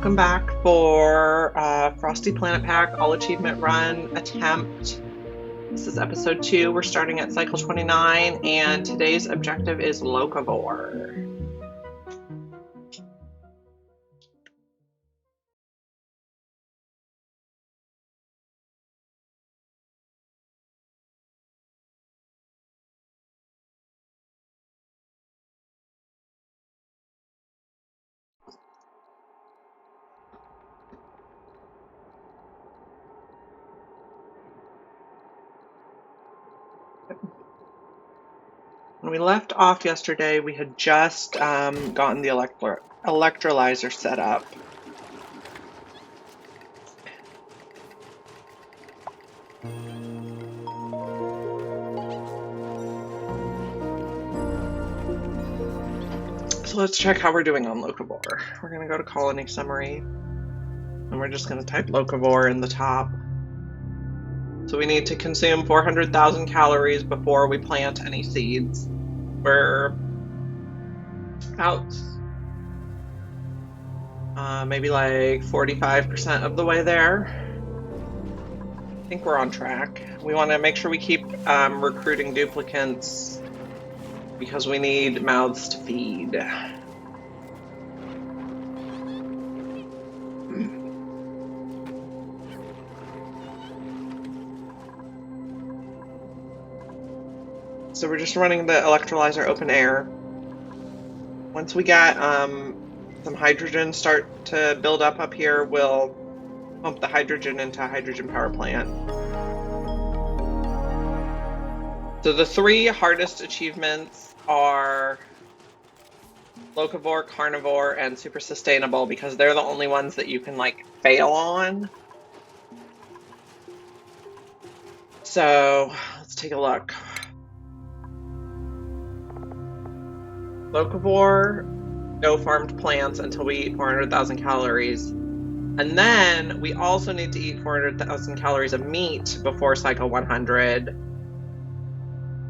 Welcome back for Frosty Planet Pack All Achievement Run Attempt. This is episode 2. We're starting at cycle 29, and today's objective is Locavore. When we left off yesterday, we had just gotten the electrolyzer set up. So let's check how we're doing on Locavore. We're going to go to Colony Summary, and we're just going to type Locavore in the top. So we need to consume 400,000 calories before we plant any seeds. We're about maybe like 45% of the way there. I think we're on track. We want to make sure we keep recruiting duplicants because we need mouths to feed. So we're just running the electrolyzer open air. Once we get some hydrogen start to build up here, we'll pump the hydrogen into a hydrogen power plant. So the 3 hardest achievements are Locavore, Carnivore, and Super Sustainable because they're the only ones that you can like fail on. So let's take a look. Locavore, no farmed plants until we eat 400,000 calories. And then we also need to eat 400,000 calories of meat before cycle 100.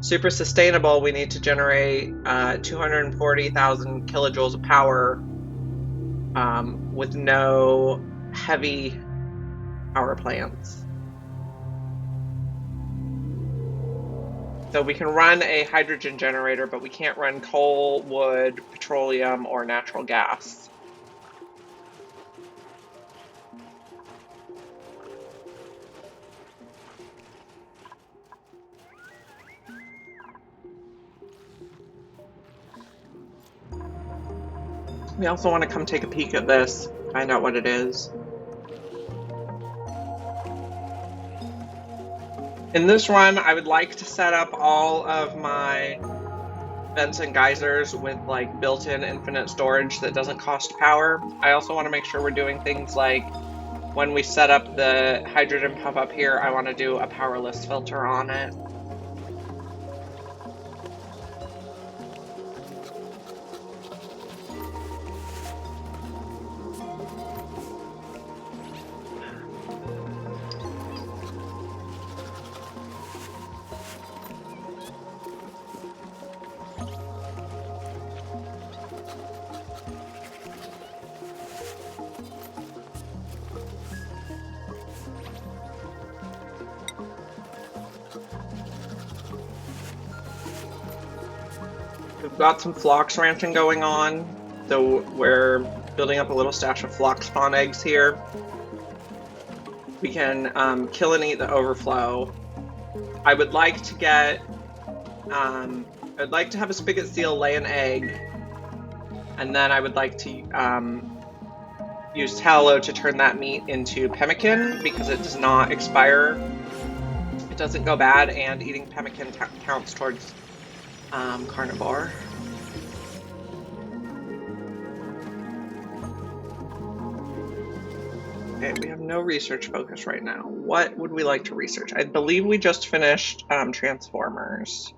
Super Sustainable, we need to generate 240,000 kilojoules of power with no heavy power plants. So we can run a hydrogen generator, but we can't run coal, wood, petroleum, or natural gas. We also want to come take a peek at this, find out what it is. In this run, I would like to set up all of my vents and geysers with like built-in infinite storage that doesn't cost power. I also want to make sure we're doing things like when we set up the hydrogen pump up here, I want to do a powerless filter on it. We've got some phlox ranching going on, so we're building up a little stash of phlox spawn eggs here. We can kill and eat the overflow. I would like to get, I'd like to have a spigot seal lay an egg, and then I would like to use tallow to turn that meat into pemmican because it does not expire. It doesn't go bad, and eating pemmican counts towards carnivore. Okay, we have no research focus right now. What would we like to research? I believe we just finished Transformers.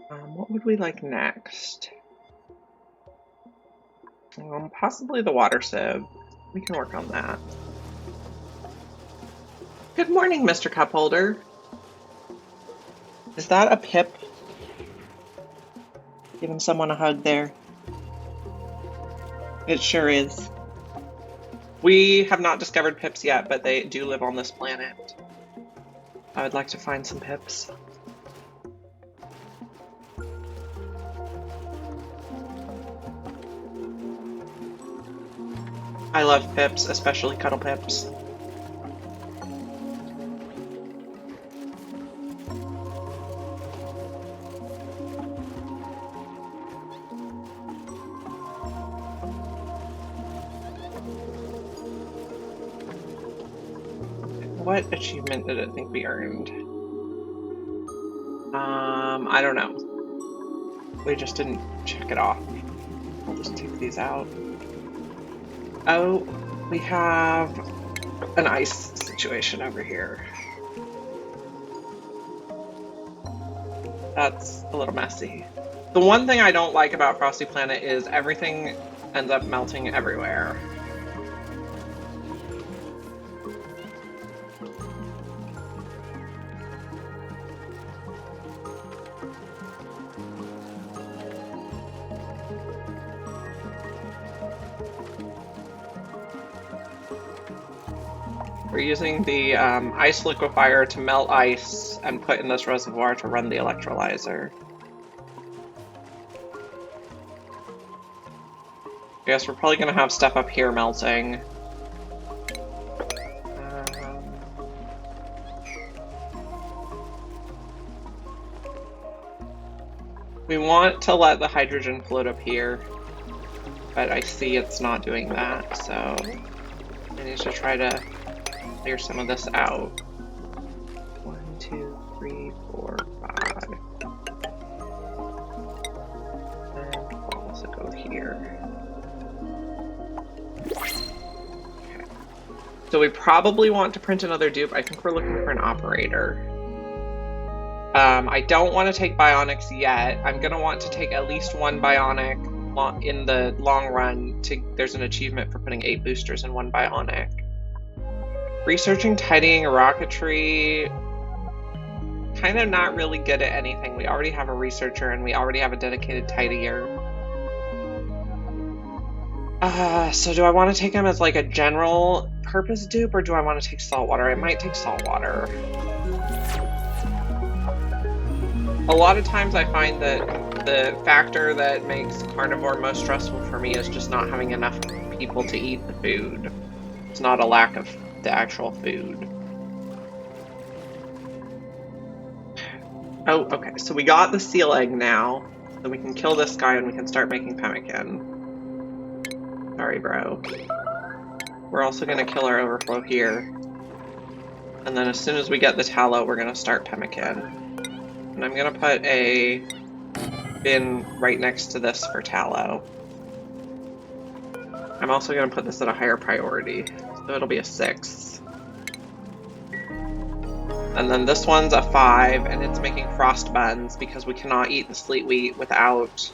What would we like next? Possibly the water sieve. We can work on that. Good morning, Mr. Cupholder. Is that a pip? Giving someone a hug there. It sure is. We have not discovered pips yet, but they do live on this planet. I would like to find some pips. I love pips, especially cuddle pips. What achievement did it think we earned? I don't know. We just didn't check it off. I'll just take these out. Oh, we have an ice situation over here. That's a little messy. The one thing I don't like about Frosty Planet is everything ends up melting everywhere. We're using the ice liquefier to melt ice and put in this reservoir to run the electrolyzer. I guess we're probably gonna have stuff up here melting. We want to let the hydrogen float up here, but I see it's not doing that, so I need to try to clear some of this out. 1, 2, 3, 4, 5. And we'll also go here. Okay. So we probably want to print another dupe. I think we're looking for an operator. I don't want to take bionics yet. I'm going to want to take at least one bionic in the long run. There's an achievement for putting 8 boosters in one bionic. Researching tidying rocketry, kind of not really good at anything. We already have a researcher and we already have a dedicated tidier. So do I want to take him as like a general purpose dupe or do I want to take saltwater? I might take saltwater. A lot of times I find that the factor that makes carnivore most stressful for me is just not having enough people to eat the food. It's not a lack of the actual food. Oh, okay, so we got the seal egg now, so we can kill this guy and we can start making pemmican. Sorry, bro. We're also gonna kill our overflow here. And then as soon as we get the tallow, we're gonna start pemmican. And I'm gonna put a bin right next to this for tallow. I'm also gonna put this at a higher priority, so it'll be a 6. And then this one's a 5, and it's making frost buns because we cannot eat the sleet wheat without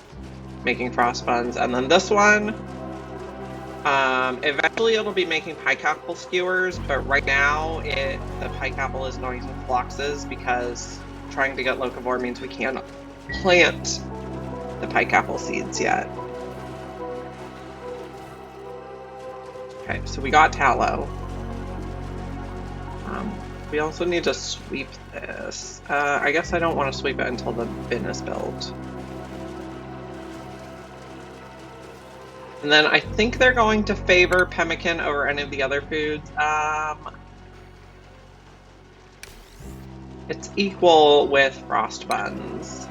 making frost buns. And then this one, eventually it'll be making pike apple skewers, but right now the pike apple is not using floxes because trying to get Locavore means we can't plant the pike apple seeds yet. Okay, so we got tallow. We also need to sweep this. I guess I don't want to sweep it until the bin is built. And then I think they're going to favor pemmican over any of the other foods. It's equal with frost buns.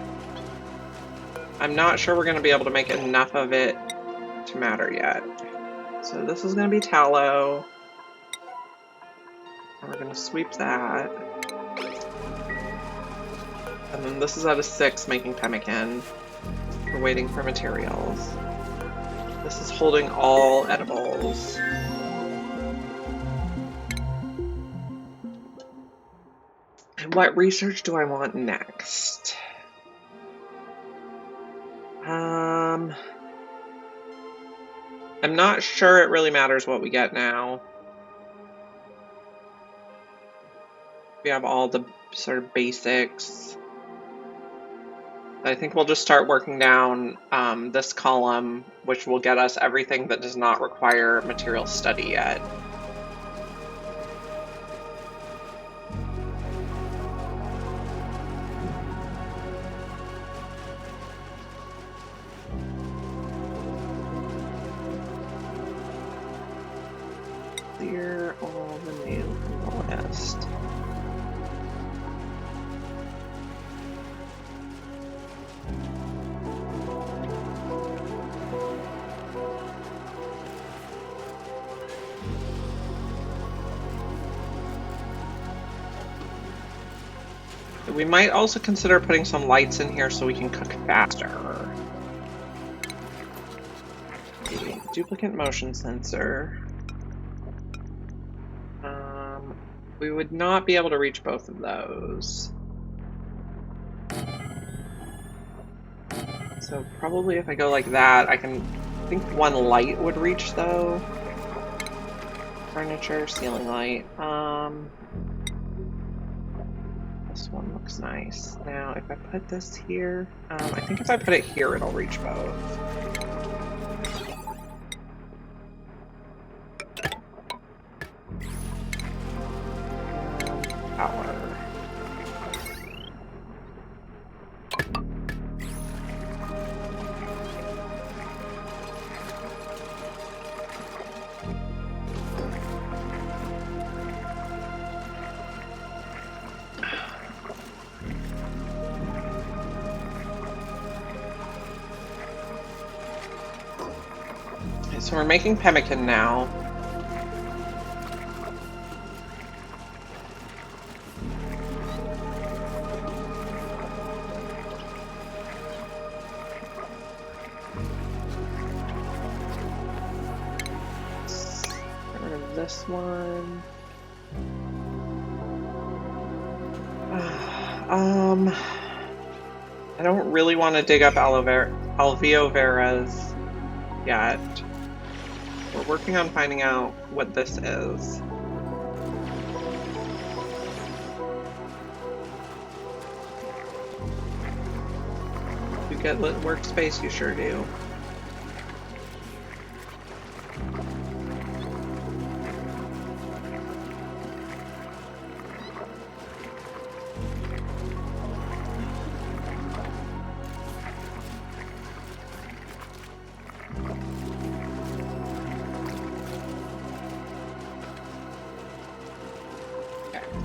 I'm not sure we're going to be able to make enough of it to matter yet. So this is going to be tallow. And we're going to sweep that. And then this is at a 6 making pemmican. We're waiting for materials. This is holding all edibles. And what research do I want next? I'm not sure it really matters what we get now. We have all the sort of basics. I think we'll just start working down this column, which will get us everything that does not require material study yet. Clear all the new from the list. We might also consider putting some lights in here so we can cook faster. Duplicate motion sensor. We would not be able to reach both of those. So probably if I go like that, I think one light would reach though. Furniture, ceiling light. This one looks nice. Now if I put this here, I think if I put it here, it'll reach both. Power. Okay, so we're making pemmican now. This one. I don't really want to dig up alveo veras yet. We're working on finding out what this is. You get lit workspace, you sure do.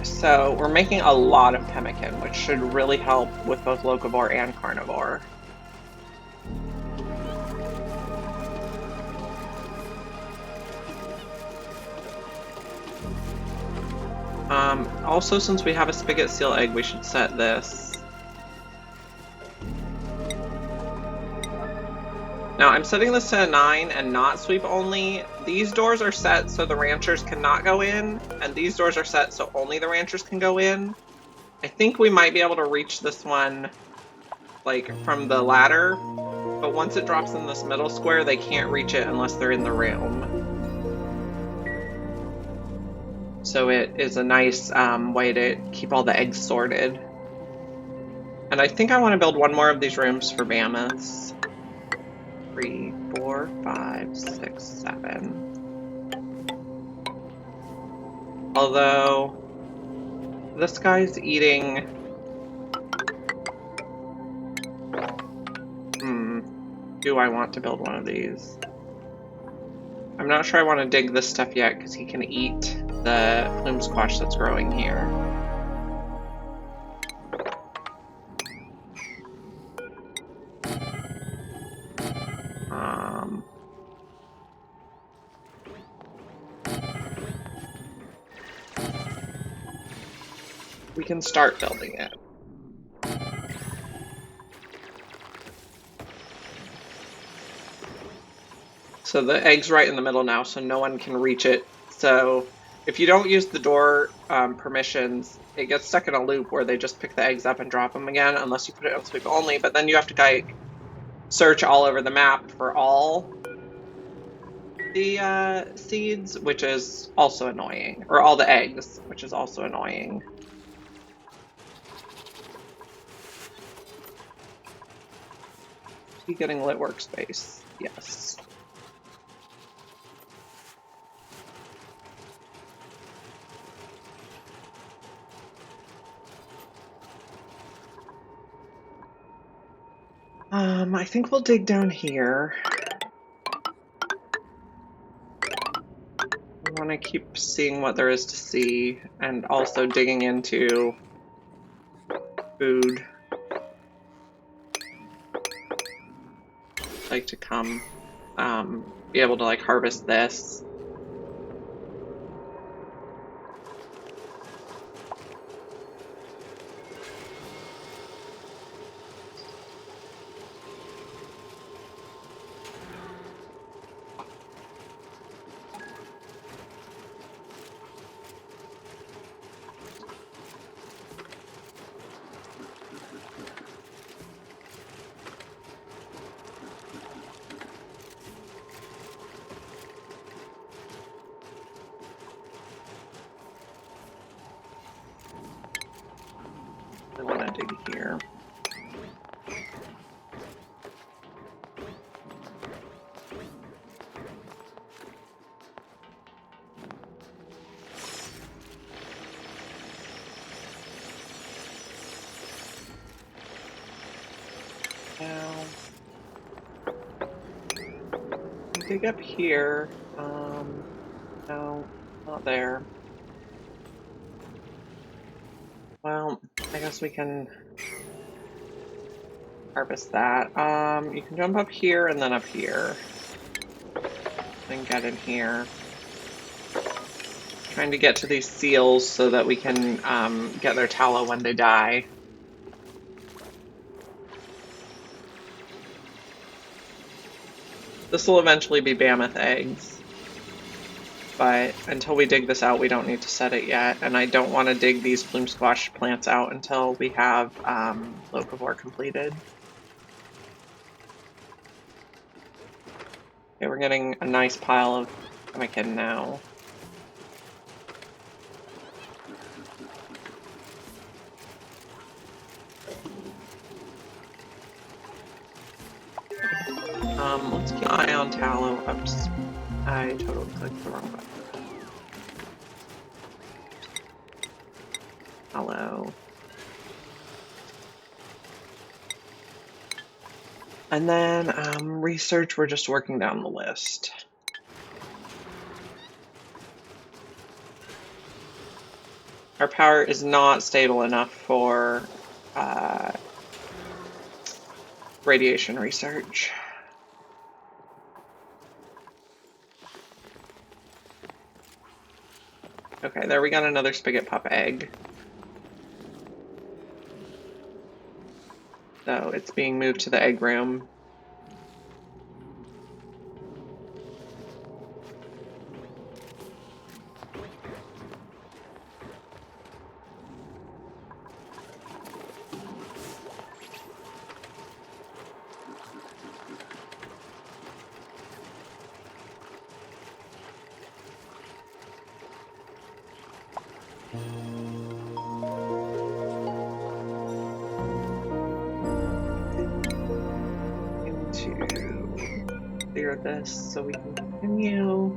So we're making a lot of pemmican, which should really help with both locavore and carnivore. Also, since we have a spigot seal egg, we should set this. Now I'm setting this to a 9 and not sweep only. These doors are set so the ranchers cannot go in, and these doors are set so only the ranchers can go in. I think we might be able to reach this one like from the ladder, but once it drops in this middle square, they can't reach it unless they're in the room. So it is a nice way to keep all the eggs sorted. And I think I want to build one more of these rooms for mammoths. 3, 4, 5, 6, 7. Although this guy's eating. Do I want to build one of these? I'm not sure I want to dig this stuff yet because he can eat the plume squash that's growing here. We can start building it. So the egg's right in the middle now, so no one can reach it. So if you don't use the door permissions, it gets stuck in a loop where they just pick the eggs up and drop them again, unless you put it on sweep only. But then you have to like search all over the map for all the seeds, which is also annoying, or all the eggs, which is also annoying. You getting lit workspace? Yes. I think we'll dig down here. I want to keep seeing what there is to see, and also digging into food. I'd like to come be able to like harvest this. I want to dig here. Now, dig up here. No, not there. Well, I guess we can harvest that. You can jump up here and then up here. And get in here. Trying to get to these seals so that we can get their tallow when they die. This will eventually be mammoth eggs. But until we dig this out, we don't need to set it yet. And I don't want to dig these plume squash plants out until we have Locavore completed. Okay, we're getting a nice pile of pemmican now. Let's keep an eye on tallow. Oops, I totally clicked the wrong button. Tallow. And then research, we're just working down the list. Our power is not stable enough for radiation research. Okay, there we got another spigot pup egg. So it's being moved to the egg room. Clear this so we can continue.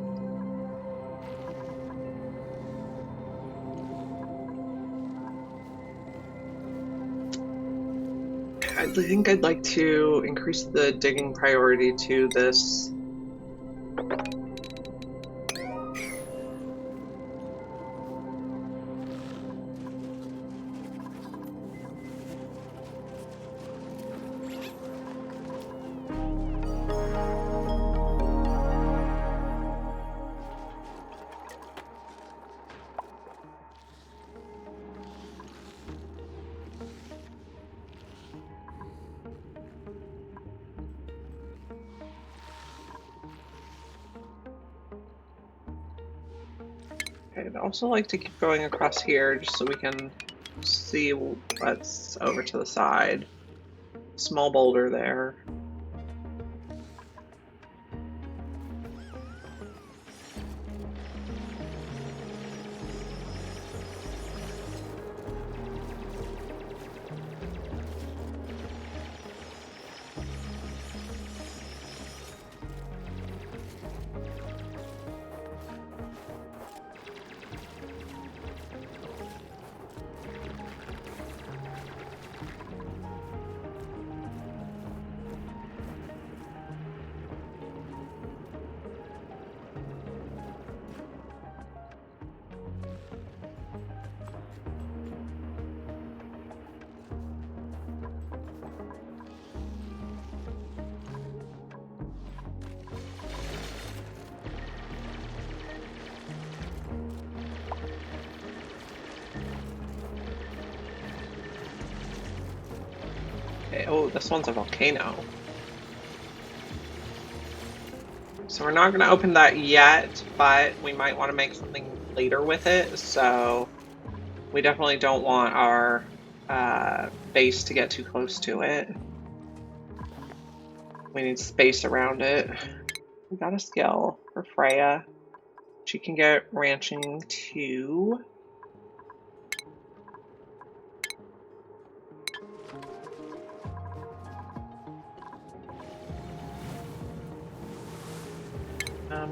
I think I'd like to increase the digging priority to this. I'd also like to keep going across here just so we can see what's over to the side. Small boulder there. Oh, this one's a volcano. So we're not going to open that yet, but we might want to make something later with it. So we definitely don't want our base to get too close to it. We need space around it. We got a skill for Freya. She can get ranching too.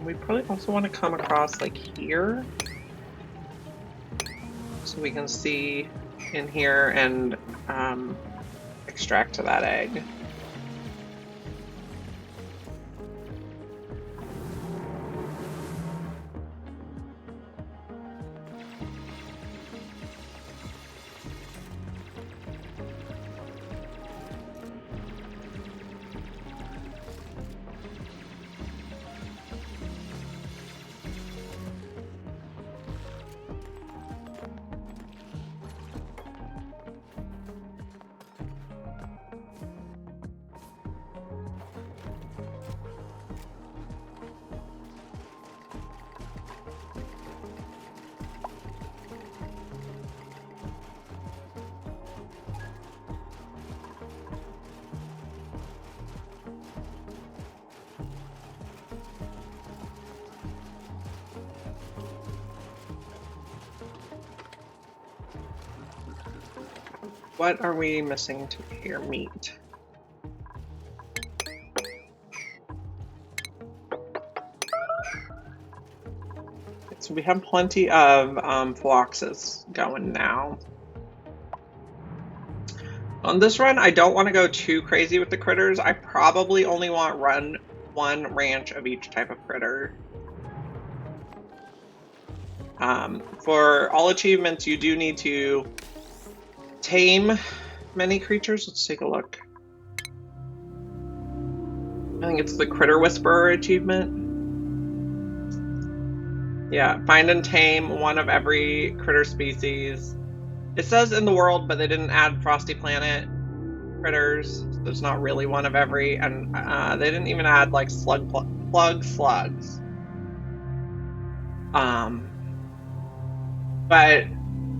We probably also want to come across like here, so we can see in here and extract to that egg. What are we missing to here? Meat. So we have plenty of phloxes going now. On this run, I don't want to go too crazy with the critters. I probably only want one ranch of each type of critter. For all achievements, you do need to tame many creatures. Let's take a look. I think it's the Critter Whisperer achievement. Yeah, find and tame one of every critter species. It says in the world, but they didn't add Frosty Planet critters. So there's not really one of every, and they didn't even add like slugs. But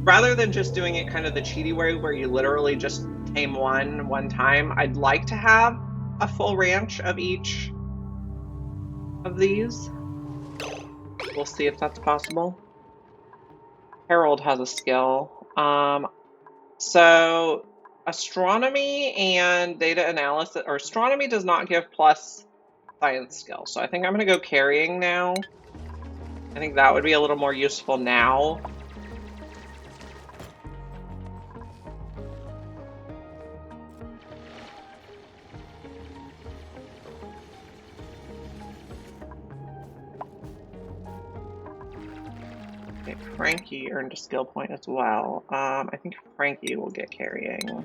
rather than just doing it kind of the cheaty way where you literally just tame one time, I'd like to have a full ranch of each of these. We'll see if that's possible. Harold has a skill. So astronomy and data analysis, or astronomy does not give plus science skill. So I think I'm gonna go carrying now. I think that would be a little more useful now. Okay, Frankie earned a skill point as well. I think Frankie will get carrying.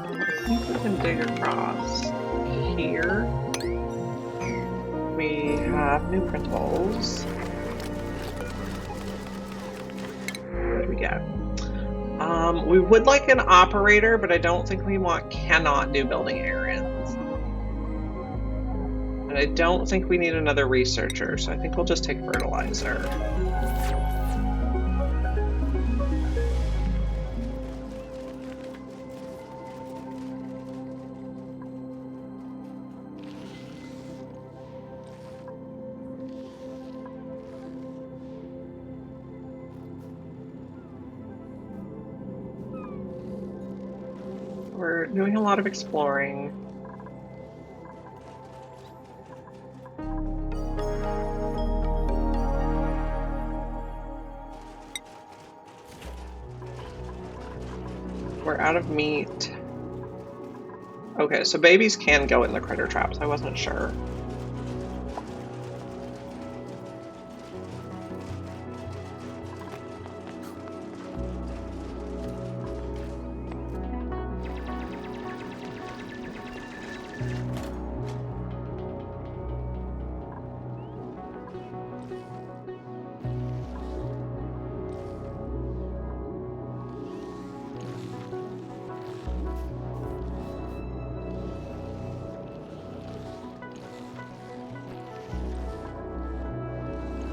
I think we can dig across here. We have new printables. What do we get? We would like an operator, but I don't think we cannot do building errands. And I don't think we need another researcher, so I think we'll just take fertilizer. We're doing a lot of exploring. we're out of meat. Okay, so babies can go in the critter traps. I wasn't sure.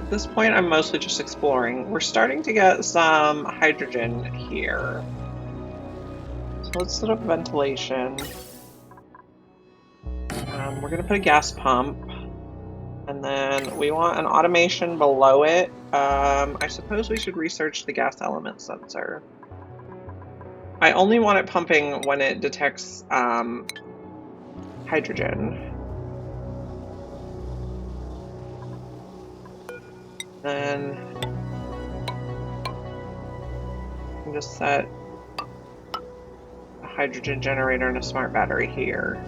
At this point, I'm mostly just exploring. We're starting to get some hydrogen here. So let's set up ventilation. We're going to put a gas pump. And then we want an automation below it. I suppose we should research the gas element sensor. I only want it pumping when it detects hydrogen. Then I can just set a hydrogen generator and a smart battery here.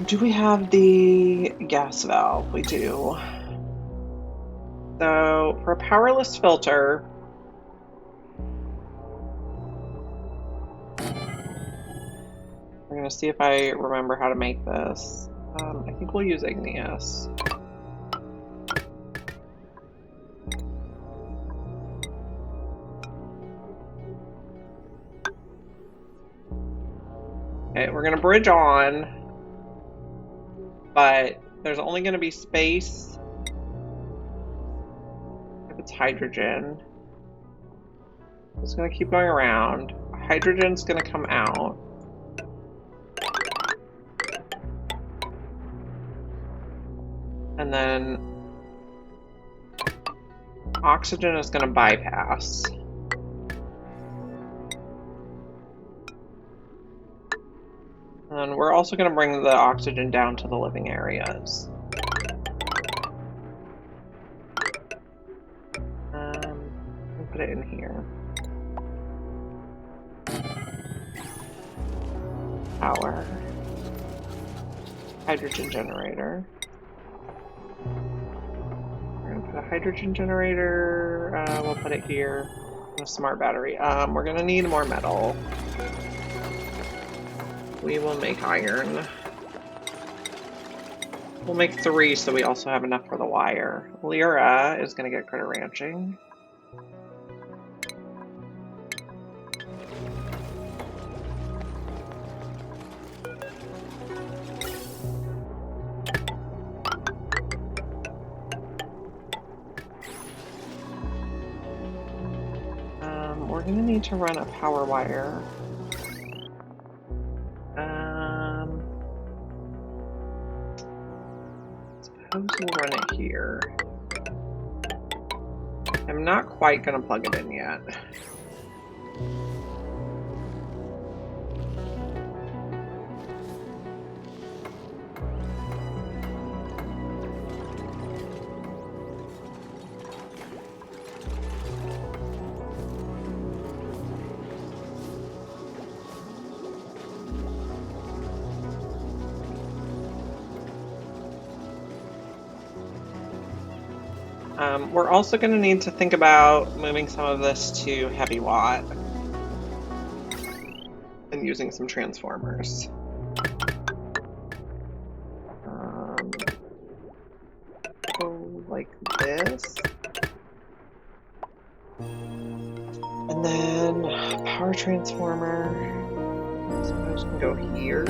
Do we have the gas valve? We do. So for a powerless filter, we're going to see if I remember how to make this. I think we'll use igneous. Okay, we're going to bridge on. But there's only going to be space if it's hydrogen. It's going to keep going around. Hydrogen's going to come out. And then oxygen is going to bypass. And we're also going to bring the oxygen down to the living areas. We'll put it in here. Power. Hydrogen generator. We're going to put a hydrogen generator. We'll put it here. And a smart battery. We're going to need more metal. We will make iron. We'll make 3 so we also have enough for the wire. Lyra is going to get critter ranching. We're going to need to run a power wire. Suppose we'll run it here. I'm not quite going to plug it in yet. We're also going to need to think about moving some of this to heavy watt and using some transformers. Go like this. And then power transformer, I suppose can go here.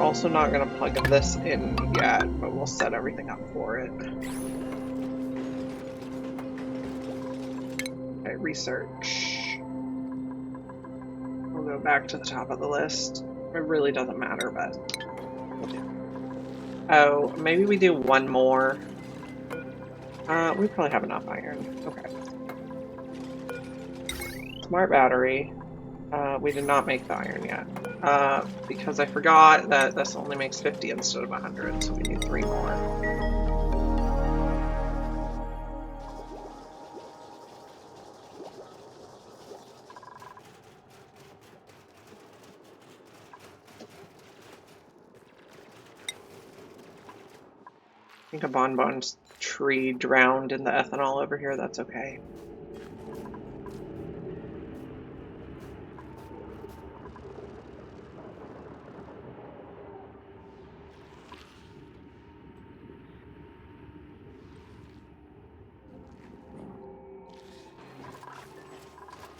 Also not going to plug this in yet, but we'll set everything up for it. Okay, research. We'll go it back to the top of the list. It really doesn't matter, but we'll do. Oh, maybe we do one more. We probably have enough iron. Okay. Smart battery. We did not make the iron yet. Because I forgot that this only makes 50 instead of 100, so we need 3 more. I think a bonbon tree drowned in the ethanol over here. That's okay.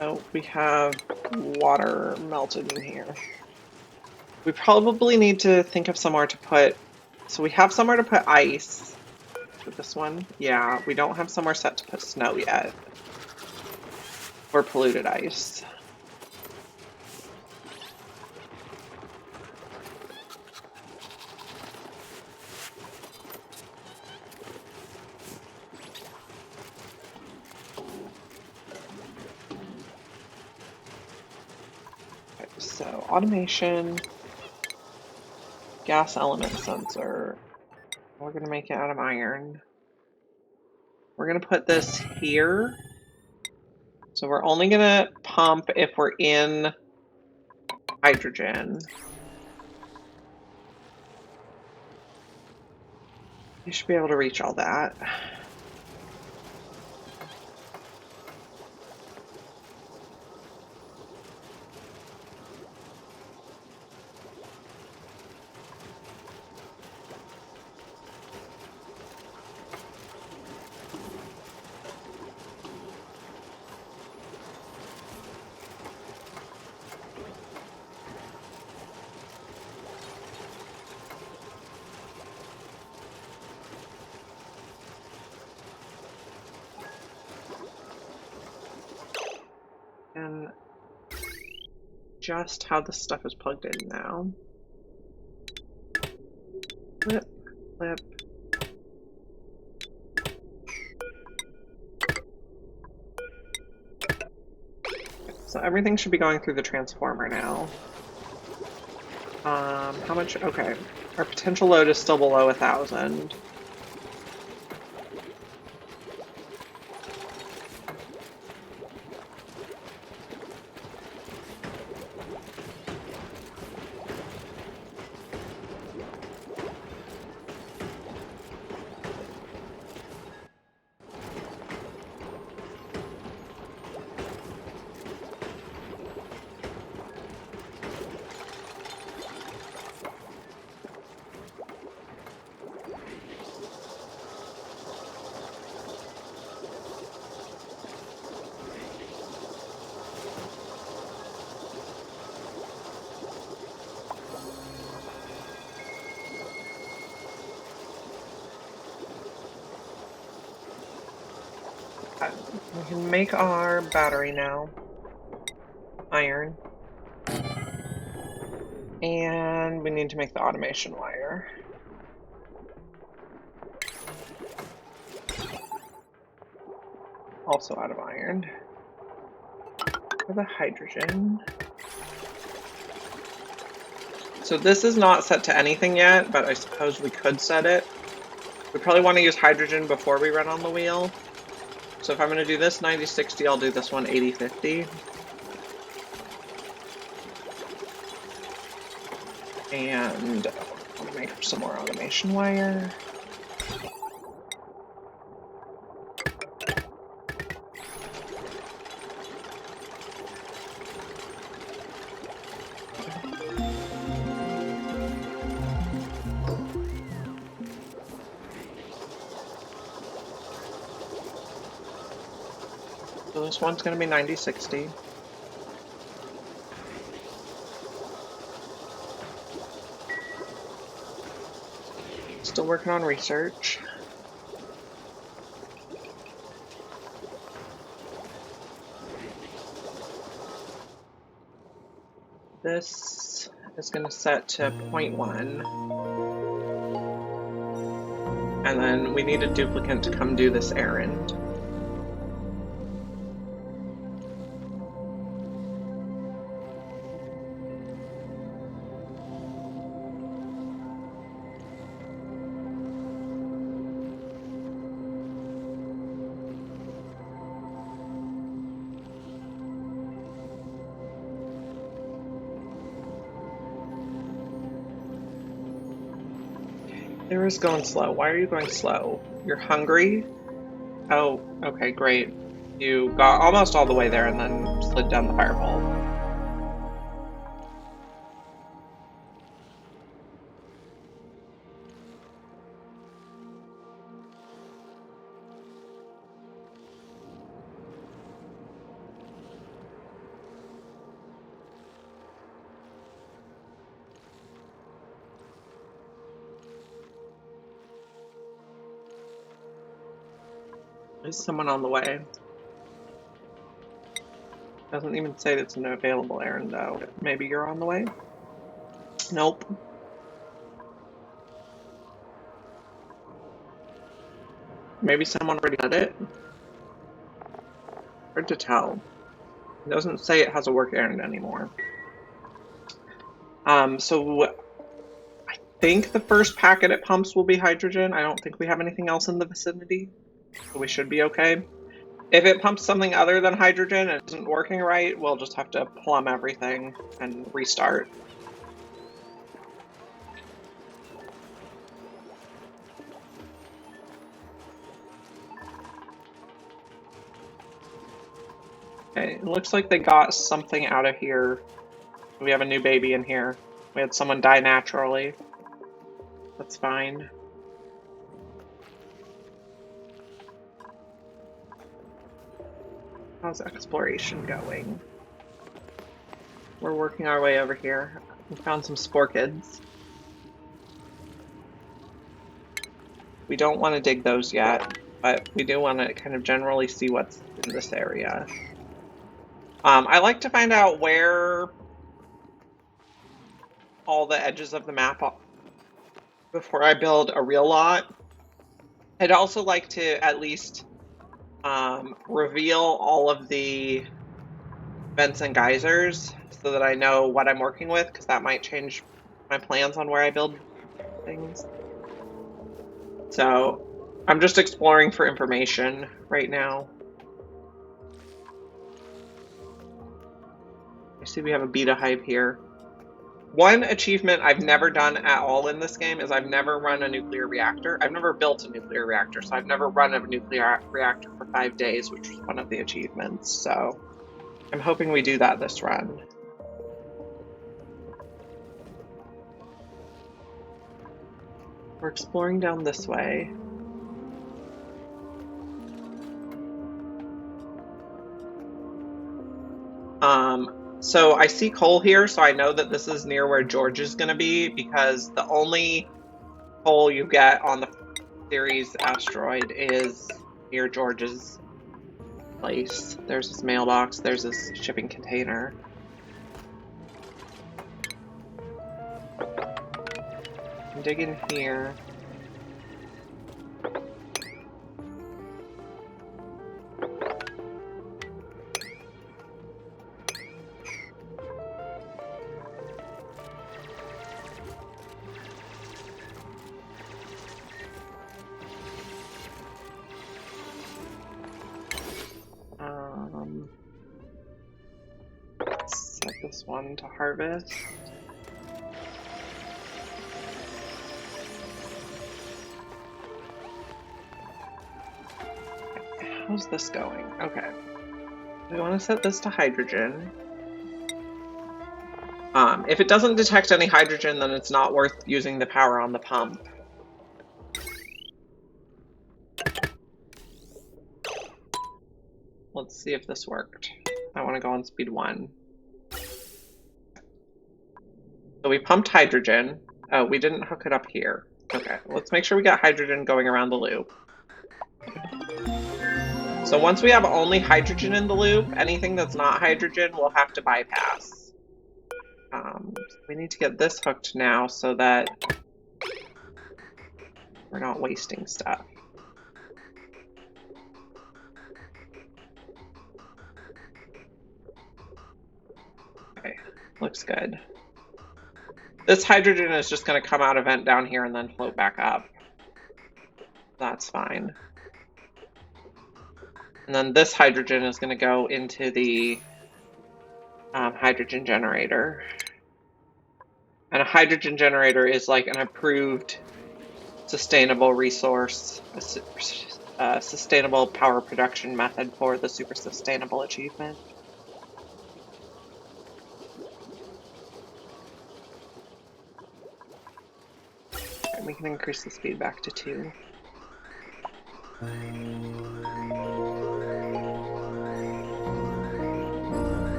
Oh, we have water melted in here. We probably need to think of somewhere to put... So we have somewhere to put ice. With this one? Yeah, we don't have somewhere set to put snow yet. Or polluted ice. Okay, so automation, gas element sensor. We're going to make it out of iron. We're going to put this here. So we're only going to pump if we're in hydrogen. You should be able to reach all that. And just how the stuff is plugged in now. Flip, flip. So everything should be going through the transformer now. How much? Okay. Our potential load is still below 1,000. We can make our battery now. Iron. And we need to make the automation wire. Also out of iron. For the hydrogen. So this is not set to anything yet, but I suppose we could set it. We probably want to use hydrogen before we run on the wheel. So if I'm going to do this 90-60, I'll do this one 80-50. And I'll make some more automation wire. So this one's going to be 90-60. Still working on research. This is going to set to 0.1. And then we need a duplicate to come do this errand. There is going slow. Why are you going slow? You're hungry? Oh, okay, great. You got almost all the way there and then slid down the fireball. There's someone on the way. Doesn't even say it's an available errand though. Maybe you're on the way? Nope. Maybe someone already did it? Hard to tell. It doesn't say it has a work errand anymore. So I think the first packet it pumps will be hydrogen. I don't think we have anything else in the vicinity. So we should be okay. If it pumps something other than hydrogen and isn't working right, we'll just have to plumb everything and restart. Okay, it looks like they got something out of here. We have a new baby in here. We had someone die naturally. That's fine. How's exploration going? We're working our way over here. We found some spore kids. We don't want to dig those yet, but we do want to kind of generally see what's in this area. I like to find out where all the edges of the map are before I build a real lot. I'd also like to at least reveal all of the vents and geysers so that I know what I'm working with, because that might change my plans on where I build things. So I'm just exploring for information right now. I see we have a beta hive here. One achievement I've never done at all in this game is I've never run a nuclear reactor. I've never built a nuclear reactor, so I've never run a nuclear reactor for 5 days, which was one of the achievements. So I'm hoping we do that this run. We're exploring down this way. So I see coal here, so I know that this is near where George is going to be, because the only coal you get on the Ceres asteroid is near George's place. There's this mailbox, there's this shipping container. I'm digging here. Set this one to harvest. How's this going? Okay. We want to set this to hydrogen. If it doesn't detect any hydrogen, then it's not worth using the power on the pump. Let's see if this worked. I want to go on speed 1. So we pumped hydrogen. Oh, we didn't hook it up here. Okay, let's make sure we got hydrogen going around the loop. So once we have only hydrogen in the loop, anything that's not hydrogen we'll have to bypass. We need to get this hooked now so that we're not wasting stuff. Okay, looks good. This hydrogen is just going to come out a vent down here and then float back up. That's fine. And then this hydrogen is going to go into the hydrogen generator. And a hydrogen generator is like an approved sustainable resource, sustainable power production method for the super sustainable achievement. And we can increase the speed back to 2.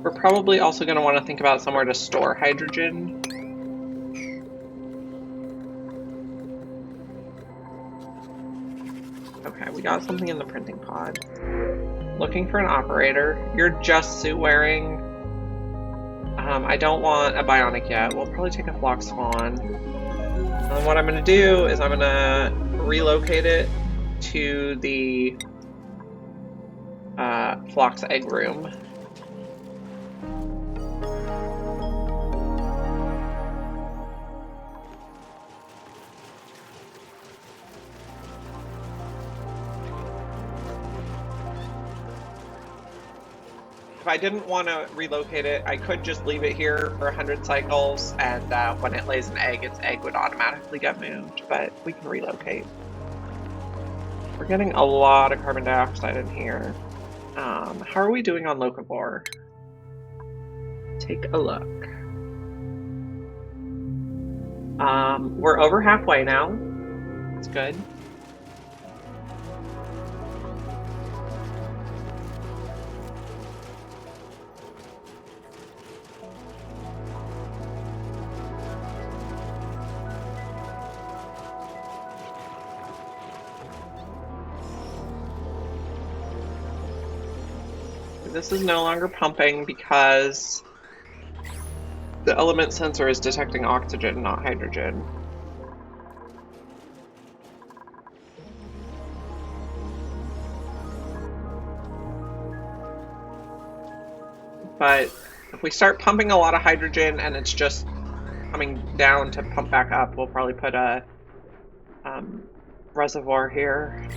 We're probably also going to want to think about somewhere to store hydrogen. Okay, we got something in the printing pod. Looking for an operator. You're just suit wearing. I don't want a bionic yet. We'll probably take a flock spawn. And then what I'm going to do is I'm going to relocate it to the flock's egg room. If I didn't want to relocate it, I could just leave it here for 100 cycles, and when it lays an egg, its egg would automatically get moved, but we can relocate. We're getting a lot of carbon dioxide in here. How are we doing on Locavore? Take a look. We're over halfway now. It's good. This is no longer pumping because the element sensor is detecting oxygen, not hydrogen. But if we start pumping a lot of hydrogen and it's just coming down to pump back up, we'll probably put a reservoir here.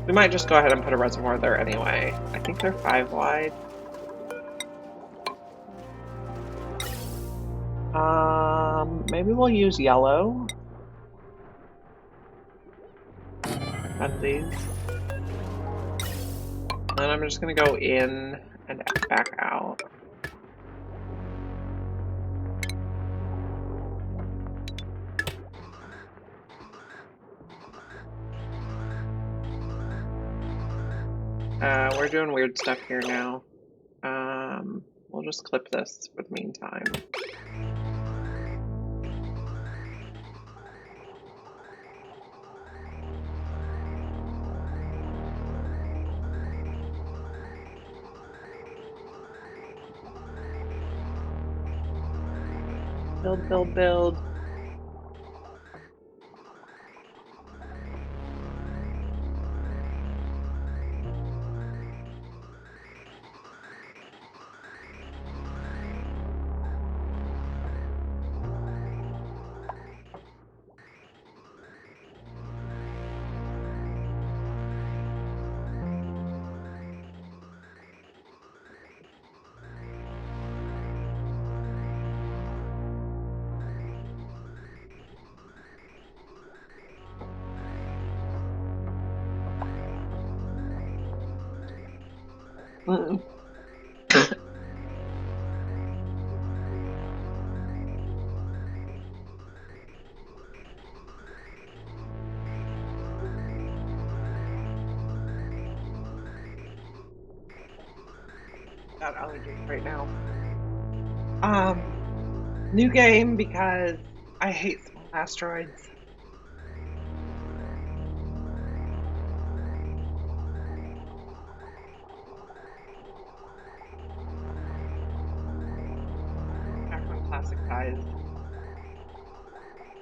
We might just go ahead and put a reservoir there anyway. I think they're 5 wide. Maybe we'll use yellow. And these. And then I'm just gonna go in and back out. We're doing weird stuff here now. We'll just clip this for the meantime. Build, build, build. Got allergies right now. New game because I hate small asteroids. Classic ties.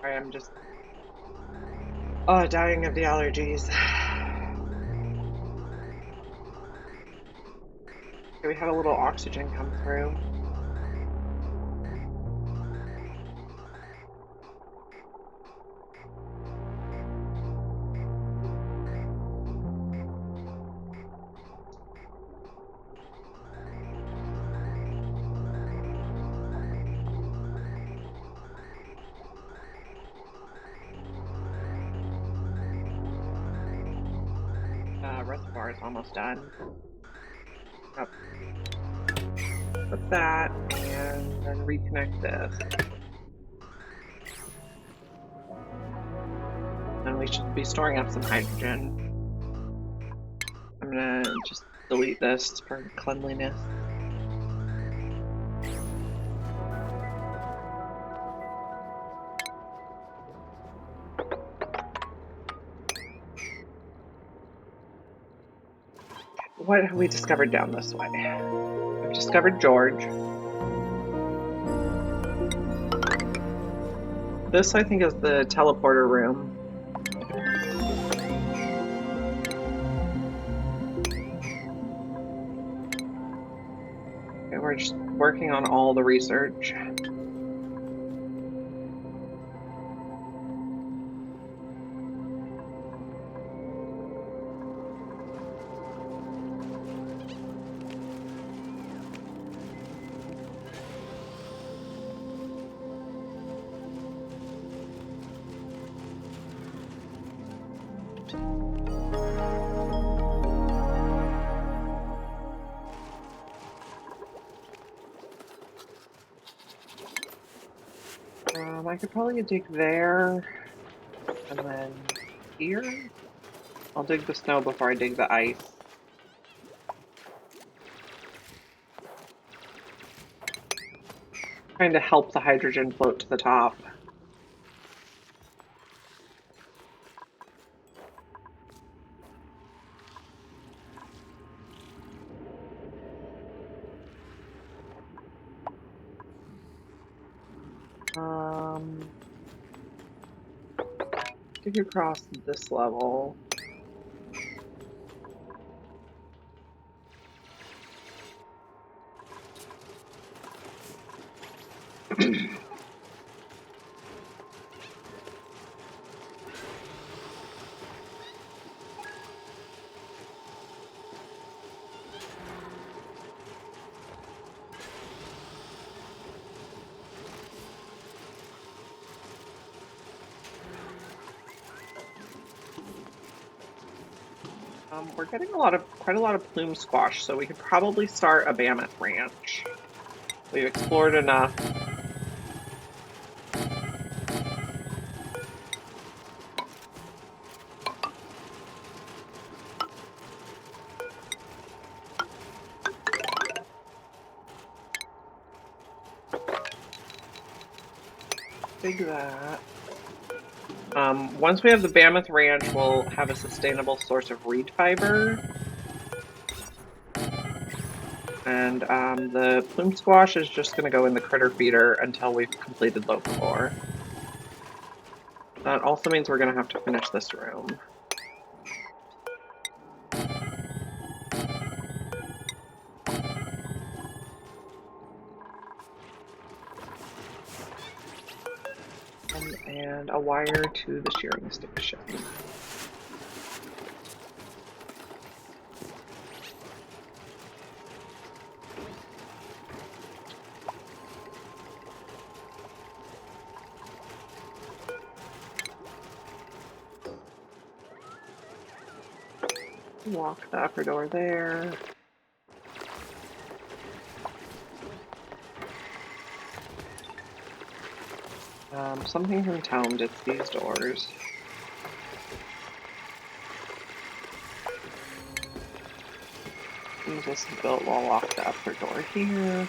I am just dying of the allergies. Okay, we had a little oxygen come through. Reservoir is almost done. Yep. Put that and then reconnect this. And we should be storing up some hydrogen. I'm gonna just delete this for cleanliness. What have we discovered down this way? We've discovered George. This, I think, is the teleporter room. Okay, we're just working on all the research. I could probably dig there, and then here. I'll dig the snow before I dig the ice. Trying to help the hydrogen float to the top. Dig across this level. We're getting quite a lot of plume squash, so we could probably start a mammoth ranch. We've explored enough. Dig that. Once we have the mammoth ranch, we'll have a sustainable source of reed fiber. And the plume squash is just going to go in the critter feeder until we've completed Locavore. That also means we're going to have to finish this room. And a wire to the shearing station. Lock the upper door there. Something from town did these doors. This is built, we'll lock the upper door here.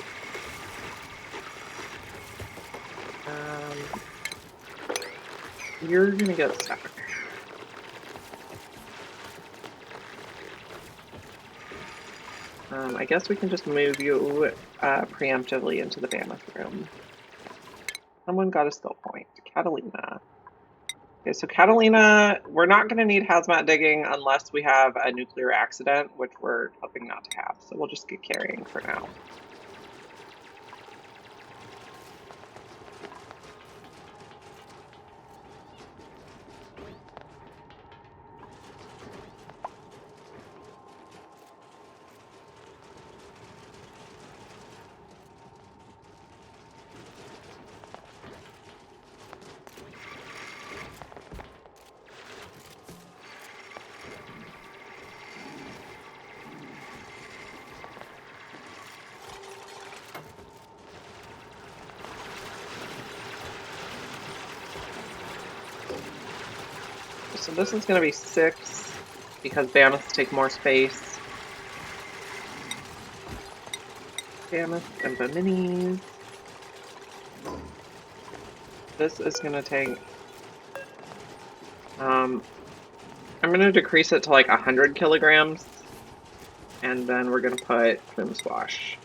You're gonna get stuck. I guess we can just move you preemptively into the mammoth room. Someone got a skill point. Catalina. Okay, so Catalina, we're not going to need hazmat digging unless we have a nuclear accident, which we're hoping not to have. So we'll just get carrying for now. So this is going to be 6 because Mammoths take more space. Mammoths and minis. This is going to take... I'm going to decrease it to like 100 kilograms. And then we're going to put Boom Squash.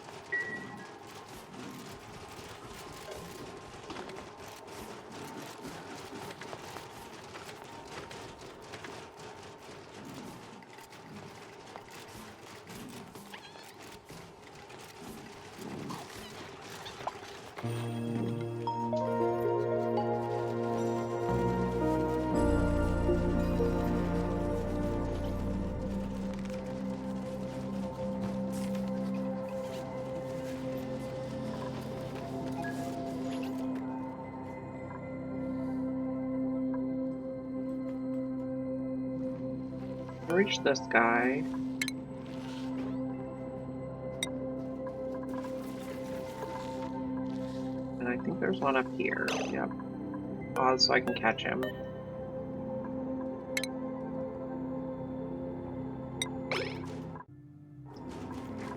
Reach this guy. And I think there's one up here. Yep. Pause so I can catch him.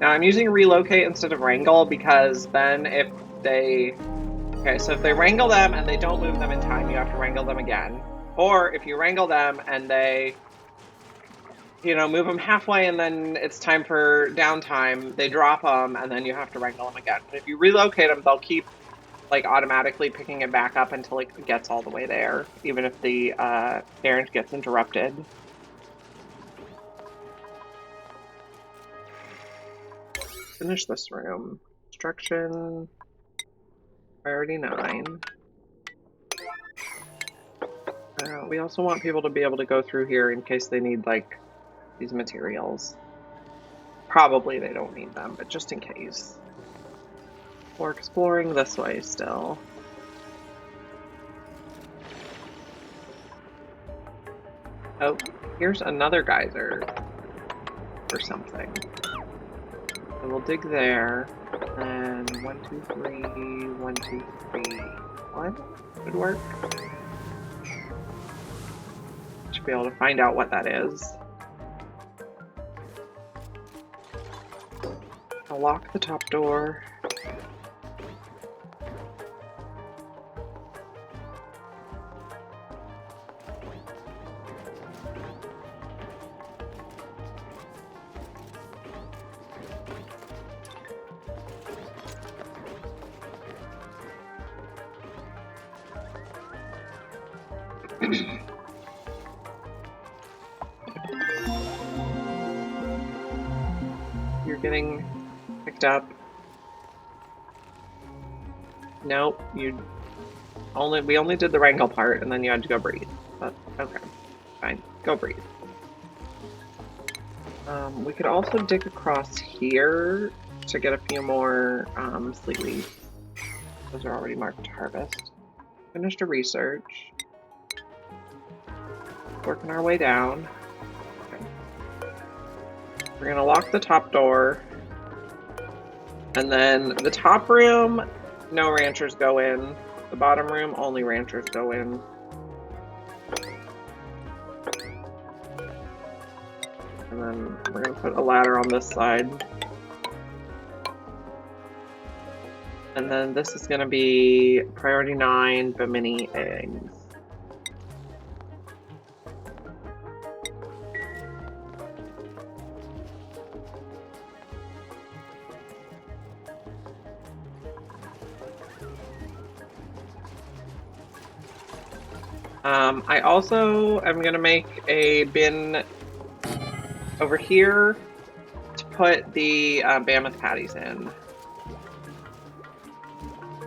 Now I'm using relocate instead of wrangle because then if they... Okay, so if they wrangle them and they don't move them in time, you have to wrangle them again. Or if you wrangle them and they... You know, move them halfway and then it's time for downtime, they drop them and then you have to wrangle them again. But if you relocate them, they'll keep like automatically picking it back up until it gets all the way there, even if the errand gets interrupted. Finish this room. Construction, priority 9. We also want people to be able to go through here in case they need like these materials. Probably they don't need them, but just in case. We're exploring this way still. Oh, here's another geyser or something. So we'll dig there. And 1, 2, 3, 1, 2, 3. 1 would work. Should be able to find out what that is. I'll lock the top door. You're getting picked up. Nope, we only did the wrangle part and then you had to go breathe. But okay, fine, go breathe. We could also dig across here to get a few more sleet leaves. Those are already marked to harvest. Finished a research. Working our way down. Okay. We're gonna lock the top door. And then the top room, no ranchers go in. The bottom room, only ranchers go in. And then we're gonna put a ladder on this side. And then this is gonna be priority 9, Bimini eggs. I also am going to make a bin over here to put the mammoth patties in.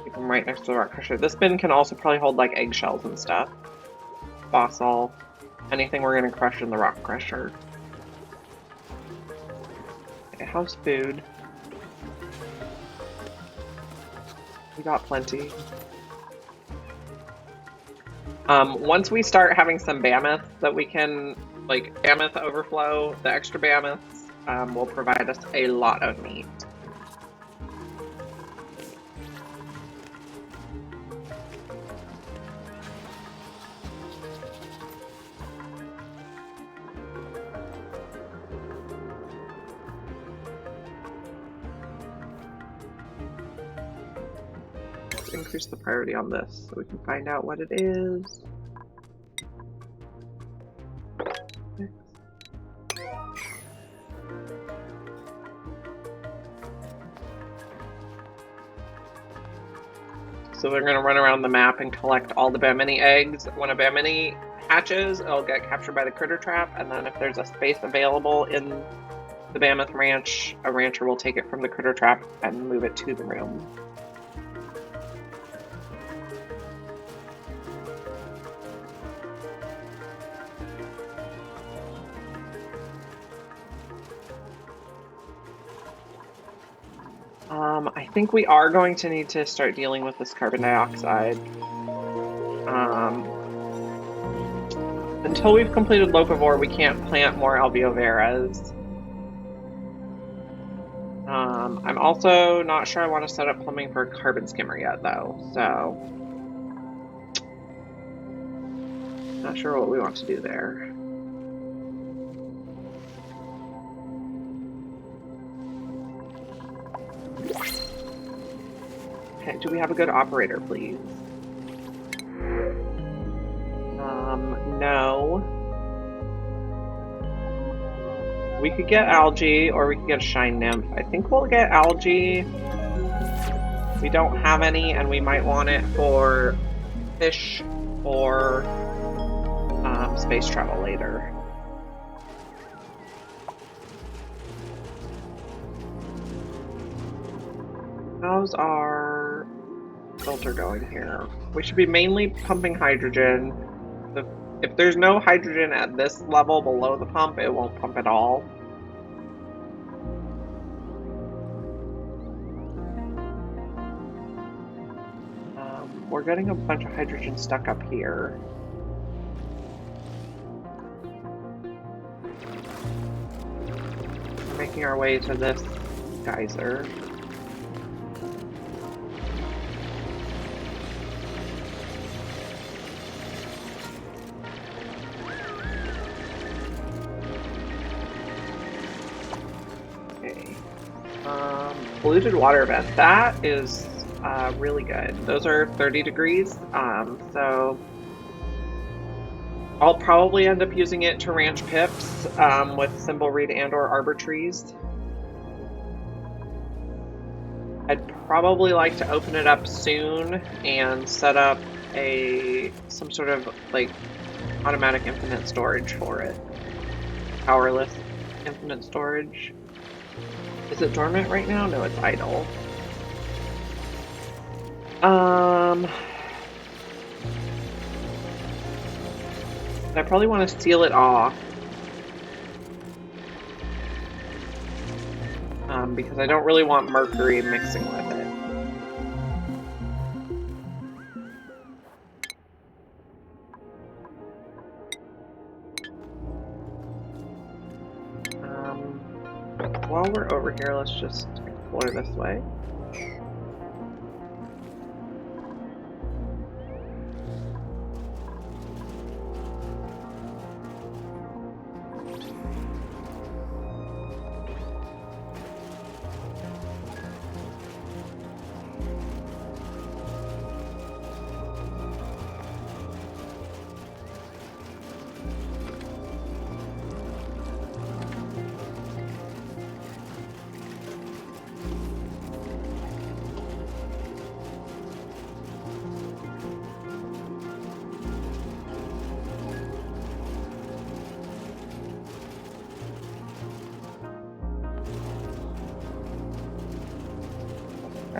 Keep them right next to the rock crusher. This bin can also probably hold like eggshells and stuff. Fossil. Anything we're going to crush in the rock crusher. Okay, how's food? We got plenty. Once we start having some mammoth that we can, like mammoth overflow, the extra mammoths will provide us a lot of meat. Let's increase the priority on this so we can find out what it is. So we're going to run around the map and collect all the Bamini eggs. When a Bamini hatches, it'll get captured by the critter trap, and then if there's a space available in the Mammoth Ranch, a rancher will take it from the critter trap and move it to the room. I think we are going to need to start dealing with this carbon dioxide. Until we've completed Locavore, we can't plant more alveoveras. I'm also not sure I want to set up plumbing for a carbon skimmer yet, though, so... Not sure what we want to do there. Okay, do we have a good operator, please? No. We could get algae, or we could get a shine nymph. I think we'll get algae. We don't have any, and we might want it for fish or space travel later. How's our filter going here? We should be mainly pumping hydrogen. If there's no hydrogen at this level below the pump, it won't pump at all. We're getting a bunch of hydrogen stuck up here. We're making our way to this geyser. Polluted water event. That is really good. Those are 30 degrees, so I'll probably end up using it to ranch pips with thimbleweed and or arbor trees. I'd probably like to open it up soon and set up some sort of like automatic infinite storage for it. Powerless infinite storage. Is it dormant right now? No, it's idle. I probably want to seal it off. Because I don't really want mercury mixing with it. While we're over here, let's just explore this way.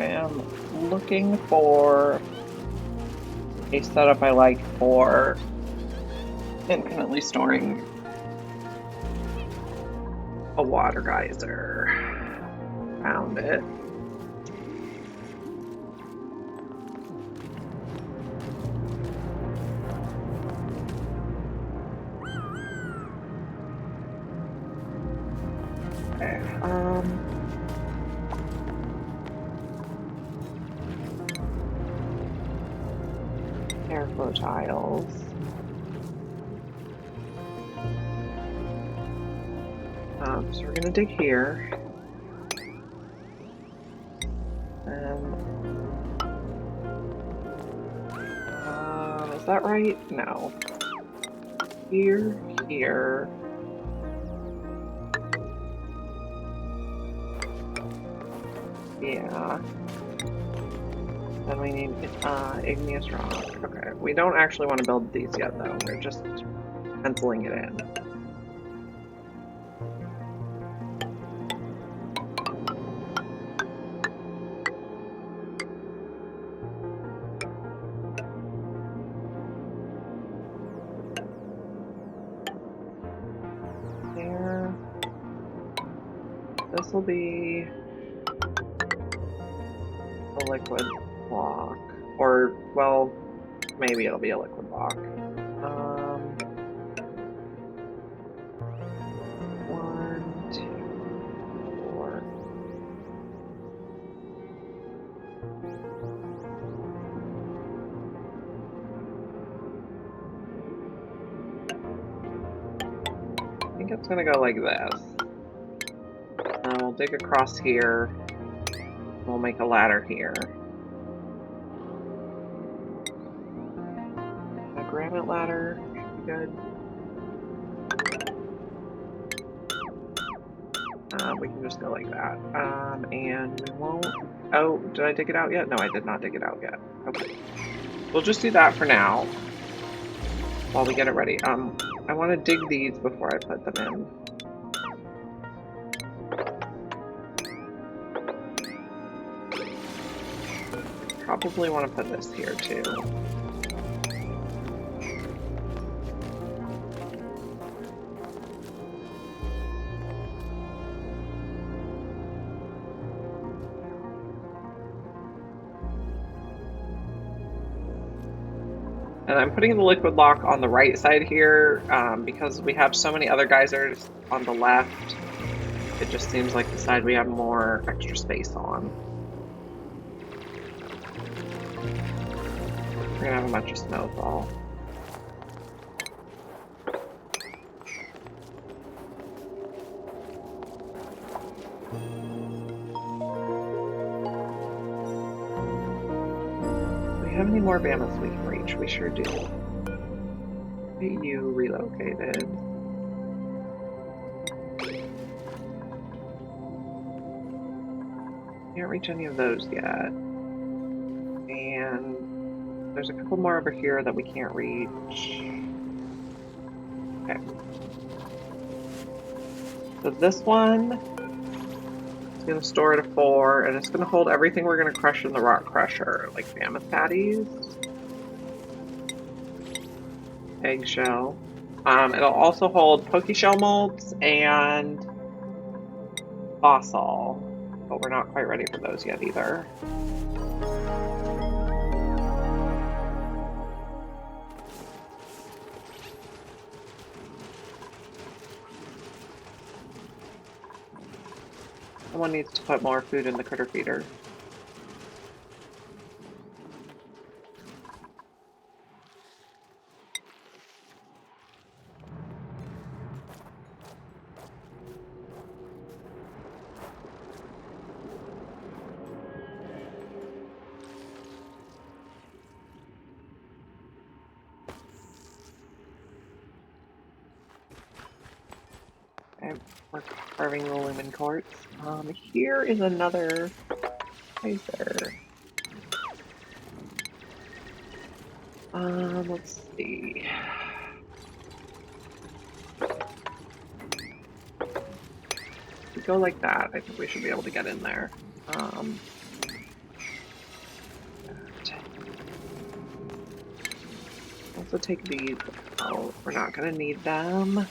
am looking for a setup I like for infinitely storing a water geyser. Found it. Okay, airflow tiles. So we're gonna dig here. Is that right? No. Here, here. Yeah. Then we need igneous rock. Okay, we don't actually want to build these yet though. We're just penciling it in. There. This will be a liquid block. Or, well, maybe it'll be a liquid block. 1, 2, 4. I think it's gonna go like this. And we'll dig across here. We'll make a ladder here. A granite ladder should be good. We can just go like that. And we won't... Oh, did I dig it out yet? No, I did not dig it out yet. Okay. We'll just do that for now. While we get it ready. I want to dig these before I put them in. Probably want to put this here too. And I'm putting the liquid lock on the right side here because we have so many other geysers on the left. It just seems like the side we have more extra space on. We're gonna have a bunch of snowfall. Do we have any more mammoths we can reach? We sure do. You relocated. Can't reach any of those yet. And there's a couple more over here that we can't reach. Okay. So this one is going to store at a 4, and it's going to hold everything we're going to crush in the rock crusher, like mammoth patties, eggshell. It'll also hold pokeshell molds and fossil, but we're not quite ready for those yet either. Someone needs to put more food in the critter feeder. Okay, we're carving the lumen quartz. Here is another geyser. Let's see. If we go like that, I think we should be able to get in there. also take these out. We're not going to need them.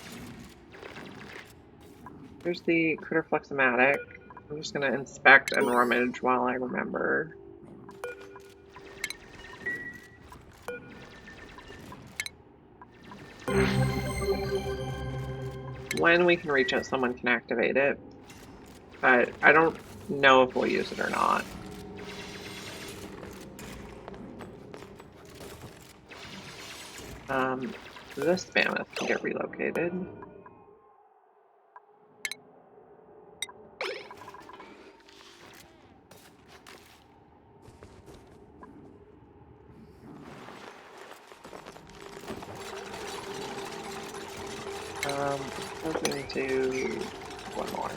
Here's the Critter Fluxomatic. I'm just going to inspect and rummage while I remember. When we can reach it, someone can activate it. But I don't know if we'll use it or not. This mammoth can get relocated. We're going to do one more.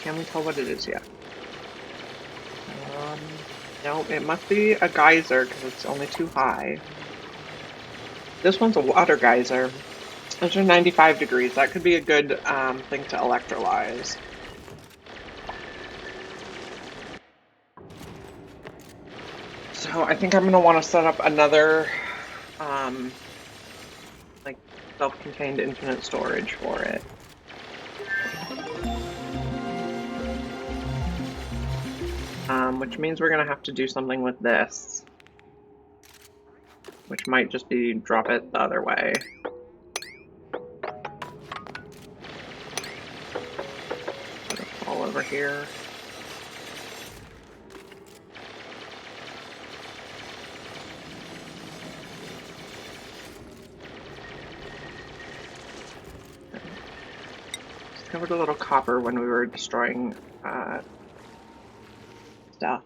Can we tell what it is yet? No, it must be a geyser because it's only too high. This one's a water geyser. Those are 95 degrees. That could be a good thing to electrolyze. So I think I'm going to want to set up another like self-contained infinite storage for it. Which means we're going to have to do something with this. Which might just be drop it the other way. Put it all over here. Discovered a little copper when we were destroying stuff.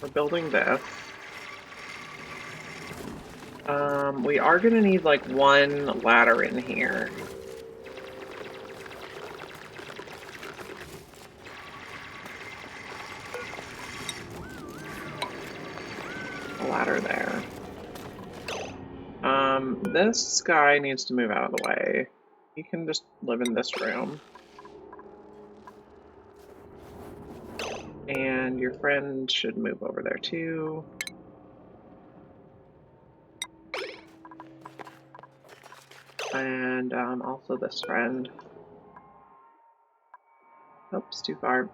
We're building this. We are going to need like one ladder in here. A ladder there. This guy needs to move out of the way. He can just live in this room. And your friend should move over there too. And also this friend. Oops, too far.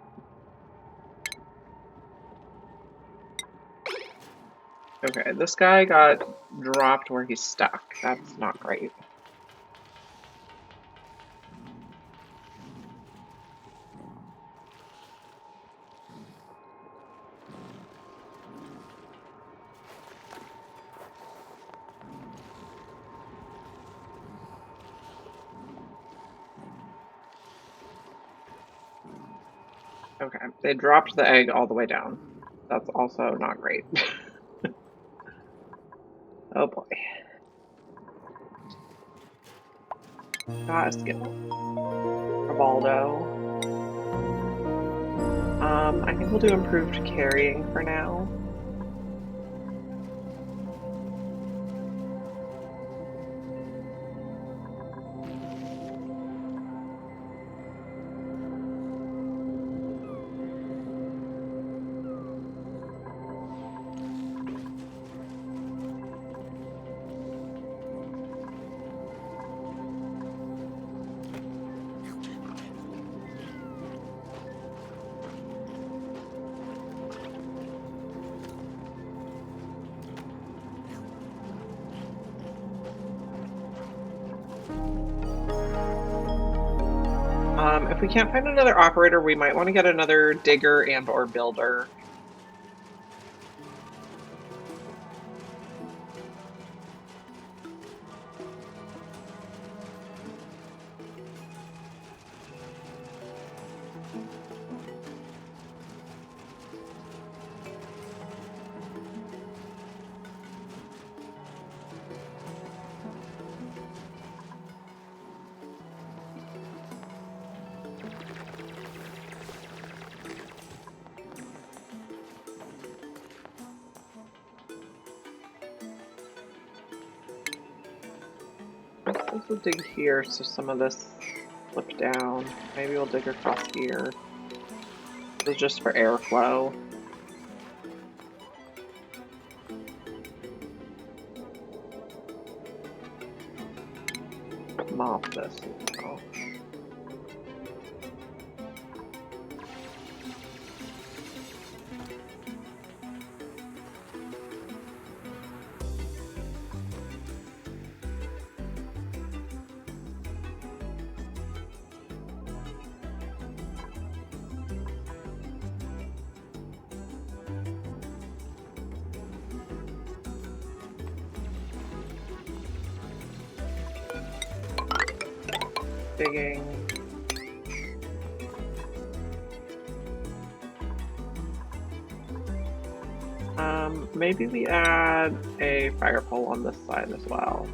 Okay, this guy got dropped where he's stuck. That's not great. Okay, they dropped the egg all the way down. That's also not great. Oh boy. Got a skill. Rivaldo. I think we'll do improved carrying for now. If we can't find another operator, we might want to get another digger and or builder. also dig here so some of this slips down. Maybe we'll dig across here. This is just for airflow. Mop this as well. Digging. Maybe we add a fire pole on this side as well.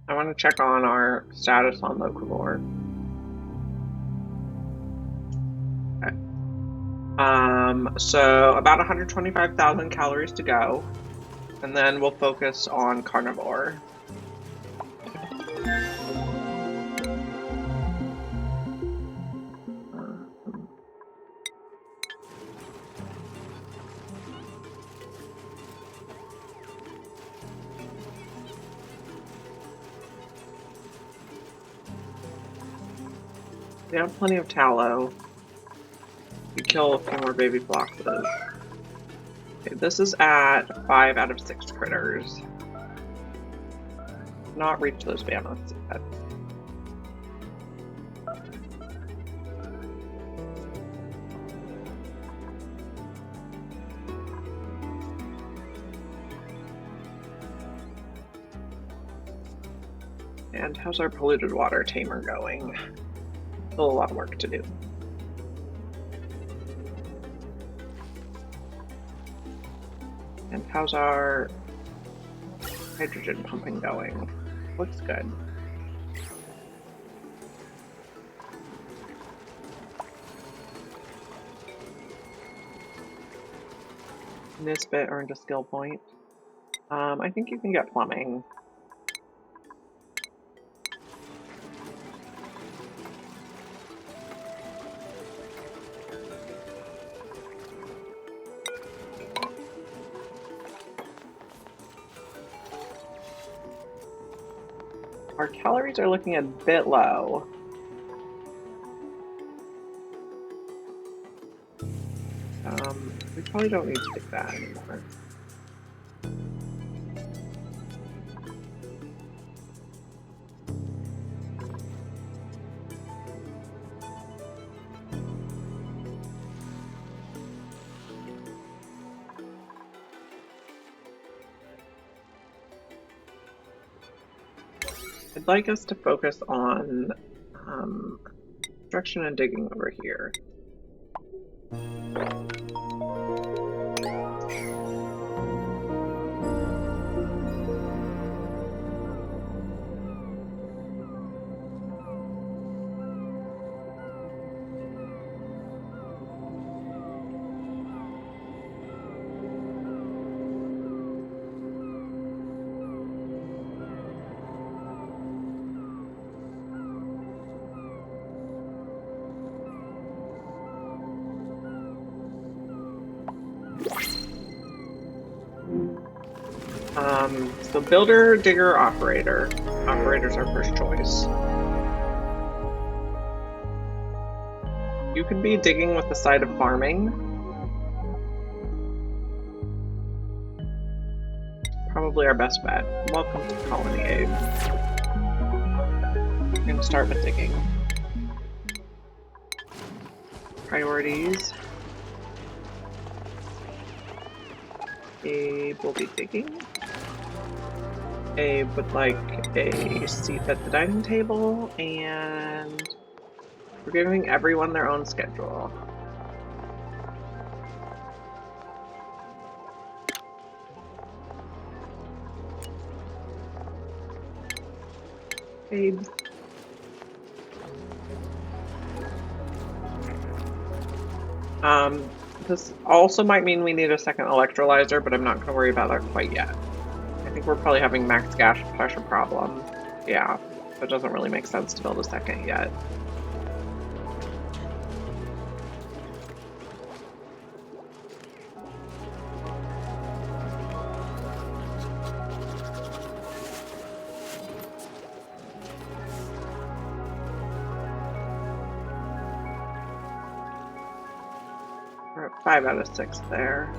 I want to check on our status on Locavore. Okay. So about 125,000 calories to go, and then we'll focus on carnivore. We have plenty of tallow. We kill a few more baby foxes. Okay, this is at 5 out of 6 critters. Not reach those mammoths yet. And how's our polluted water tamer going? Still a lot of work to do. And how's our hydrogen pumping going? Looks good. This bit earned a skill point. I think you can get plumbing. Our calories are looking a bit low. We probably don't need to do that anymore. I'd like us to focus on construction and digging over here. So builder, digger, operator. Operator's our first choice. You could be digging with the side of farming. Probably our best bet. Welcome to Colony Aid. We're going to start with digging. Priorities. Abe will be digging. Abe would like a seat at the dining table, and we're giving everyone their own schedule. Abe. This also might mean we need a second electrolyzer, but I'm not going to worry about that quite yet. I think we're probably having max gas pressure problem. Yeah, so it doesn't really make sense to build a second yet. We're at 5 out of 6 there.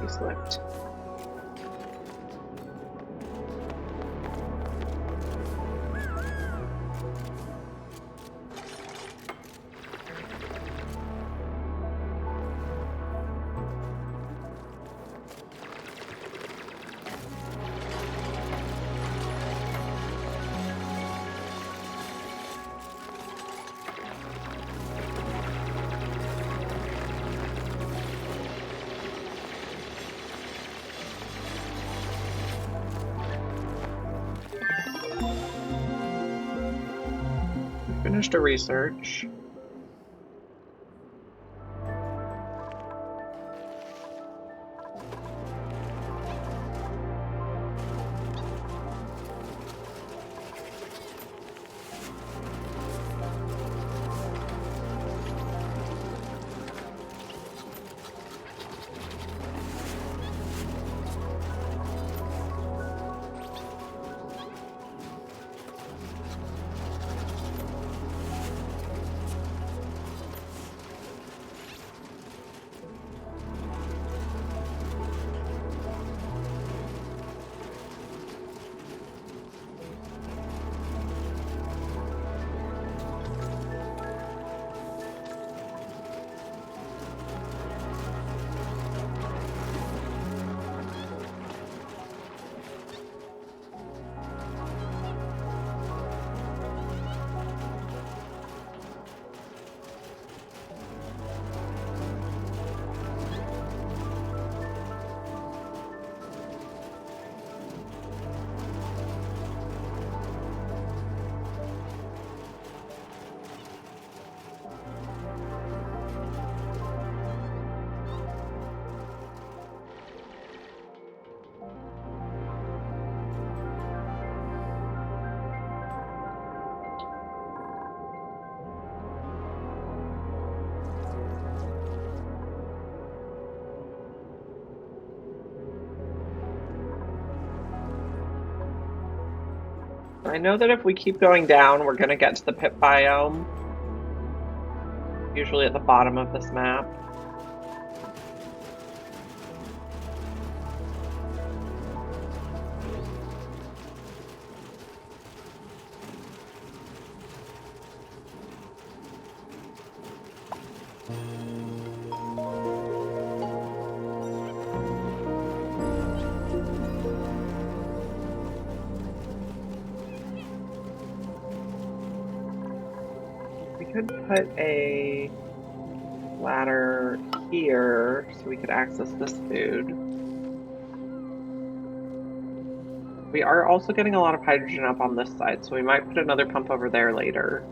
Slipped. Finished a research. I know that if we keep going down, we're going to get to the pit biome. Usually at the bottom of this map. Could put a ladder here so we could access this food. We are also getting a lot of hydrogen up on this side, so we might put another pump over there later.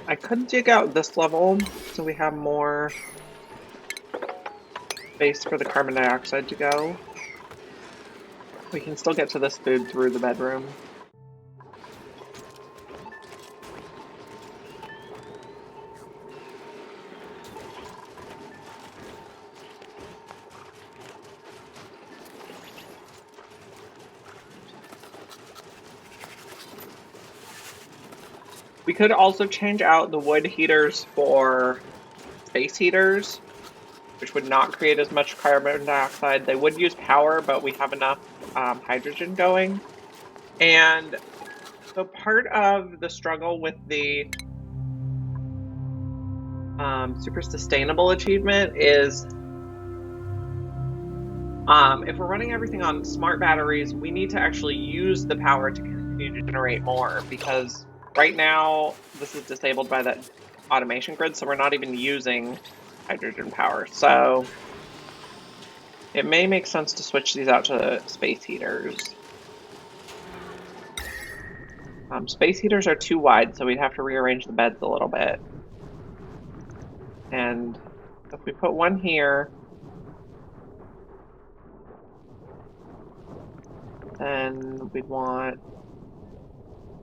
I could dig out this level so we have more space for the carbon dioxide to go. We can still get to this food through the bedroom. We could also change out the wood heaters for space heaters, which would not create as much carbon dioxide. They would use power, but we have enough hydrogen going. And so part of the struggle with the super sustainable achievement is if we're running everything on smart batteries, we need to actually use the power to continue to generate more, because right now this is disabled by the automation grid, so we're not even using hydrogen power. So it may make sense to switch these out to space heaters. Space heaters are too wide, so we'd have to rearrange the beds a little bit. And if we put one here, then we'd want,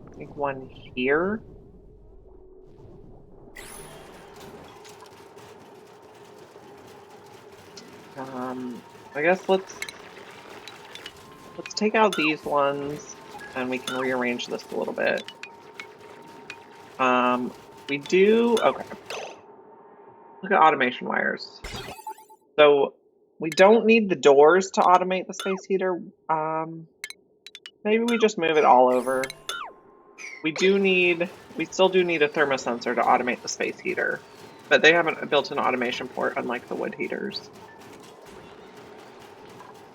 I think, one here. I guess let's take out these ones and we can rearrange this a little bit. Okay. Look at automation wires. So we don't need the doors to automate the space heater. Maybe we just move it all over. We still do need a thermosensor to automate the space heater, but they have a built-in automation port, unlike the wood heaters.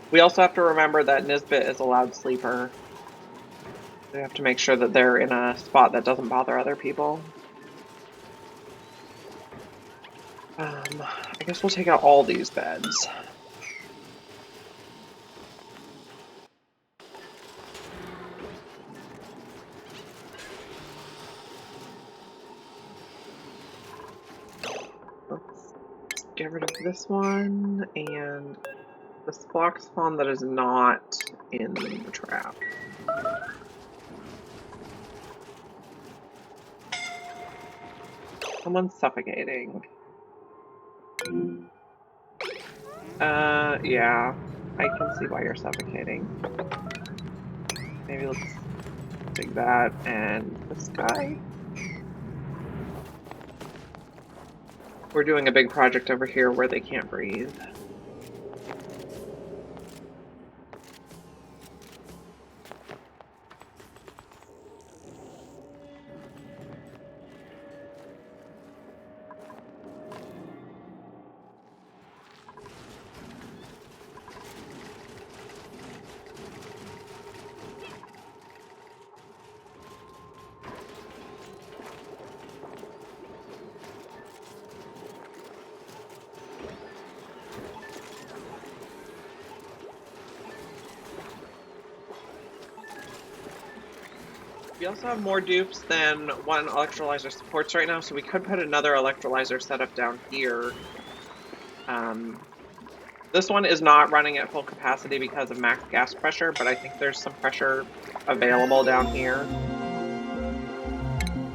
We also have to remember that Nisbet is a loud sleeper. We have to make sure that they're in a spot that doesn't bother other people. I guess we'll take out all these beds. Let's get rid of this one and this flock spawn that is not in the trap. Someone's suffocating. Yeah, I can see why you're suffocating. Maybe let's take that and this guy. We're doing a big project over here where they can't breathe. We also have more dupes than one electrolyzer supports right now, so we could put another electrolyzer setup down here. This one is not running at full capacity because of max gas pressure, but I think there's some pressure available down here.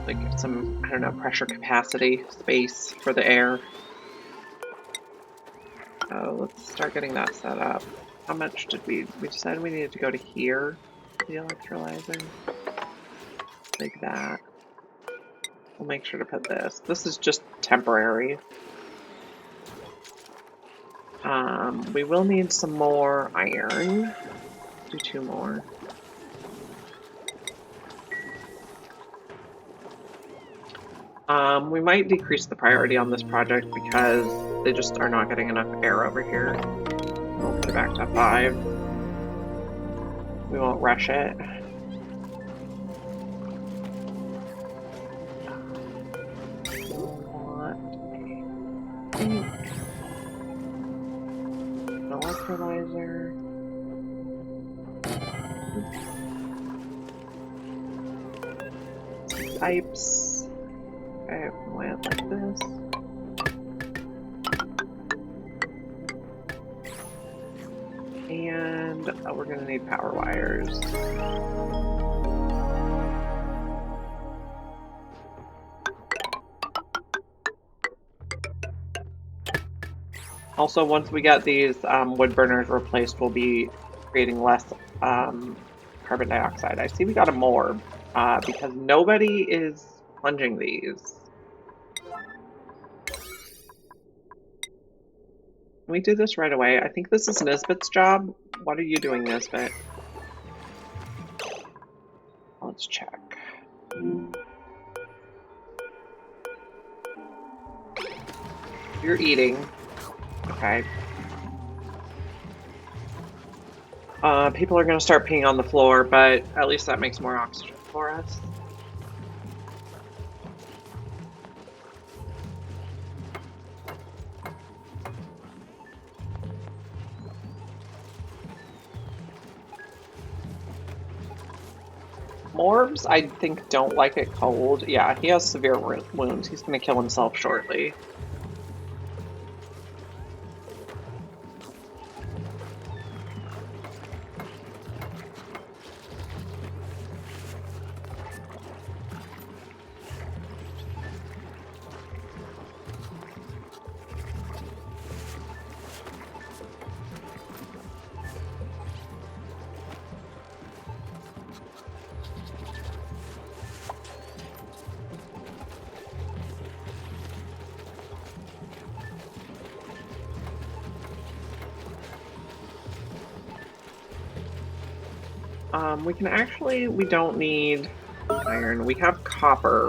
Like some, I don't know, pressure capacity space for the air. So let's start getting that set up. How much did we decided we needed to go to here, the electrolyzer. Like that. We'll make sure to put this. This is just temporary. We will need some more iron. Do 2 more. We might decrease the priority on this project because they just are not getting enough air over here. We'll put it back to 5. We won't rush it. Electrolyzer. Pipes. Okay, lay it like this. And we're gonna need power wires. Also, once we get these wood burners replaced, we'll be creating less carbon dioxide. I see we got a morb because nobody is plunging these. Can we do this right away? I think this is Nisbet's job. What are you doing, Nisbet? Let's check. You're eating. Okay. People are going to start peeing on the floor, but at least that makes more oxygen for us. Morbs, I think, don't like it cold. Yeah, he has severe wounds. He's going to kill himself shortly. We don't need iron. We have copper.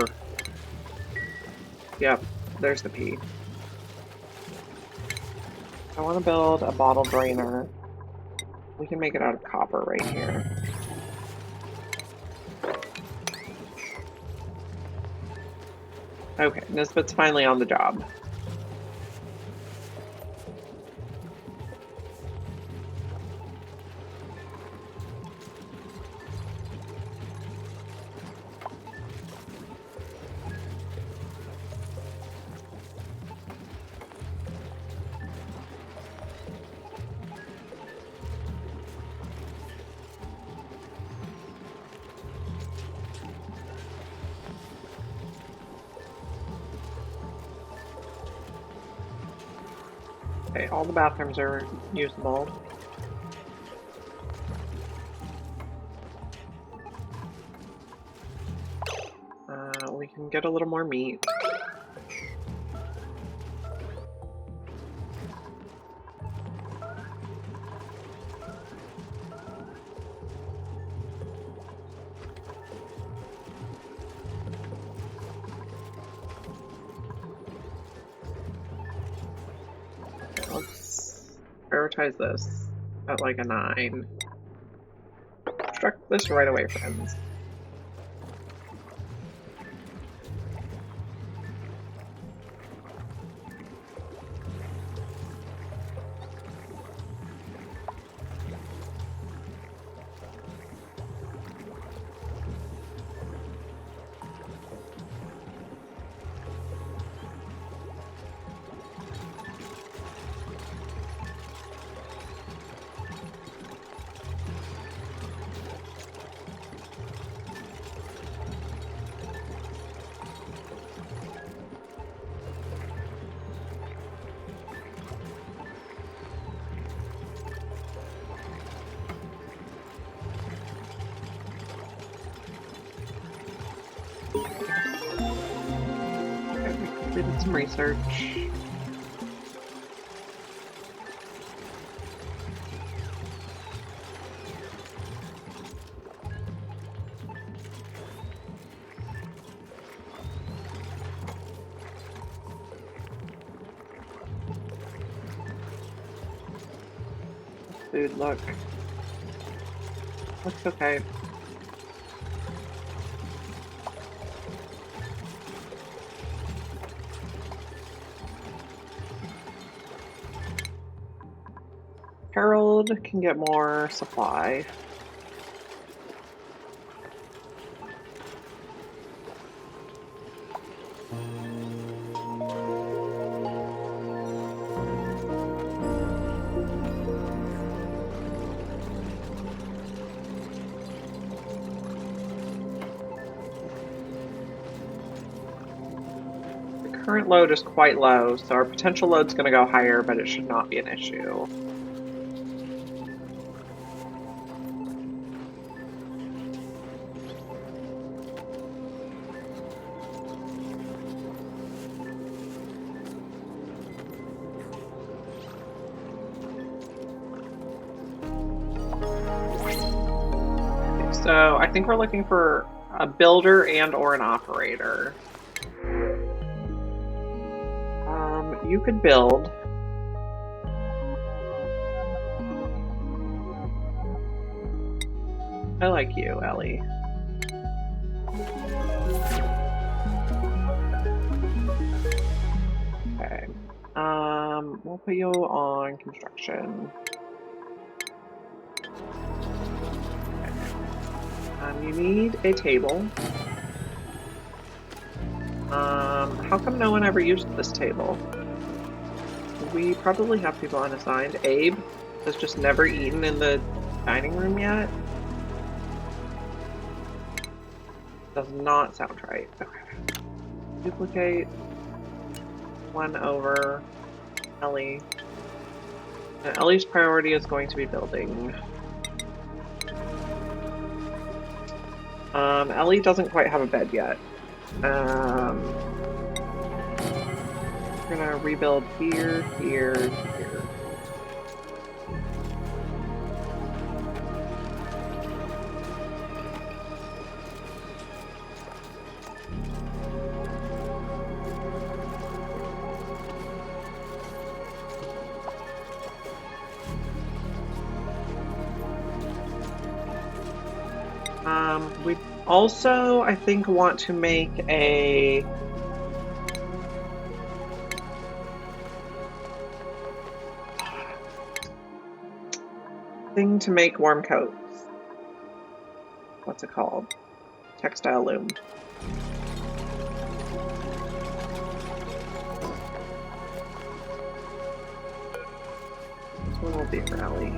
Yep, there's the P. I want to build a bottle drainer. We can make it out of copper right here. Okay, Nisbet's finally on the job. Okay, all the bathrooms are usable. We can get a little more meat. Let's prioritize this at like a 9. Construct this right away, friends. Did some research. Food looks okay. Harold can get more supply. current load is quite low, so our potential load's going to go higher, but it should not be an issue. So I think we're looking for a builder and or an operator. You could build. I like you, Ellie. Okay. We'll put you on construction. You need a table. How come no one ever used this table? We probably have people unassigned. Abe has just never eaten in the dining room yet. Does not sound right. Okay. Duplicate. 1 over Ellie. And Ellie's priority is going to be building. Ellie doesn't quite have a bed yet. We're gonna rebuild here, here, here. We also, I think, want to make a thing to make warm coats. What's it called? Textile loom. This one will be for Ellie.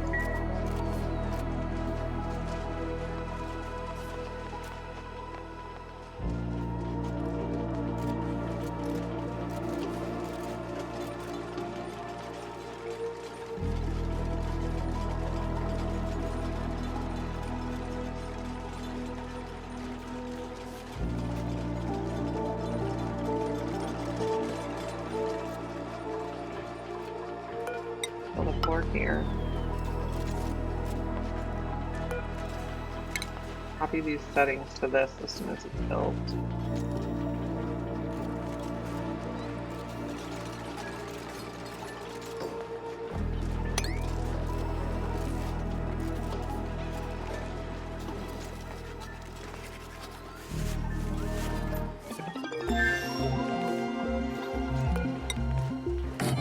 Here. Copy these settings to this as soon as it's built.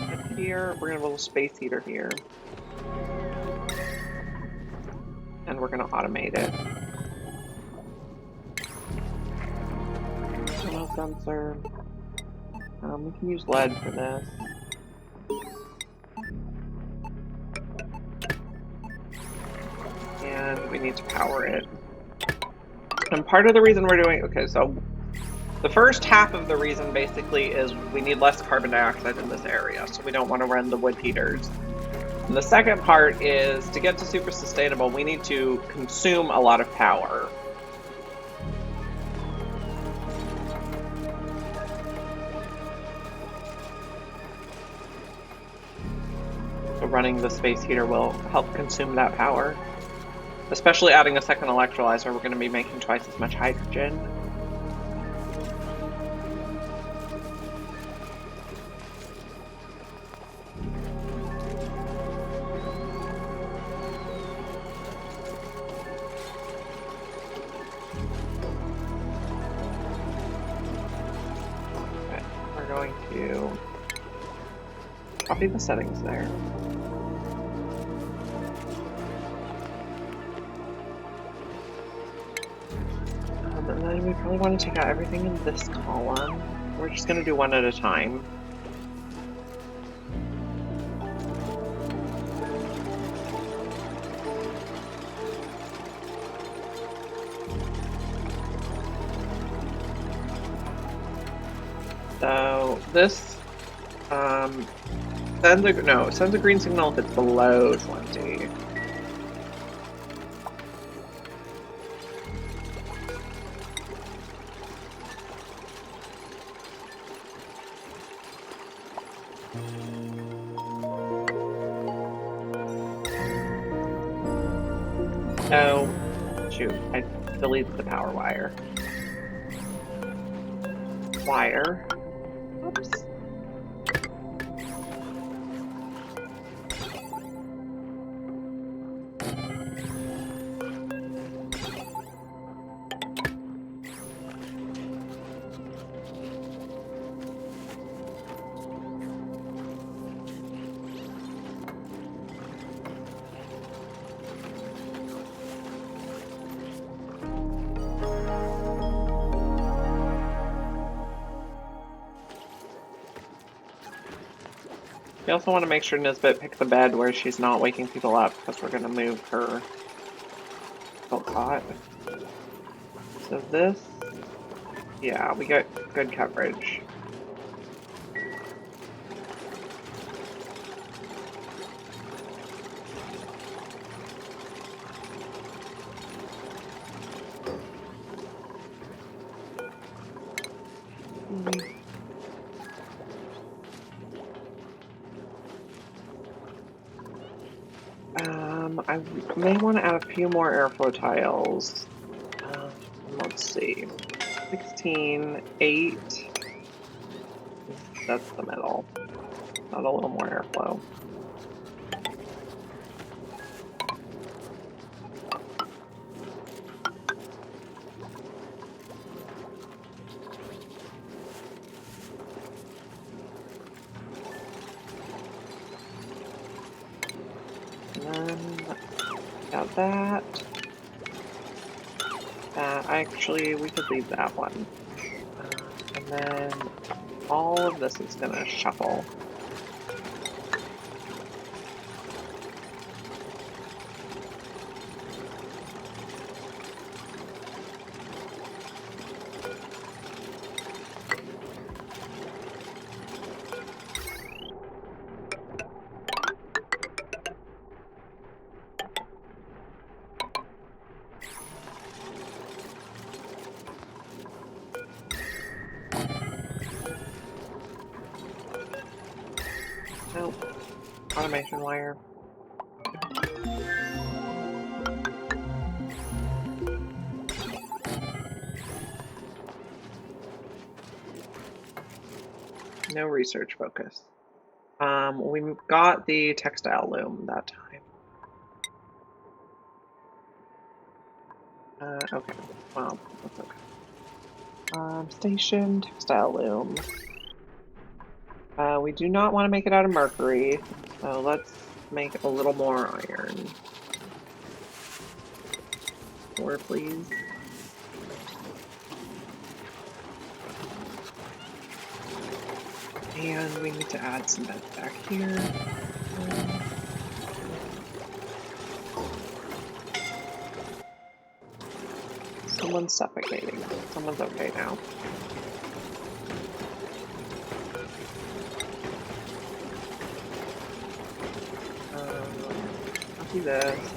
And here, we're gonna have a little space heater here. And we're going to automate it. Thermal sensor. We can use lead for this. And we need to power it. And part of the reason we're doing... Okay, so the first half of the reason basically is we need less carbon dioxide in this area, so we don't want to run the wood heaters. And the second part is, to get to super sustainable, we need to consume a lot of power. So running the space heater will help consume that power. Especially adding a second electrolyzer, we're going to be making twice as much hydrogen. Copy the settings there. And then we probably want to take out everything in this column. We're just going to do one at a time. So this sends a green signal if it's below 20. Oh, shoot, I deleted the power wire. Oops. We also want to make sure Nisbet picks the bed where she's not waking people up because we're going to move her quilt cot. So this, yeah, we got good coverage. I may want to add a few more airflow tiles. Let's see. 16, 8. That's the middle. Not a little more airflow. And then got that. Actually, we could leave that one. And then all of this is gonna shuffle. Nope. Automation wire. No research focus. We got the textile loom that time. Okay. Well, that's okay. Station, textile loom. We do not want to make it out of mercury, so let's make a little more iron. 4, please. And we need to add some beds back here. Someone's suffocating. Someone's okay now. I'll do this.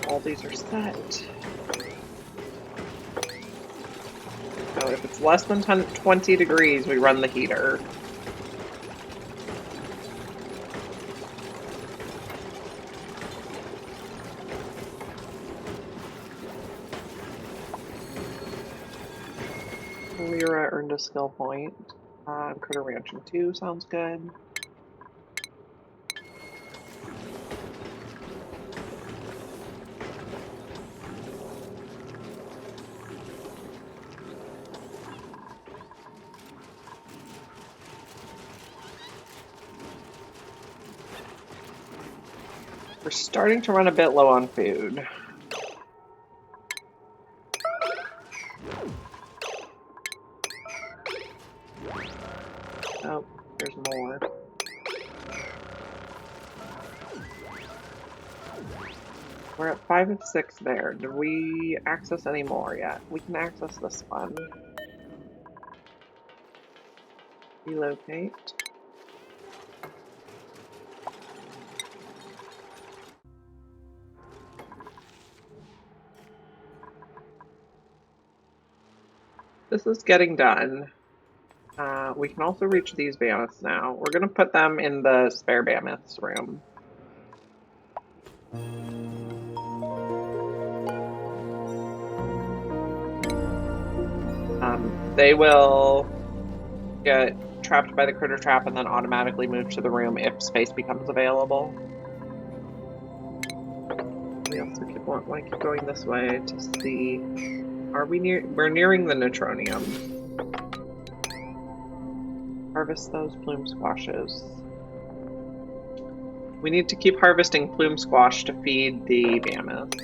All these are set. So if it's less than 20 degrees, we run the heater. Lyra earned a skill point. Critter Ranching 2 sounds good. We're starting to run a bit low on food. Oh, there's more. We're at 5 of 6 there. Did we access any more yet? We can access this one. Relocate. This is getting done. We can also reach these mammoths now. We're going to put them in the spare mammoths room. They will get trapped by the critter trap and then automatically move to the room if space becomes available. We also want to keep going this way to see. Are we near? We're nearing the neutronium. Harvest those plume squashes. We need to keep harvesting plume squash to feed the mammoths.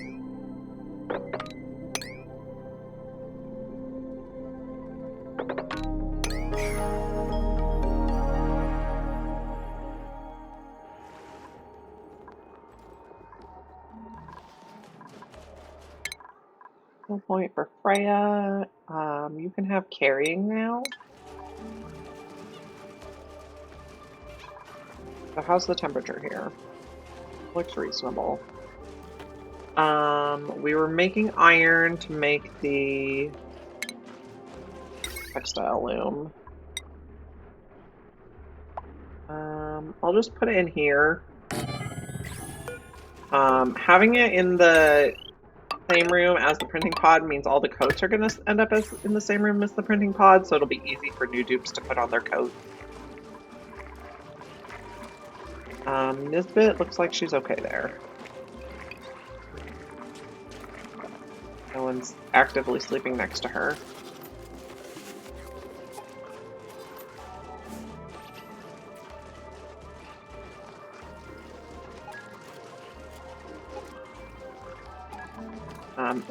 Point for Freya. You can have carrying now. So how's the temperature here? Looks reasonable. We were making iron to make the textile loom. I'll just put it in here. Having it in the same room as the printing pod means all the coats are going to end up in the same room as the printing pod, so it'll be easy for new dupes to put on their coats. Nisbet looks like she's okay there. No one's actively sleeping next to her.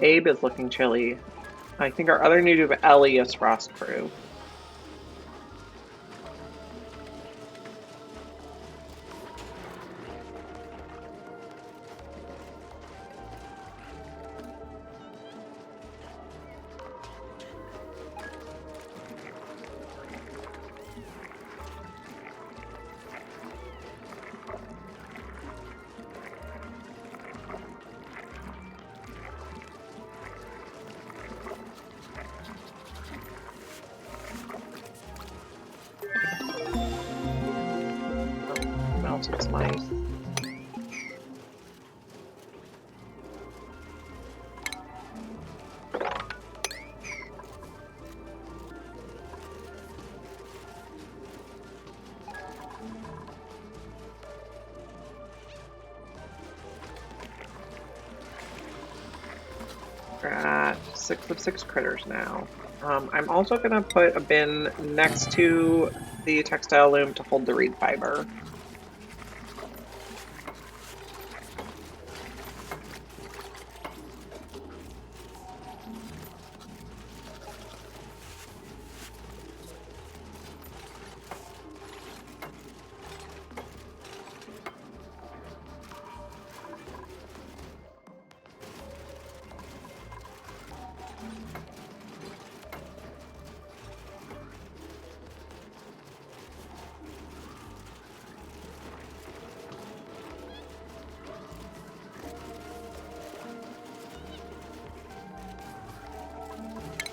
Abe is looking chilly. I think our other new dupe, Ellie, is Frost Crew. It's nice. We're at 6 of 6 critters now. I'm also going to put a bin next to the textile loom to hold the reed fiber.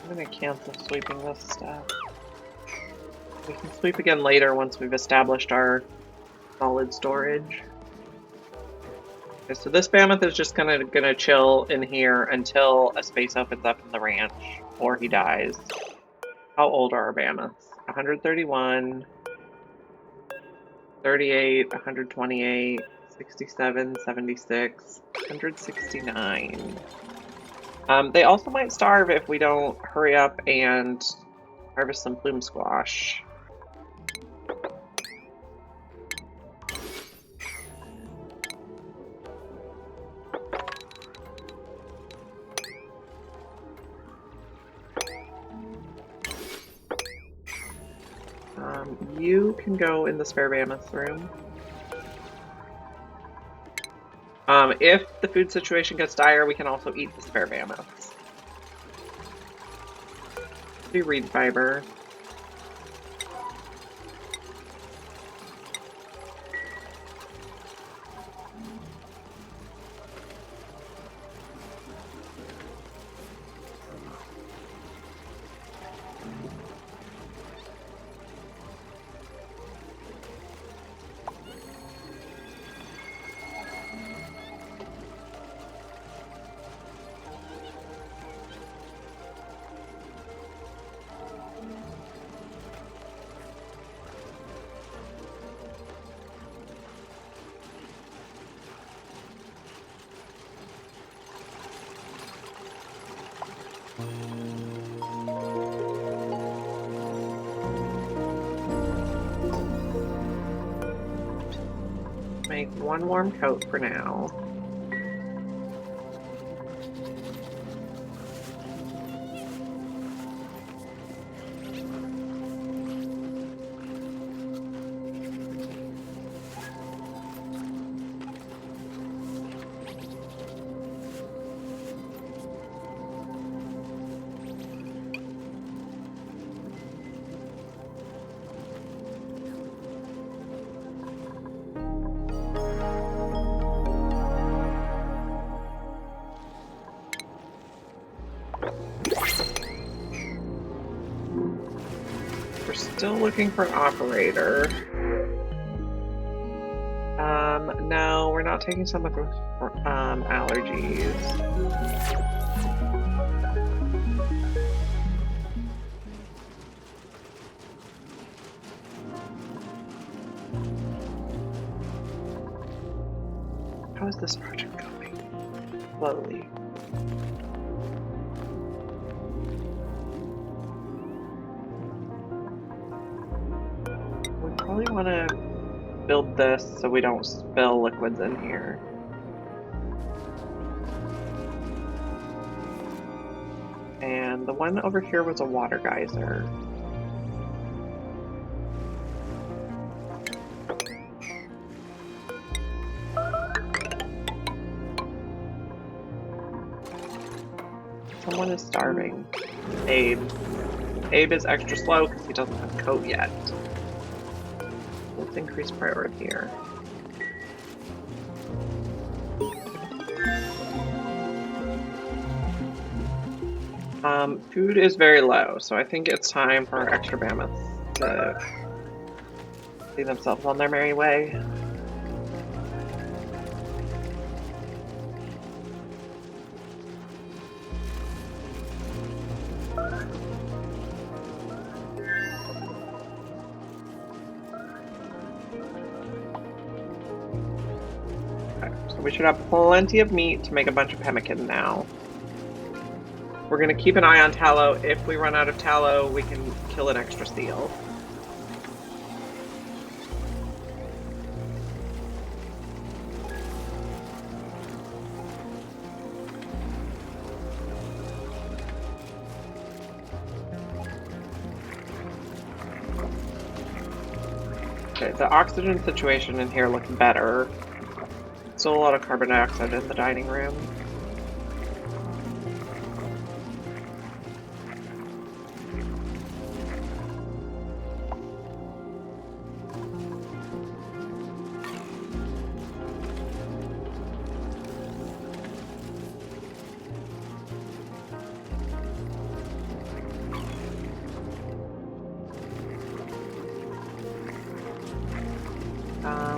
I'm going to cancel sweeping this stuff. We can sweep again later once we've established our solid storage. Okay, so this mammoth is just gonna chill in here until a space opens up in the ranch, or he dies. How old are our mammoths? 131, 38, 128, 67, 76, 169. They also might starve if we don't hurry up and harvest some plume squash. you can go in the spare mammoth room. If the food situation gets dire, we can also eat the spare mammoths. Do reed fiber. Make one warm coat for now. Still looking for an operator. No, we're not taking someone with allergies. How is this project going? Slowly. We probably want to build this so we don't spill liquids in here. And the one over here was a water geyser. Someone is starving. Abe. Abe is extra slow because he doesn't have a coat yet. Let's increase priority here. Food is very low, so I think it's time for our extra mammoths to see themselves on their merry way. We should have plenty of meat to make a bunch of pemmican now. We're going to keep an eye on tallow. If we run out of tallow, we can kill an extra seal. Okay, the oxygen situation in here looks better. Still a lot of carbon dioxide in the dining room.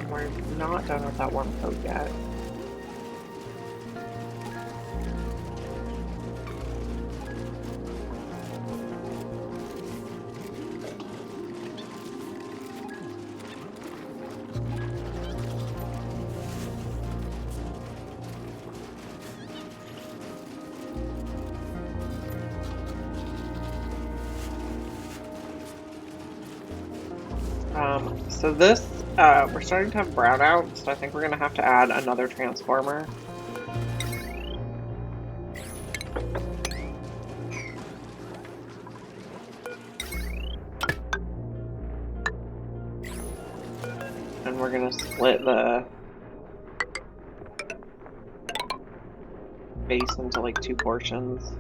We're not done with that warm coat yet. So this, we're starting to have brownouts, so I think we're going to have to add another transformer. we're gonna split the base into like 2 portions.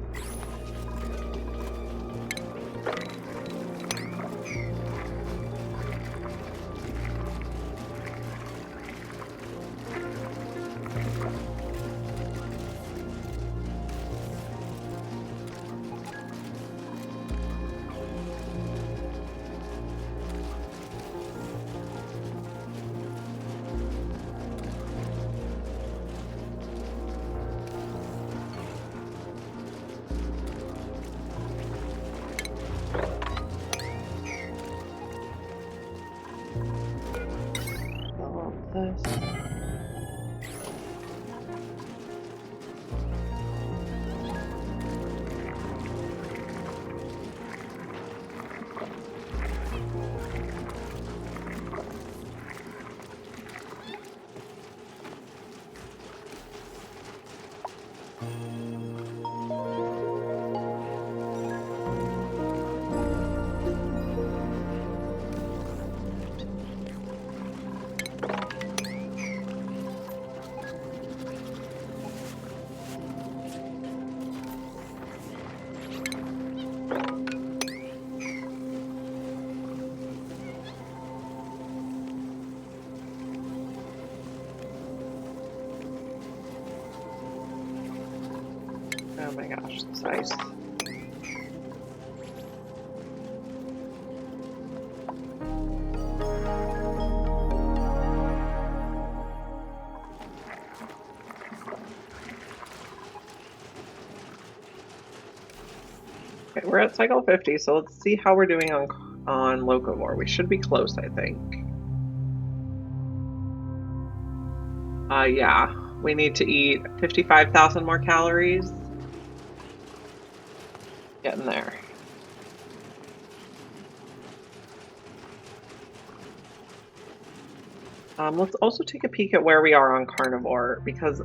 This. Oh my gosh, this ice. Okay, we're at cycle 50, so let's see how we're doing on Locavore. We should be close, I think. Yeah, we need to eat 55,000 more calories. Getting there. Let's also take a peek at where we are on carnivore, because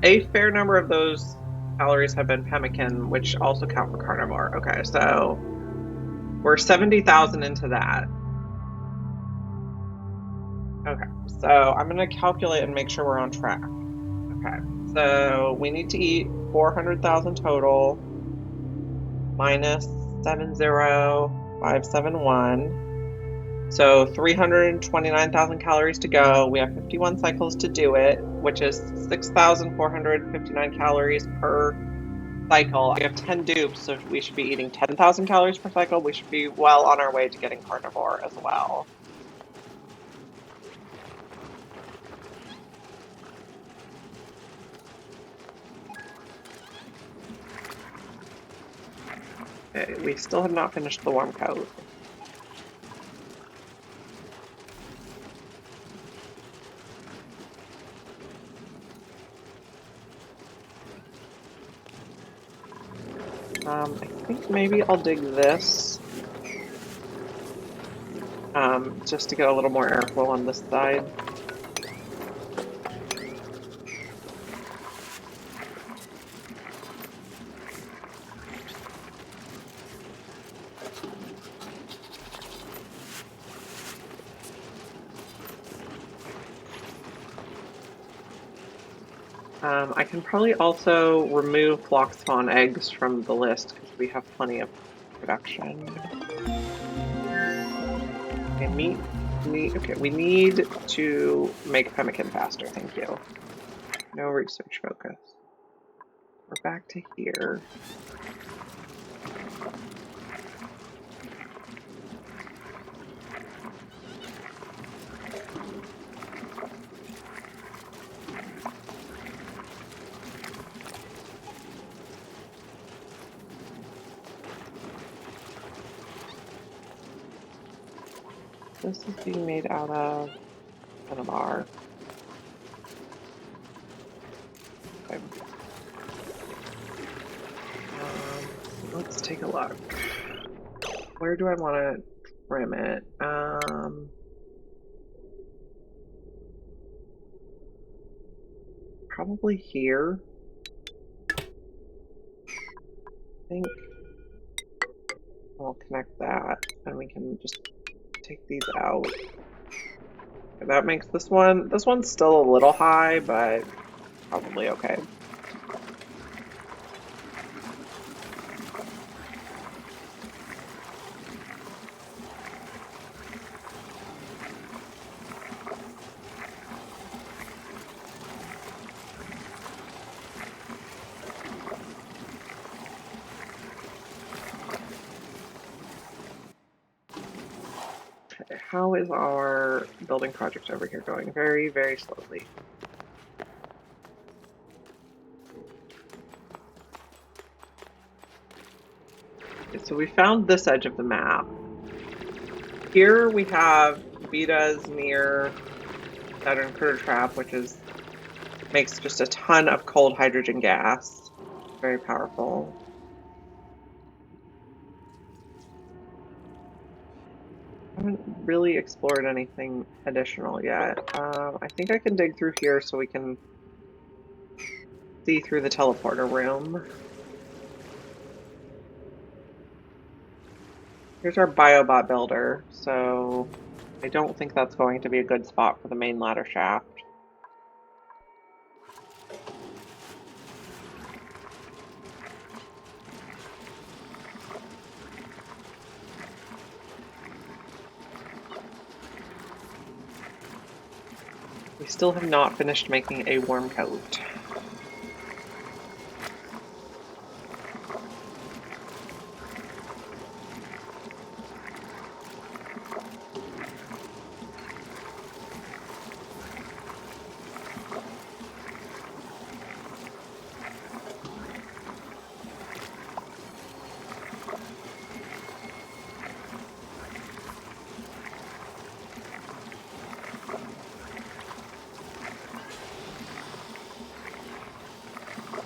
a fair number of those calories have been pemmican, which also count for carnivore. Okay, so we're 70,000 into that. Okay, so I'm going to calculate and make sure we're on track. Okay, so we need to eat 400,000 total minus 70571. So 329,000 calories to go. We have 51 cycles to do it, which is 6,459 calories per cycle. We have 10 dupes, so we should be eating 10,000 calories per cycle. We should be well on our way to getting carnivore as well. Okay, we still have not finished the warm coat. I think maybe I'll dig this just to get a little more airflow on this side. I can probably also remove flock spawn eggs from the list because we have plenty of production. Okay, meat. Okay, we need to make pemmican faster. Thank you. No research focus. We're back to here. This is being made out of a bar. Okay. Let's take a look. Where do I want to trim it? Probably here. I think we'll connect that, and we can just take these out. That makes this one's still a little high, but probably okay. How is our building project over here going? Very, very slowly. Okay, so we found this edge of the map. Here we have Vita's near Saturn Critter Trap, which makes just a ton of cold hydrogen gas. Very powerful. I haven't really explored anything additional yet. I think I can dig through here so we can see through the teleporter room. Here's our biobot builder, so I don't think that's going to be a good spot for the main ladder shaft. We still have not finished making a worm coat.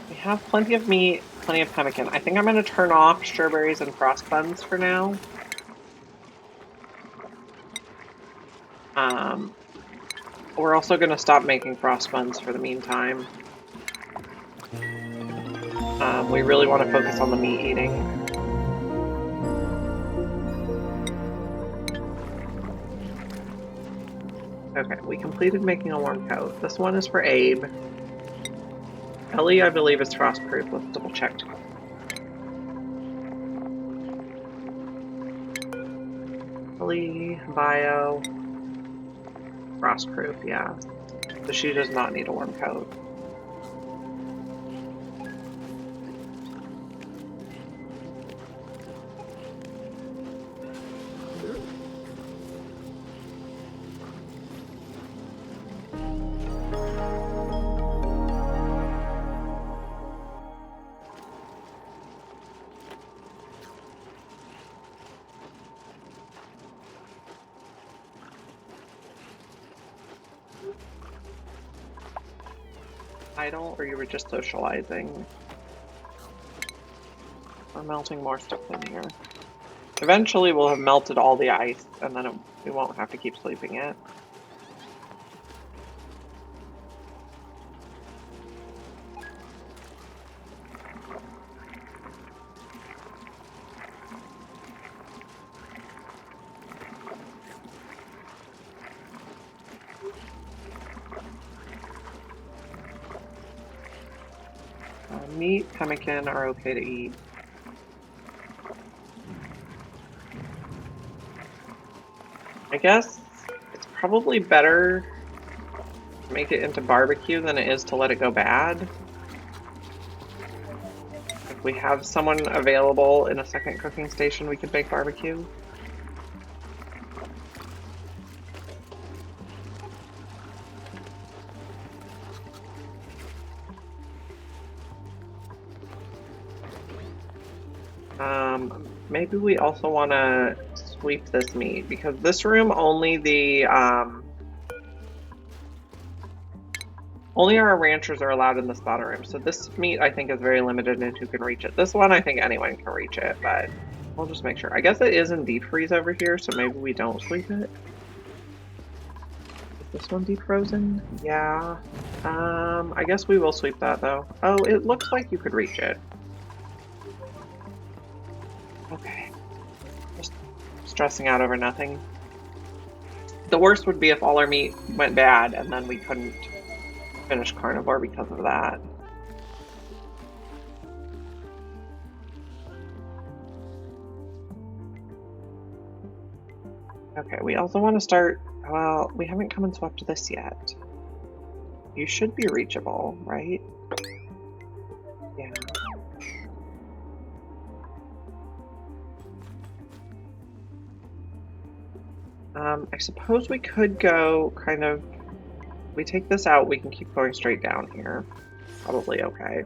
We have plenty of meat, plenty of pemmican. I think I'm going to turn off strawberries and frost buns for now. We're also going to stop making frost buns for the meantime. We really want to focus on the meat eating. Okay, we completed making a warm coat. This one is for Abe. Ellie, I believe, is frostproof. Let's double check. Ellie, bio, frostproof, yeah. So she does not need a warm coat. Idle, or you were just socializing? We're melting more stuff in here. Eventually we'll have melted all the ice, and then we won't have to keep sleeping it. Meat, pemmican are okay to eat. I guess it's probably better to make it into barbecue than it is to let it go bad. If we have someone available in a second cooking station, we could make barbecue. Maybe we also want to sweep this meat, because this room only our ranchers are allowed in the spotter room. So this meat I think is very limited in who can reach it. This one I think anyone can reach it, but we'll just make sure. I guess it is in deep freeze over here, so maybe we don't sweep it. Is this one deep frozen? Yeah. I guess we will sweep that though. Oh, it looks like you could reach it. Okay. Just stressing out over nothing. The worst would be if all our meat went bad and then we couldn't finish carnivore because of that. Okay, we also want to start, well, we haven't come and swept this yet. You should be reachable, right? Yeah. I suppose we could go kind of, we take this out, we can keep going straight down here. Probably okay.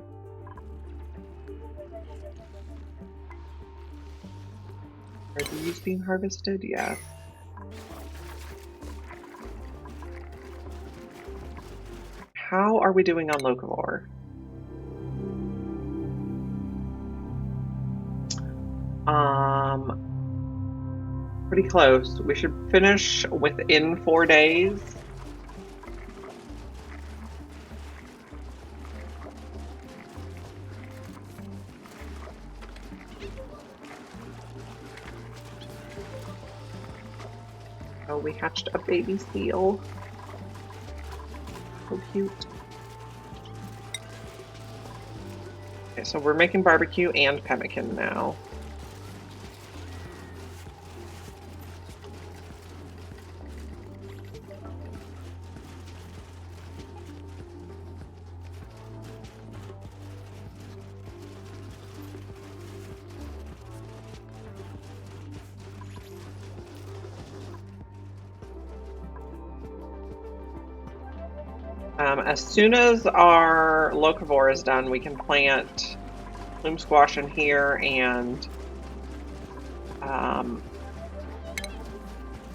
Are these being harvested? Yes. How are we doing on Locavore? Pretty close. We should finish within 4 days. Oh, we hatched a baby seal. So cute. Okay, so we're making barbecue and pemmican now. As soon as our locavore is done, we can plant plume squash in here and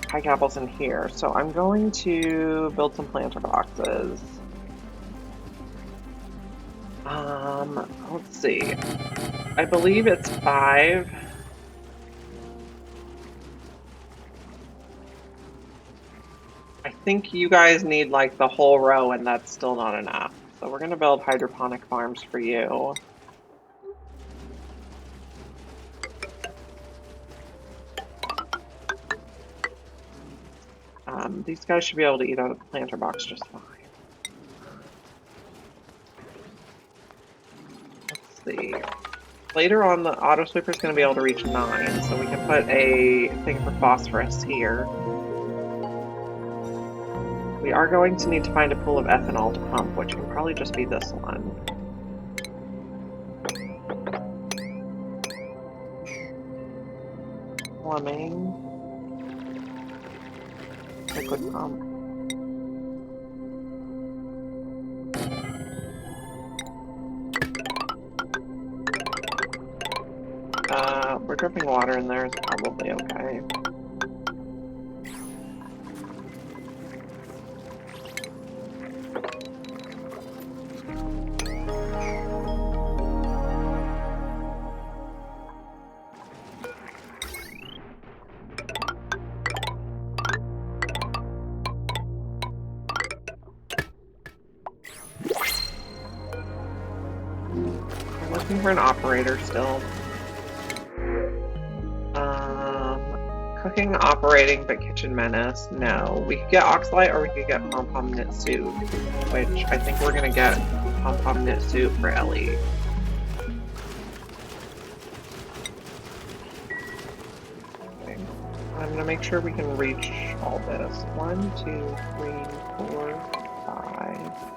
pike apples in here. So I'm going to build some planter boxes. Let's see. I believe it's 5. I think you guys need like the whole row and that's still not enough. So we're gonna build hydroponic farms for you. These guys should be able to eat out of the planter box just fine. Let's see. Later on, the auto sweeper is going to be able to reach 9, so we can put a thing for phosphorus here. We are going to need to find a pool of ethanol to pump, which can probably just be this one. Plumbing. Liquid pump. We're dripping water in there is probably okay. I'm looking for an operator still. Cooking, operating, but kitchen menace. No. We could get Oxalite or we could get Pom Pom Knit Soup, which I think we're gonna get Pom Pom Knit Soup for Ellie. Okay. I'm gonna make sure we can reach all this. 1, 2, 3, 4, 5.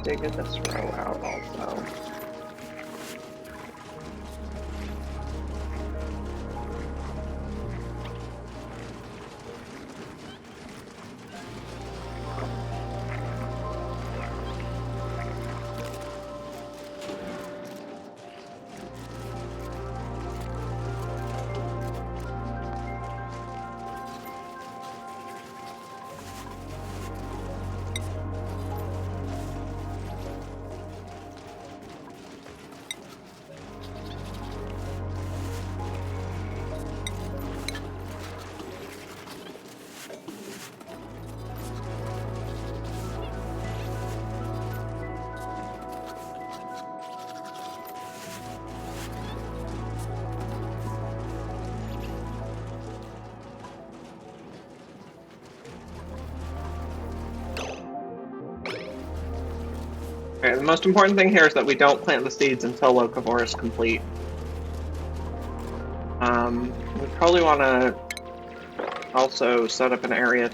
Digging this row out also. Okay, the most important thing here is that we don't plant the seeds until Locavore is complete. We probably want to also set up an area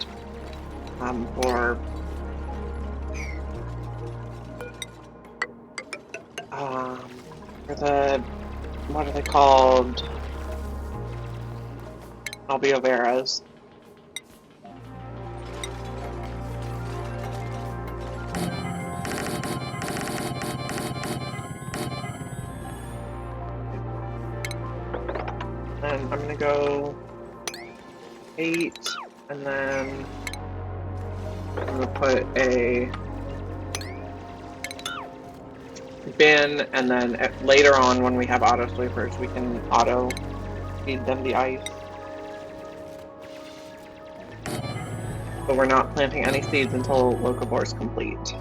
for the, what are they called? Albioveras. And I'm gonna go 8, and then I'm gonna put a bin, and then later on when we have auto sweepers, we can auto feed them the ice. But we're not planting any seeds until Locavore is complete.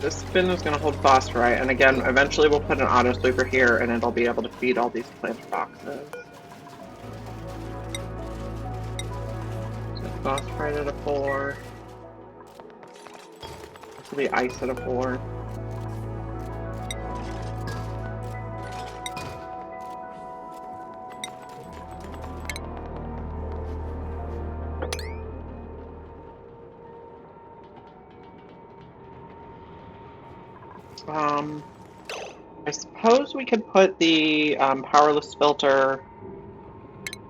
This bin is going to hold phosphorite, and again, eventually we'll put an auto sweeper here, and it'll be able to feed all these plant boxes. So phosphorite at a 4. This will be ice at a 4. I suppose we could put the powerless filter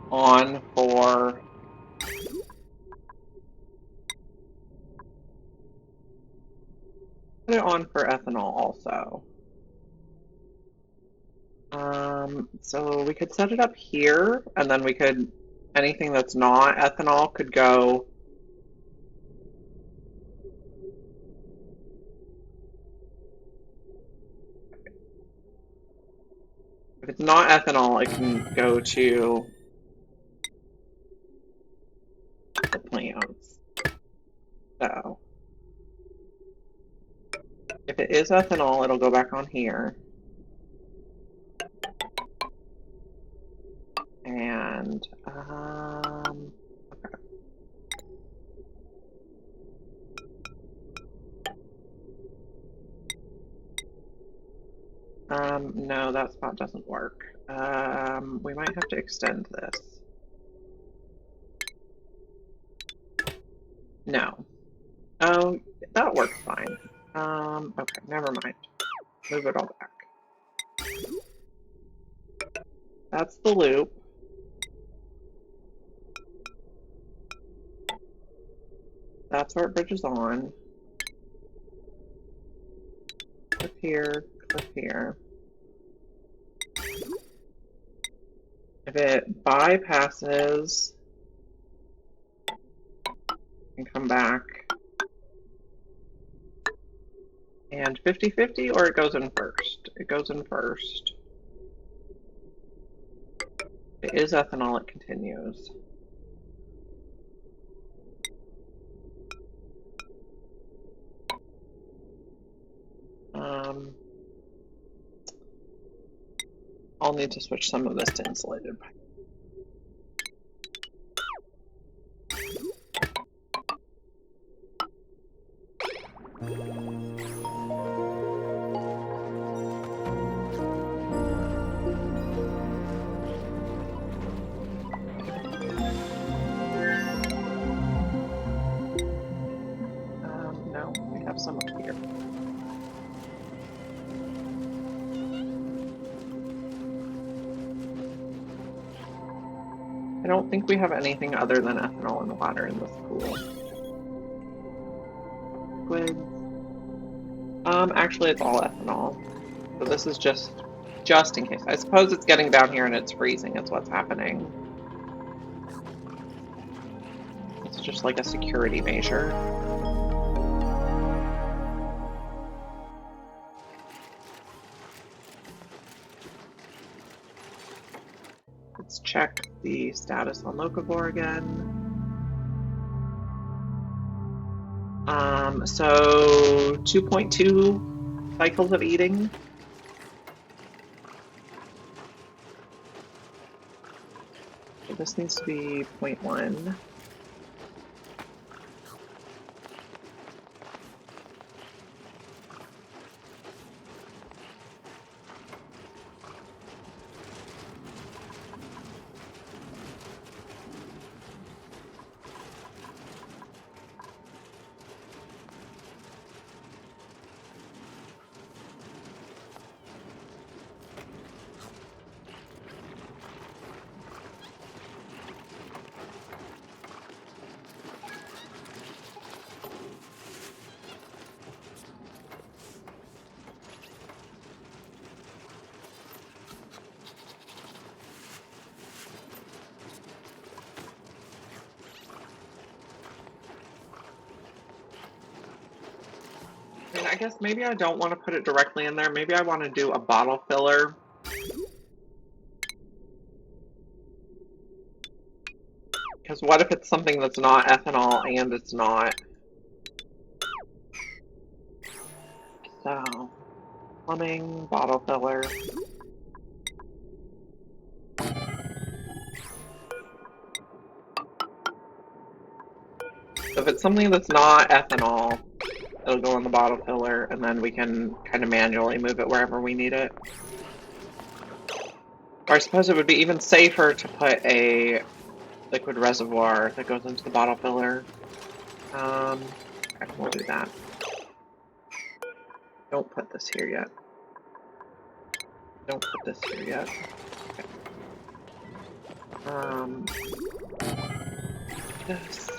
on for ethanol also. So we could set it up here, and then we could, anything that's not ethanol could go if it's not ethanol, it can go to the plants. So if it is ethanol, it'll go back on here. And okay. No, that spot doesn't work. We might have to extend this. No. Oh, that works fine. Okay, never mind. Move it all back. That's the loop. That's where it bridges on. Clip here, clip here. If it bypasses and come back, and 50-50, or it goes in first. It goes in first. If it is ethanol, it continues. I'll need to switch some of this to insulated pipe. No, we have I don't think we have anything other than ethanol and water in this pool. Squids. Actually, it's all ethanol. So this is just in case. I suppose it's getting down here and it's freezing. It's what's happening. It's just like a security measure. Let's check the status on Locavore again. So 2.2 cycles of eating. So this needs to be 0.1. I guess maybe I don't want to put it directly in there. Maybe I want to do a bottle filler. Because what if it's something that's not ethanol and it's not? So, plumbing, bottle filler. So if it's something that's not ethanol, it'll go in the bottle filler, and then we can kind of manually move it wherever we need it. Or I suppose it would be even safer to put a liquid reservoir that goes into the bottle filler. Okay, we'll do that. Don't put this here yet. Don't put this here yet. Okay. This.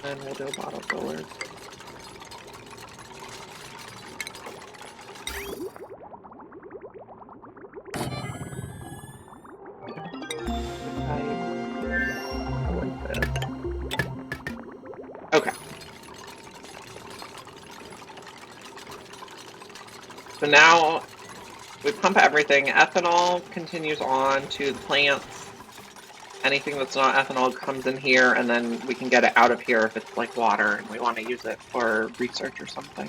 And we'll do a bottle filler. Okay. So now we pump everything. Ethanol continues on to the plants. Anything that's not ethanol comes in here, and then we can get it out of here if it's like water and we want to use it for research or something.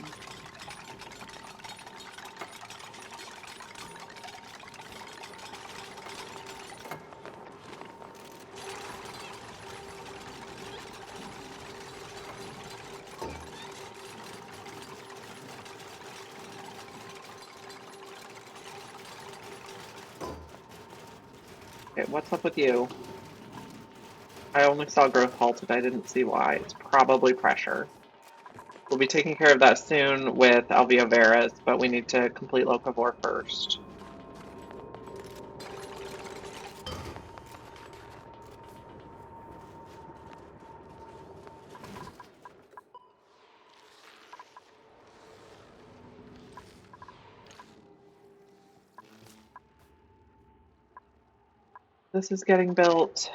Okay, what's up with you? I only saw growth halted. I didn't see why. It's probably pressure. We'll be taking care of that soon with alveolaris, but we need to complete Locavore first. This is getting built.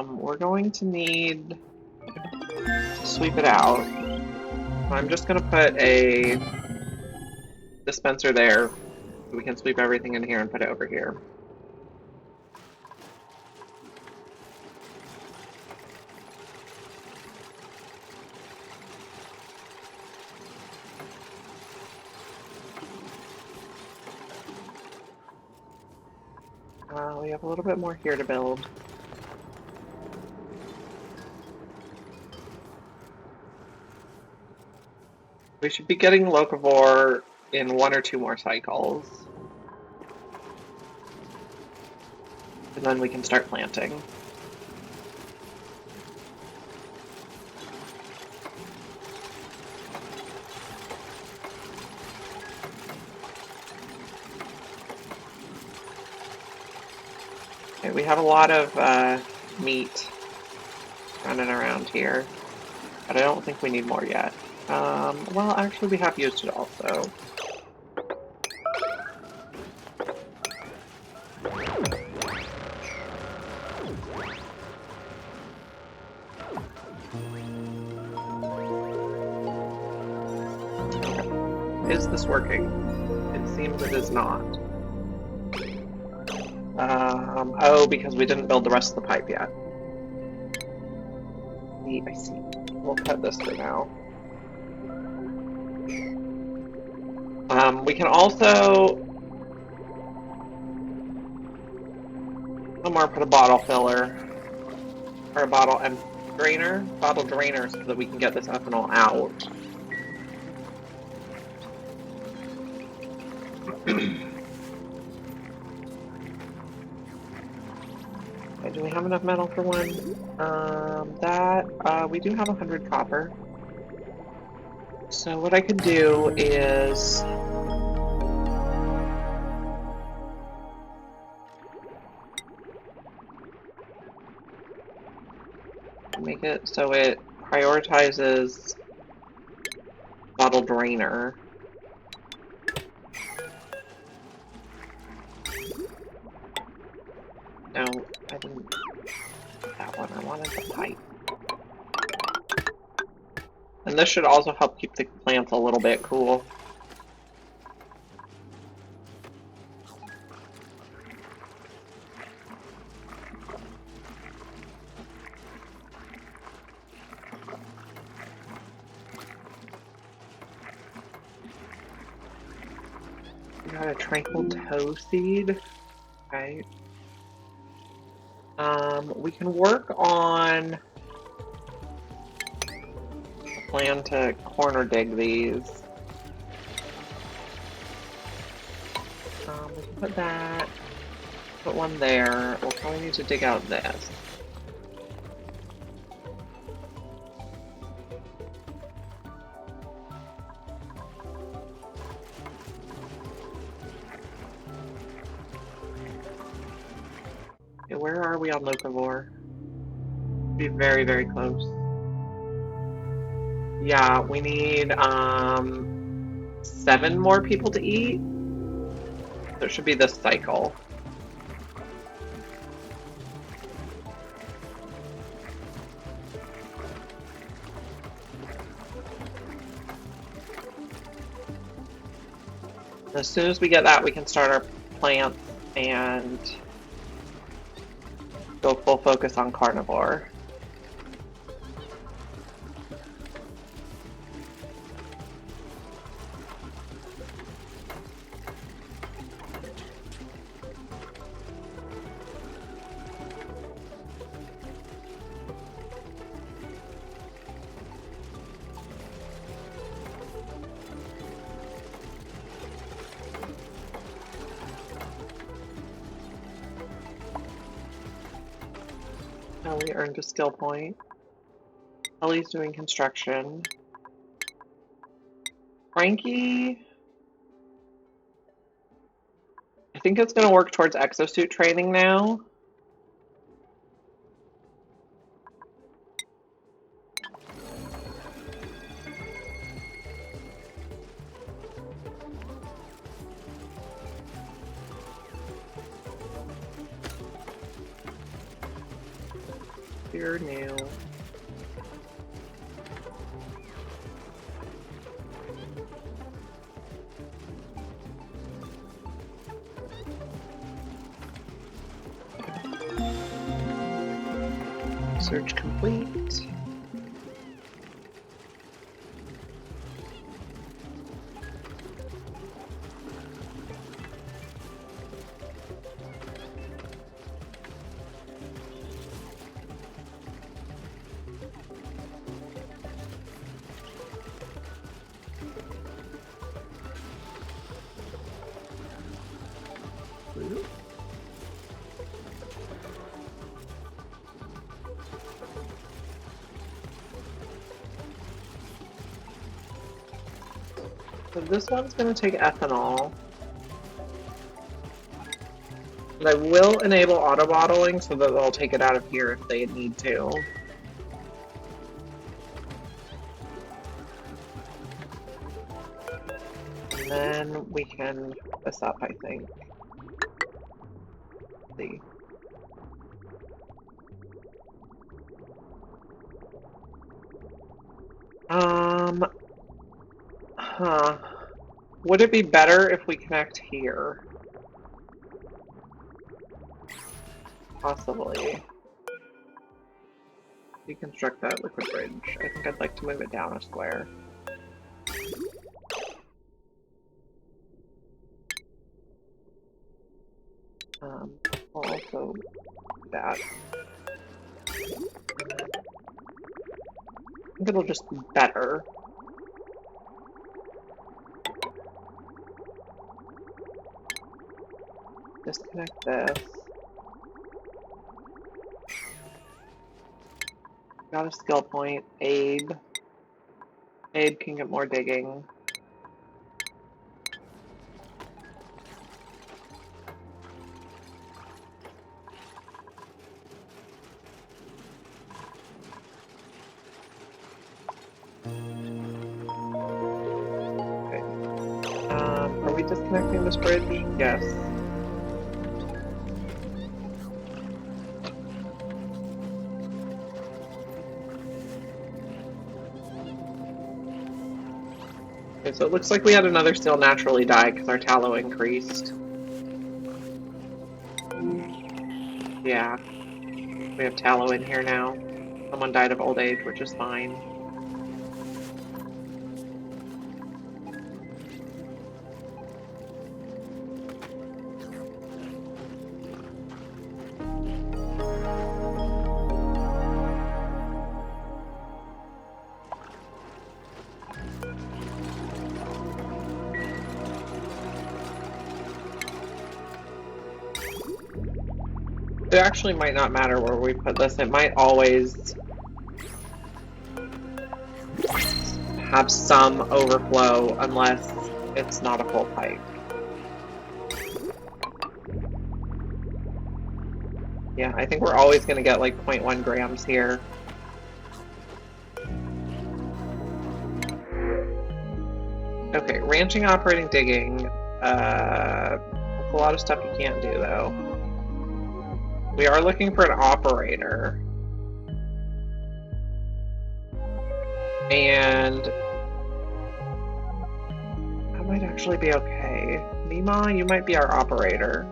We're going to need to sweep it out. I'm just going to put a dispenser there so we can sweep everything in here and put it over here. We have a little bit more here to build. We should be getting Locavore in 1 or 2 more cycles. And then we can start planting. Okay, we have a lot of meat running around here, but I don't think we need more yet. Well, actually, we have used it all, so. Is this working? It seems it is not. Oh, because we didn't build the rest of the pipe yet. I see. We'll cut this for now. We can also somewhere put a bottle filler or a bottle drainer, so that we can get this ethanol out. Okay, do we have enough metal for one? We do have 100 copper. So what I could do is make it so it prioritizes bottle drainer. No, I didn't get that one. I wanted the pipe. And this should also help keep the plants a little bit cool. We got a tranquil toe seed. Okay. We can work on a plan to corner dig these. We can put that, put one there. We'll probably need to dig out this. Okay, where are we on Locavore? Be very, very close. Yeah, we need 7 more people to eat. So it should be this cycle. As soon as we get that, we can start our plants and go full focus on carnivore. We earned a skill point. Ellie's doing construction. Frankie, I think it's going to work towards exosuit training now. You're new. Search complete. So this one's going to take ethanol. I will enable auto bottling so that they'll take it out of here if they need to. And then we can put this up, I think. Let's see. Would it be better if we connect here? Possibly. Deconstruct that liquid bridge. I think I'd like to move it down a square. Also that. I think it'll just be better. Disconnect this. Got a skill point. Abe. Abe can get more digging. Okay. Are we disconnecting this bridge? Yes. So it looks like we had another steel naturally die because our tallow increased. Yeah. We have tallow in here now. Someone died of old age, which is fine. It actually might not matter where we put this. It might always have some overflow unless it's not a full pipe. Yeah, I think we're always going to get like 0.1 grams here. Okay, ranching, operating, digging. That's a lot of stuff you can't do though. We are looking for an operator. And that might actually be okay. Mima, you might be our operator.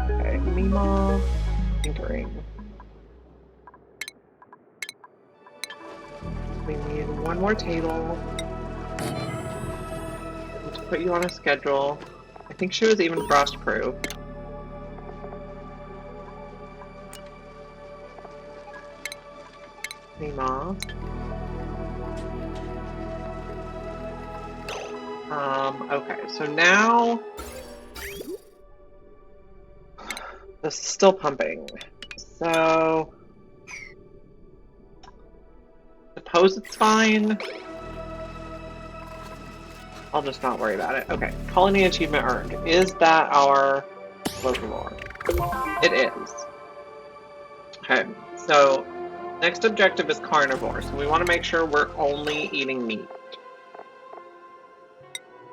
Okay, Mima, tinkering. We need one more table. Put you on a schedule. I think she was even frost-proof. Mima. Okay, so now this is still pumping. So suppose it's fine. I'll just not worry about it. Okay, colony achievement earned. Is that our Locavore? It is. Okay, so next objective is carnivore. So we want to make sure we're only eating meat.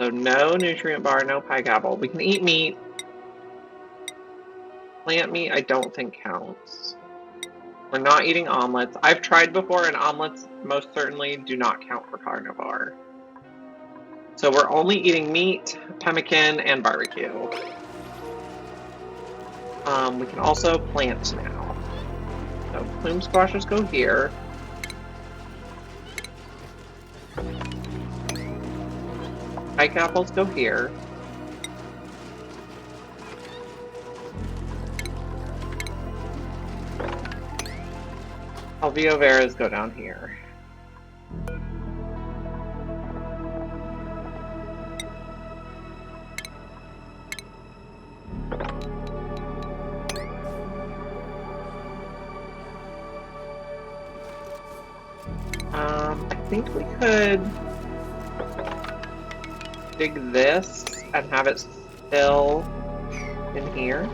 So no nutrient bar, no pie gobble. We can eat meat. Plant meat I don't think counts. We're not eating omelets. I've tried before and omelets most certainly do not count for carnivore. So we're only eating meat, pemmican, and barbecue. We can also plant now. So plume squashes go here. Pike apples go here. Alveo veras go down here. I think we could dig this and have it still in here.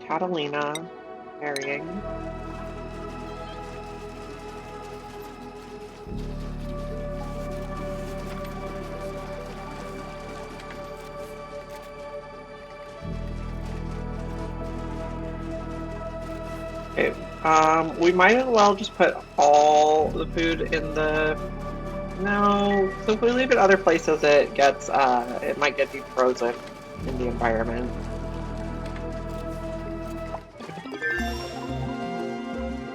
Catalina carrying. Okay, we might as well just put all the food in the... No, so if we leave it other places, it gets, it might get defrozen in the environment.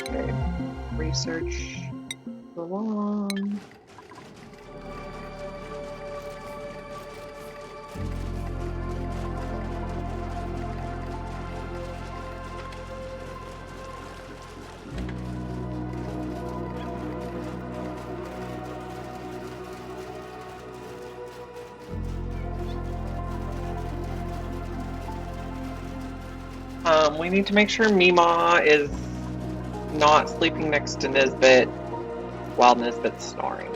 Okay, research go on. We need to make sure Mima is not sleeping next to Nisbet while Nisbet's snoring.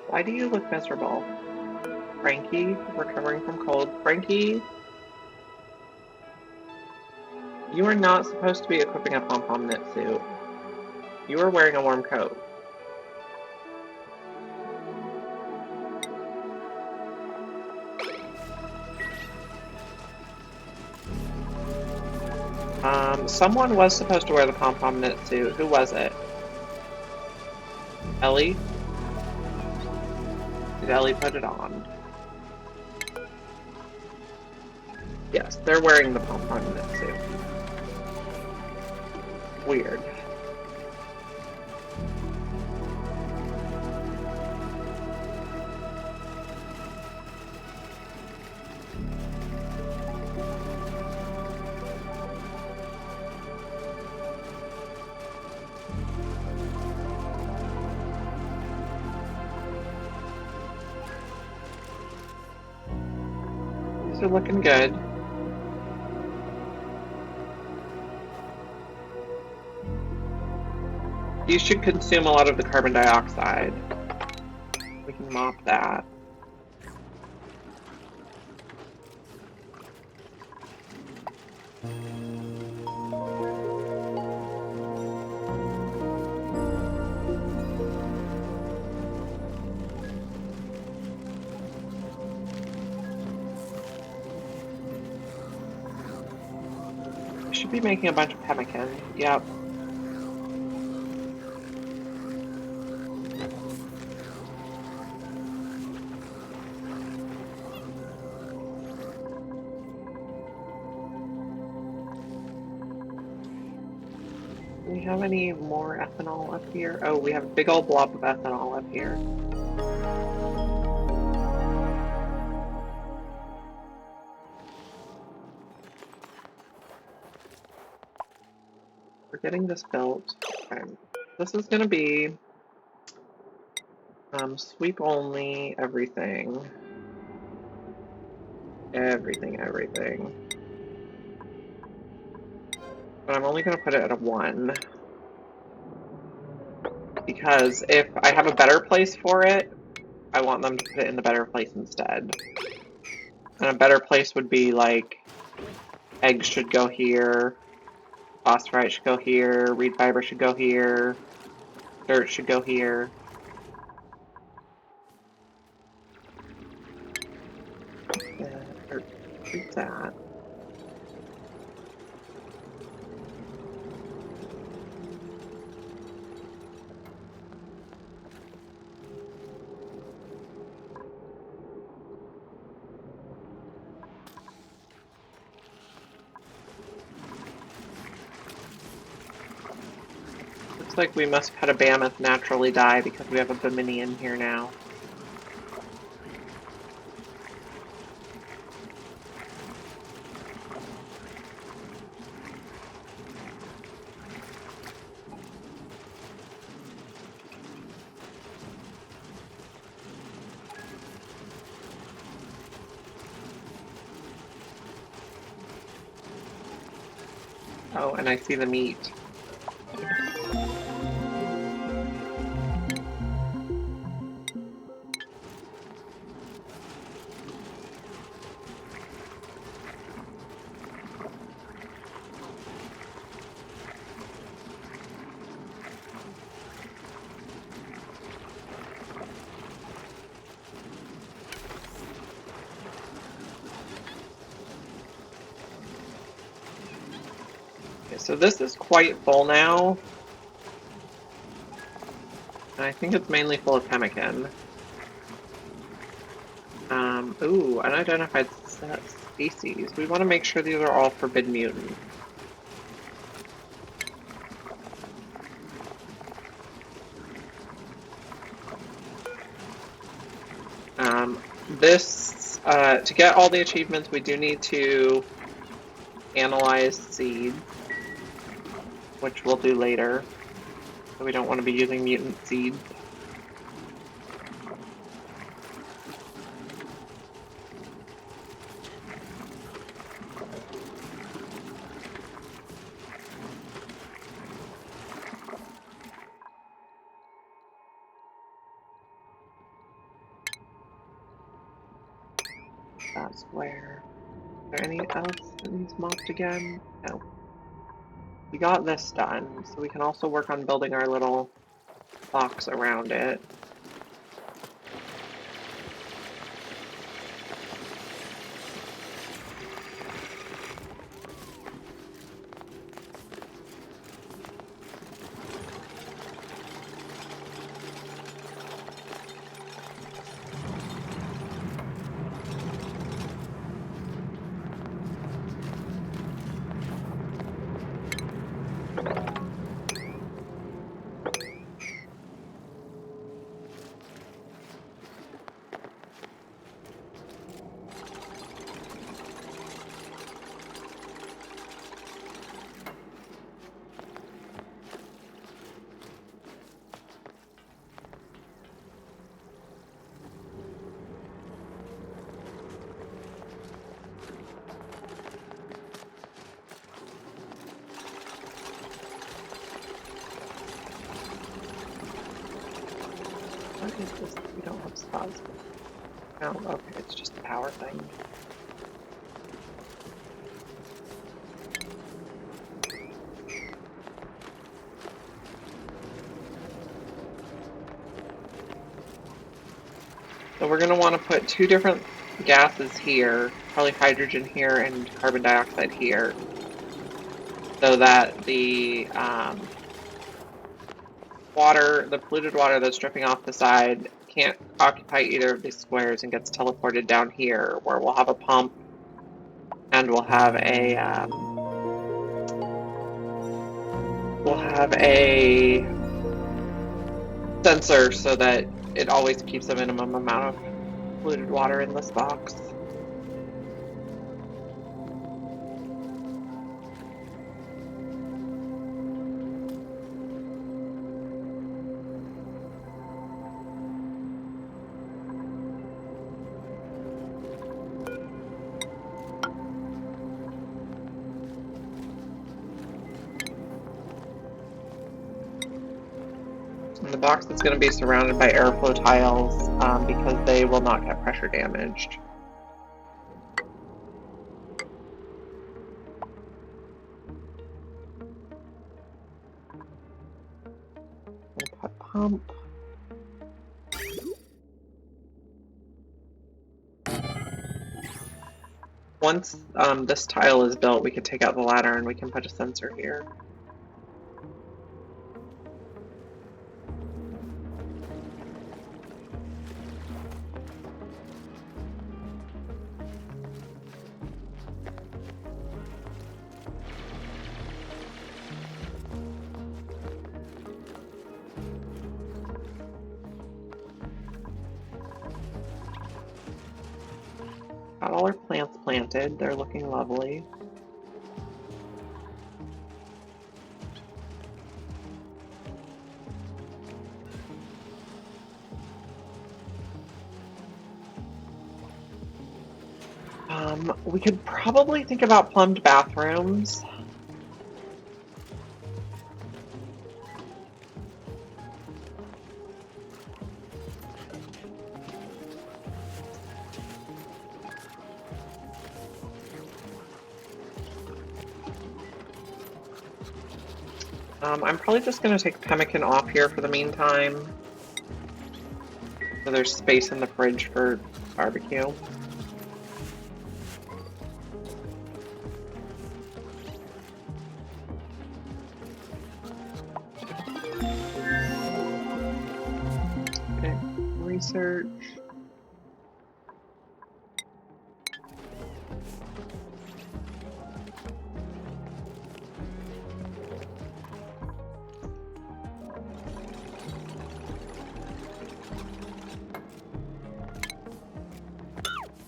Why do you look miserable? Frankie, recovering from cold. Frankie, you are not supposed to be equipping a pom-pom knit suit. You are wearing a warm coat. Someone was supposed to wear the pom-pom knit suit. Who was it? Ellie? Did Ellie put it on? Yes, they're wearing the pom-pom knit suit. Weird. These are looking good. You should consume a lot of the carbon dioxide. We can mop that. Should be making a bunch of pemmican. Yep. Do we have any more ethanol up here? Oh, we have a big old blob of ethanol up here. We're getting this built. Okay. This is gonna be sweep only, everything. Everything. But I'm only gonna put it at a 1. Because if I have a better place for it, I want them to put it in the better place instead. And a better place would be like, eggs should go here, phosphorite should go here, reed fiber should go here, dirt should go here. Treat that. Looks like we must have had a mammoth naturally die because we have a Bimini here now. Oh, and I see the meat. So this is quite full now. And I think it's mainly full of pemmican. Ooh, unidentified species. We want to make sure these are all forbidden mutant. To get all the achievements, we do need to analyze seeds, which we'll do later. So we don't want to be using mutant seeds. That's where. Is there anything else that needs mopped again? No. We got this done, so we can also work on building our little box around it. What is this? We don't have spots. Oh, okay, it's just a power thing. So we're going to want to put two different gases here, probably hydrogen here and carbon dioxide here, so that the water, the polluted water that's dripping off the side, can't occupy either of these squares and gets teleported down here, where we'll have a pump and we'll have a sensor so that it always keeps a minimum amount of polluted water in this box. And the box is going to be surrounded by airflow tiles because they will not get pressure damaged. We'll put pump. Once this tile is built, we can take out the ladder and we can put a sensor here. Got all our plants planted. They're looking lovely. We could probably think about plumbed bathrooms. I'm probably just going to take pemmican off here for the meantime. So there's space in the fridge for barbecue. Okay, research.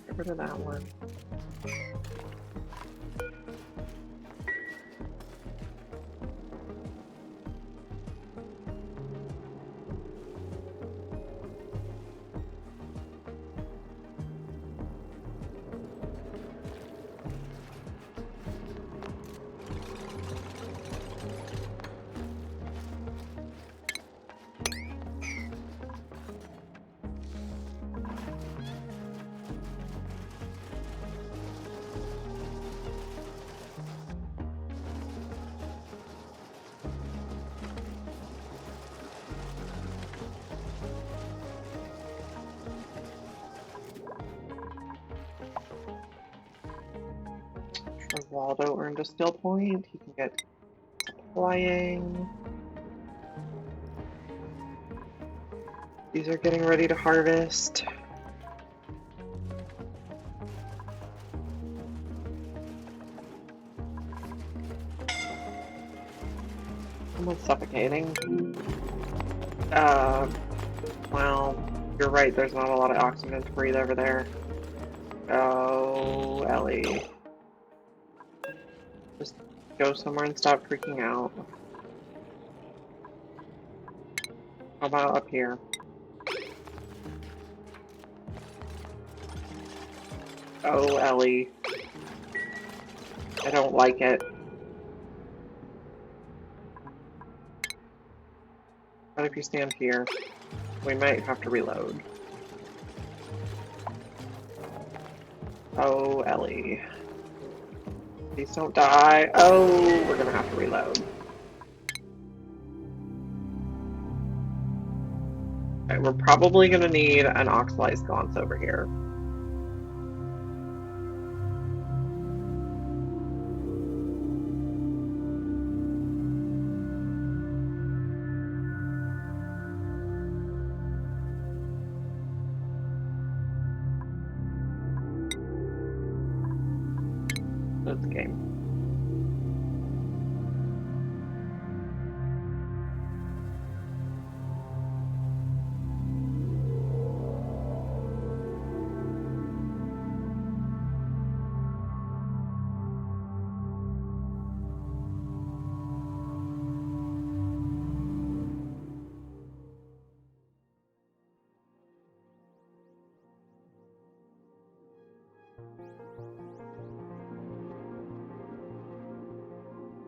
Get rid of that one. Waldo earned a skill point. He can get flying. These are getting ready to harvest. Almost suffocating. Well, you're right, there's not a lot of oxygen to breathe over there. Oh, Ellie. Just go somewhere and stop freaking out. How about up here? Oh, Ellie. I don't like it. What if you stand here? We might have to reload. Oh, Ellie. Please don't die. Oh, we're gonna have to reload. Okay, we're probably gonna need an oxalized sconce over here. That's the game.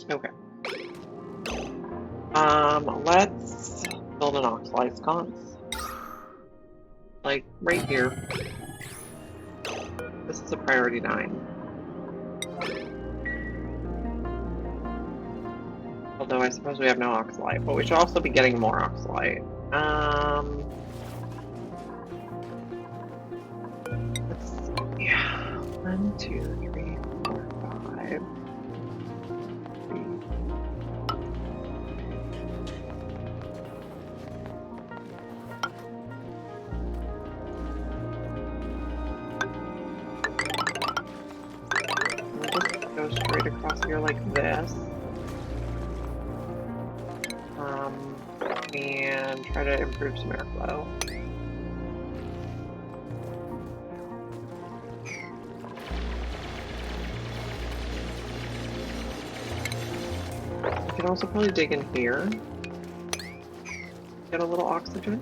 Okay. Let's build an oxalized sconce. Like, right here. This is a priority 9. Although I suppose we have no oxalite, but we should also be getting more oxalite. Let's see. 1, 2, 3, 4, 5. Go straight across here like this. And try to improve some airflow. can also probably dig in here. Get a little oxygen.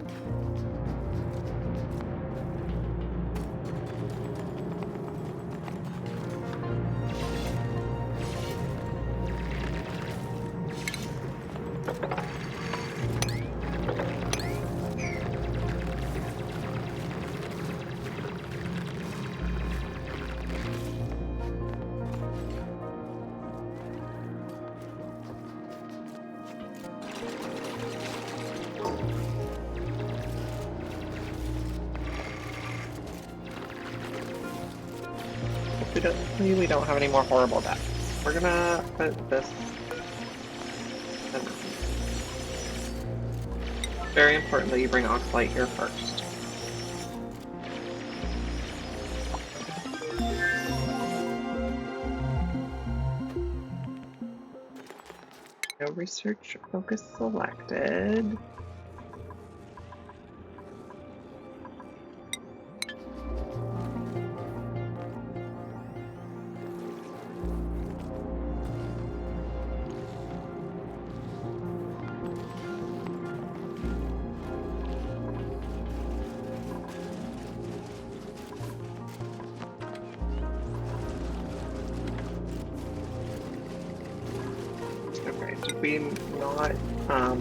We don't have any more horrible deaths. We're gonna put this. Very important that you bring Oxlight here first. No research focus selected. Did we not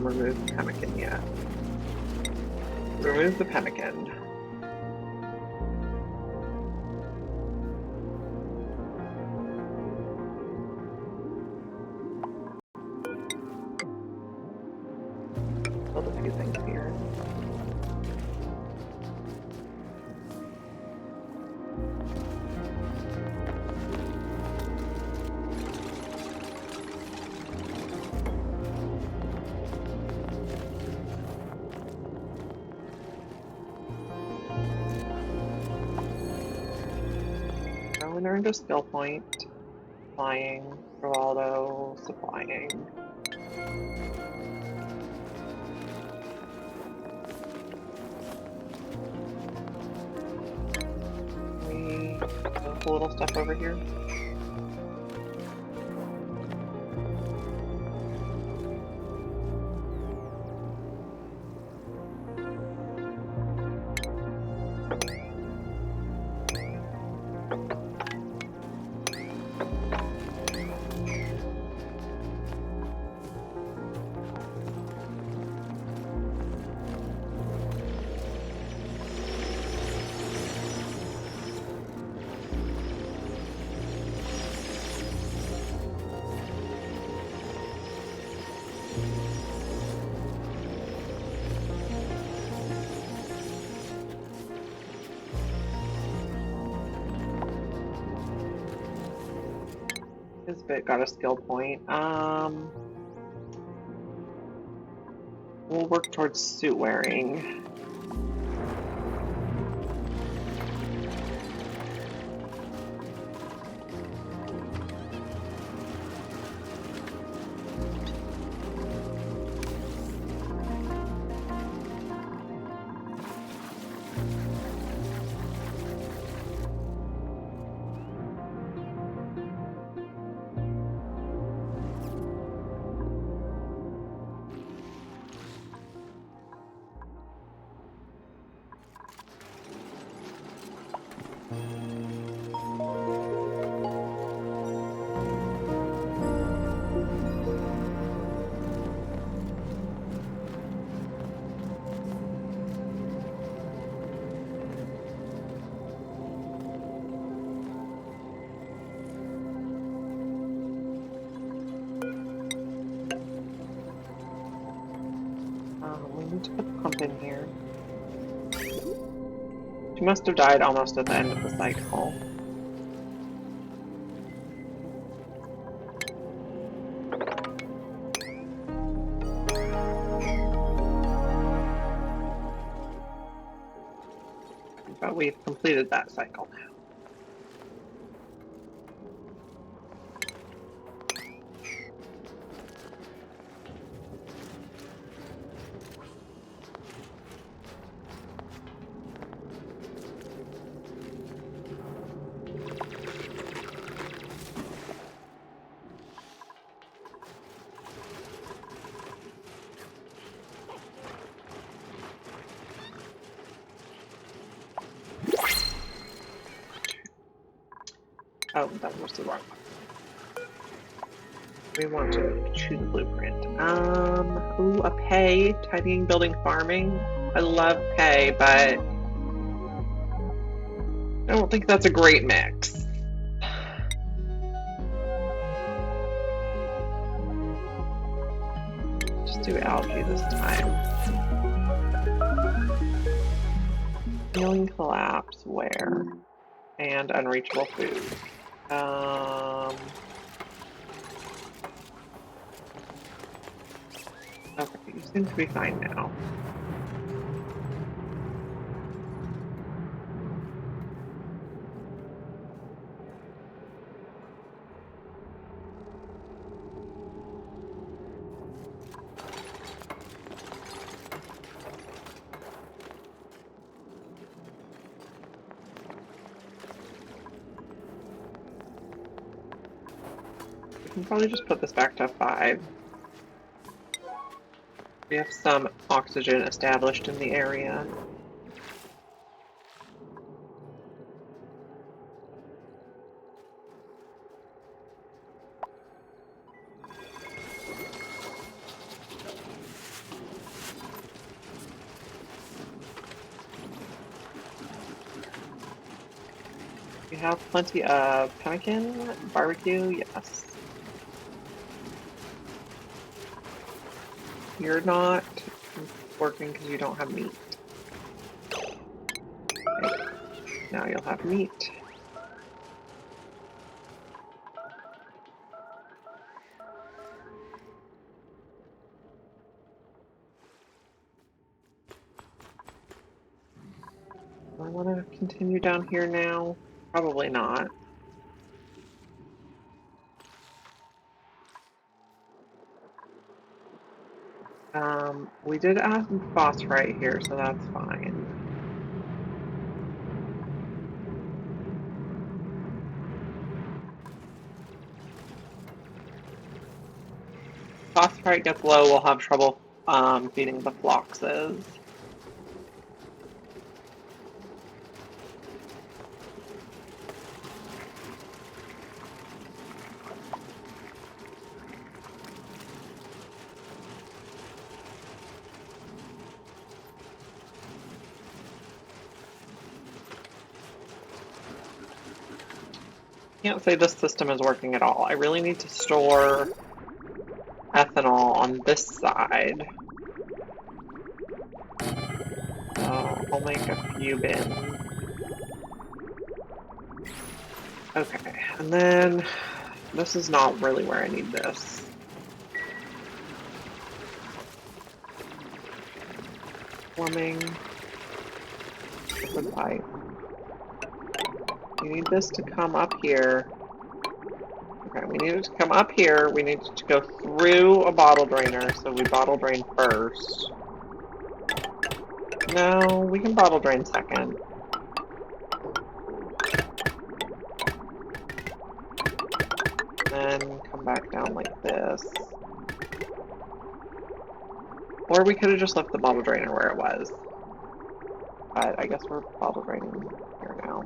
remove the pemmican yet? Remove the pemmican. Build a few things here. We earned a skill point. Flying, bravado, supplying. We have a little stuff over here. This bit got a skill point. We'll work towards suit wearing. We need to put the pump in here. She must have died almost at the end of the cycle. But we've completed that cycle now. Oh, that was the wrong one. We want to choose a blueprint. Ooh, a pay, tidying, building, farming. I love pay, but I don't think that's a great mix. Just do algae this time. Healing collapse, where? And unreachable food. Okay, you seem to be fine now. We can probably just put this back to 5. We have some oxygen established in the area. We have plenty of pemmican, barbecue, yes. You're not working because you don't have meat. Okay. Now you'll have meat. Do I want to continue down here now? Probably not. We did add some phosphorite here, so that's fine. Phosphorite gets low, we'll have trouble feeding the floxes. Can't say this system is working at all. I really need to store ethanol on this side. So I'll make a few bins. Okay, and then this is not really where I need this. Plumbing. Liquid pipe. We need this to come up here. Okay, we need it to come up here. We need it to go through a bottle drainer, so we bottle drain first. No, we can bottle drain second. Then come back down like this. Or we could have just left the bottle drainer where it was. But I guess we're bottle draining here now.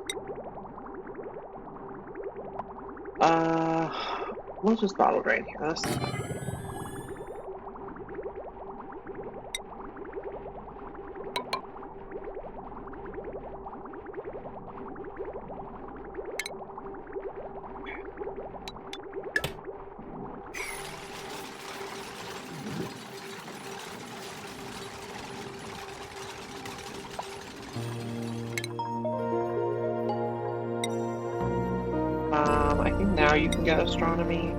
We'll just bottle drain here. This is fine. I think now you can get astronomy.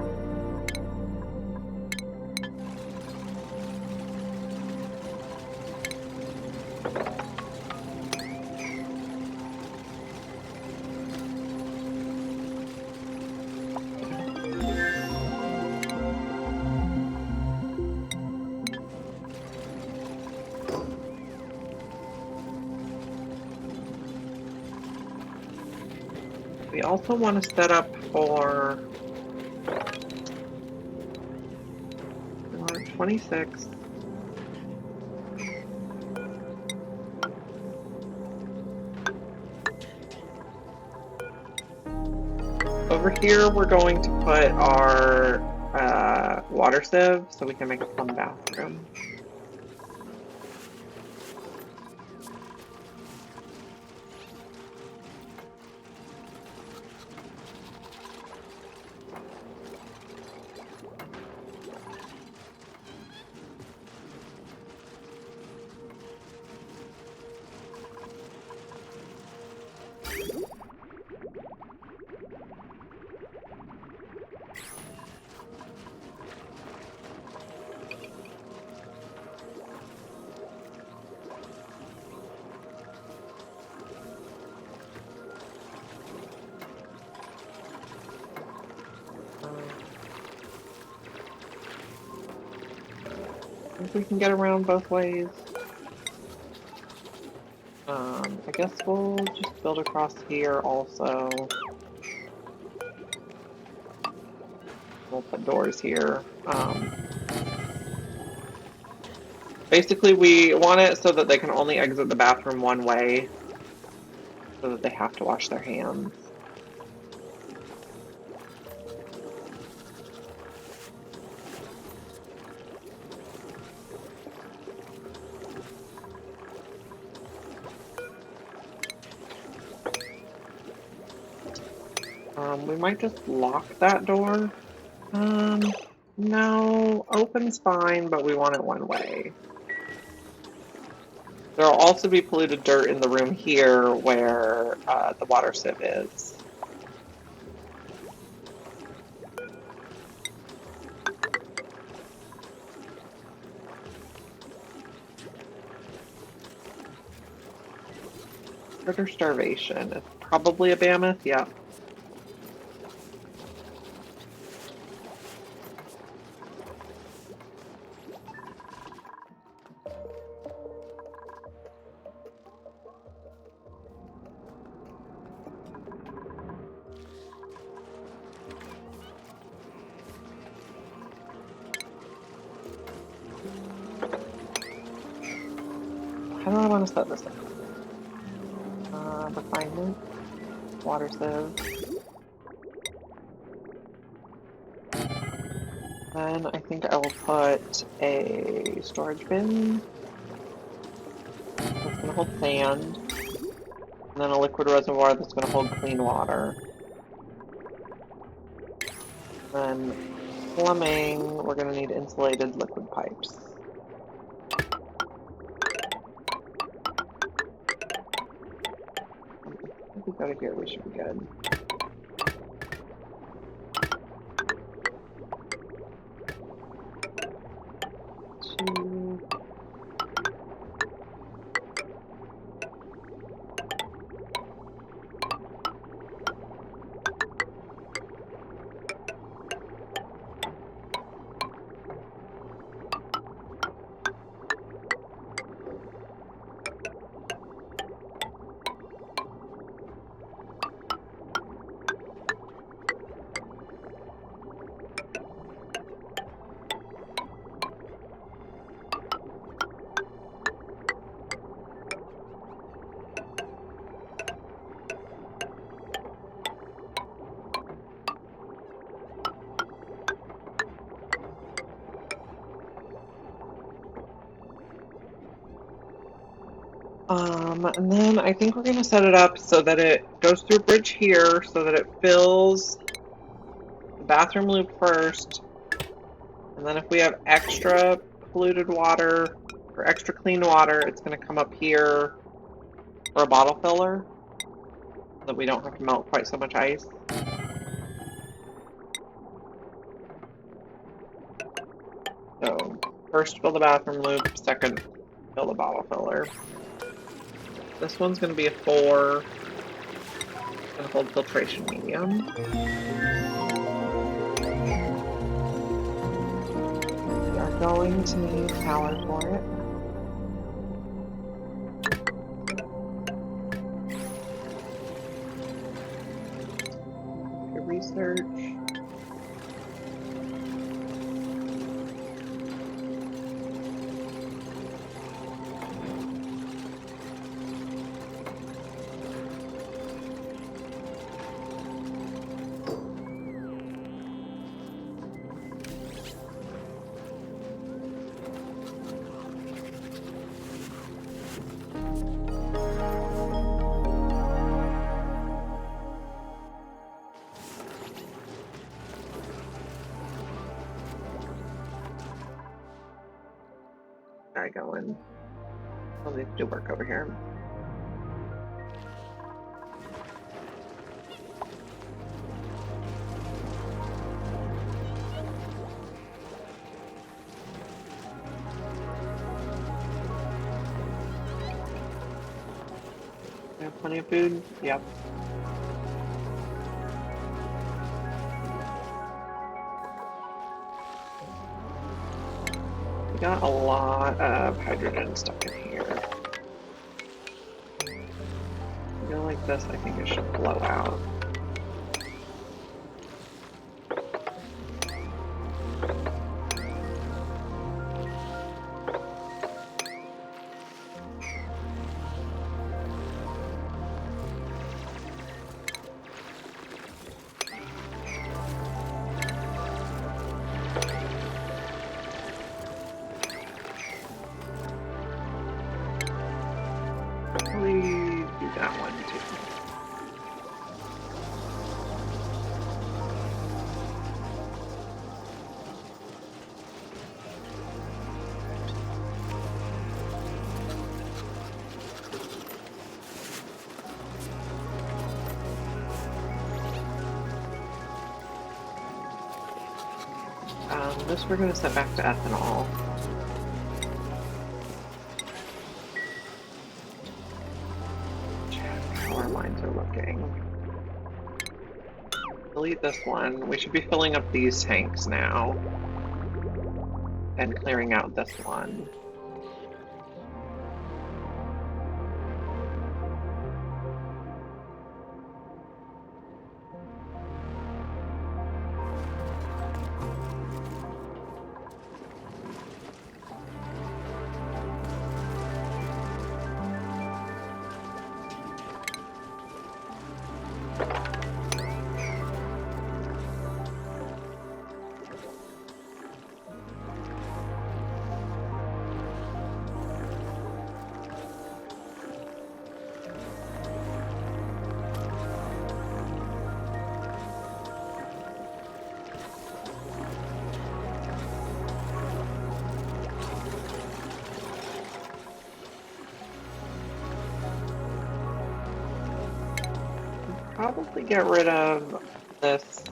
We also want to set up for 26. Over here we're going to put our water sieve so we can make a fun bathroom. I think we can get around both ways. I guess we'll just build across here also. We'll put doors here. Basically, we want it so that they can only exit the bathroom one way, so that they have to wash their hands. We might just lock that door. No, open's fine, but we want it one way. There'll also be polluted dirt in the room here where the water sieve is. Critter starvation. It's probably a mammoth, yeah. How do I want to set this up? Refinement, water sieve. Then I think I will put a storage bin. That's going to hold sand. And then a liquid reservoir that's going to hold clean water. Then plumbing, we're going to need insulated liquid pipes. If we go to here, we should be good. And then I think we're going to set it up so that it goes through a bridge here so that it fills the bathroom loop first. And then if we have extra polluted water or extra clean water, it's going to come up here for a bottle filler so that we don't have to melt quite so much ice. So first fill the bathroom loop, second fill the bottle filler. This one's going to be a 4. It's going to hold filtration medium. We are going to need power for it. Your research. guy going. I'll need to do work over here. I have plenty of food. Yep. We got a lot of hydrogen stuck in here. I feel like this, I think it should blow out. Probably do that one too. This we're going to set back to ethanol. Check how our lines are looking. Delete this one. We should be filling up these tanks now. And clearing out this one. Probably get rid of this.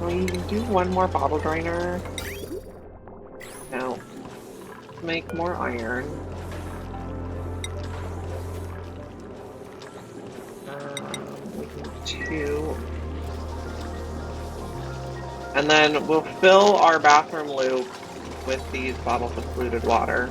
Can we do one more bottle drainer? No. Make more iron. We can do 2. And then we'll fill our bathroom loop with these bottles of polluted water.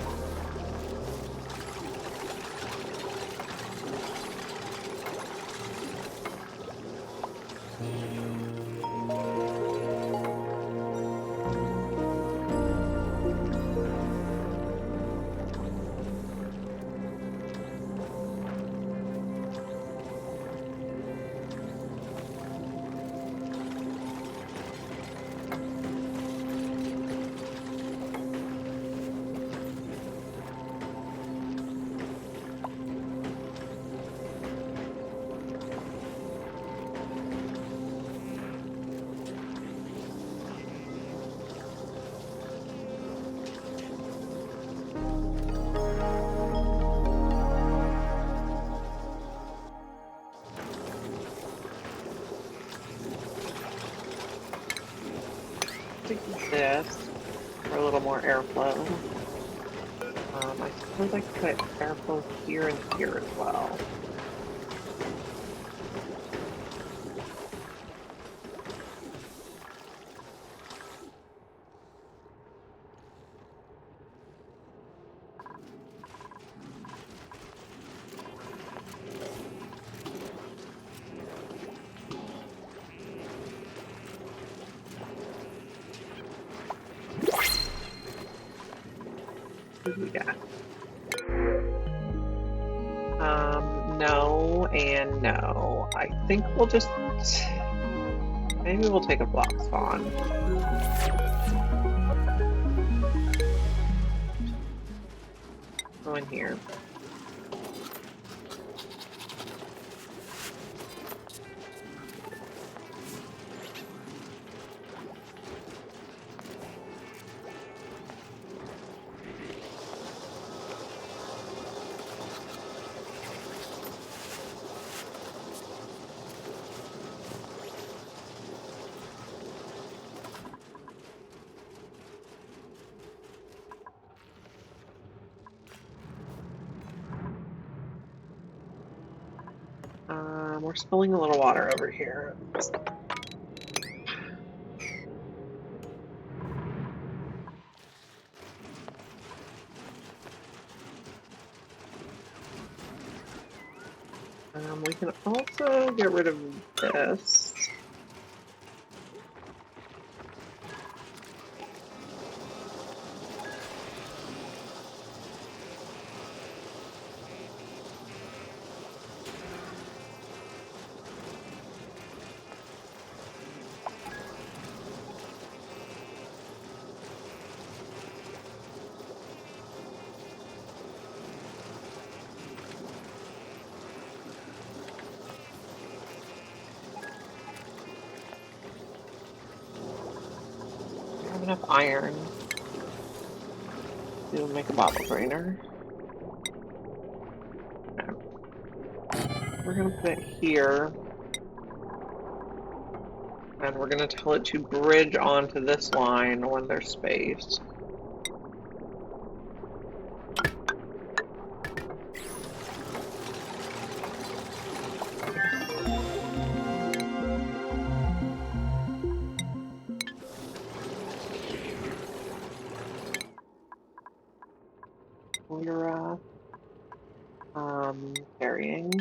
stick this for a little more airflow. I suppose I could put airflow here and here as well. What do we got? No and no. I think we'll just... Maybe we'll take a block spawn. Go in here. We're spilling a little water over here. We can also get rid of this. Enough iron to make a bottle drainer. Okay. We're gonna put it here, and we're gonna tell it to bridge onto this line when there's space. Carrying.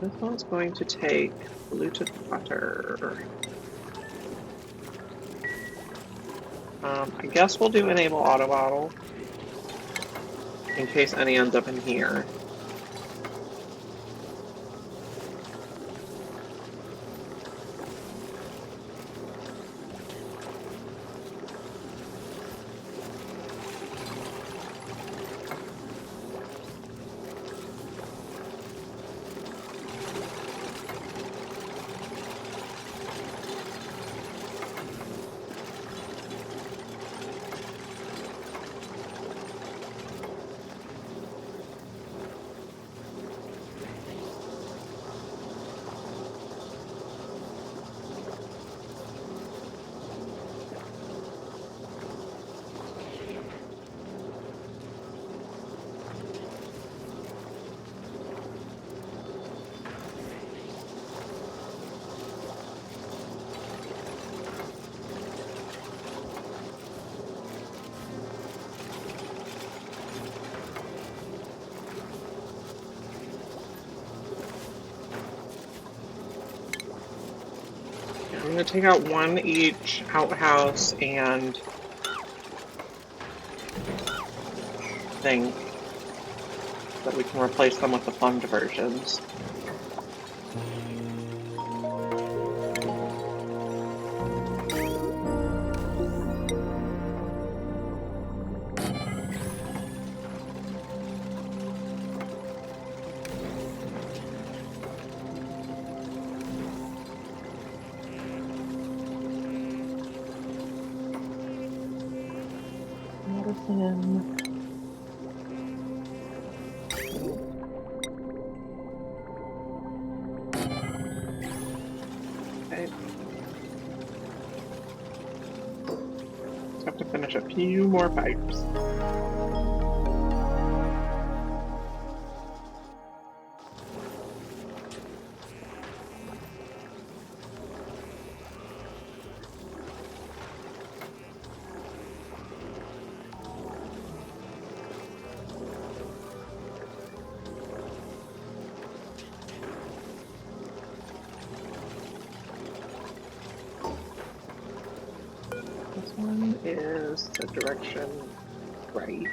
This one's going to take polluted water. I guess we'll do enable auto bottle in case any ends up in here. I'm going to take out one each outhouse and thing so that we can replace them with the fun diversions. Medicine. Just have to finish a few more pipes. This one is the direction right.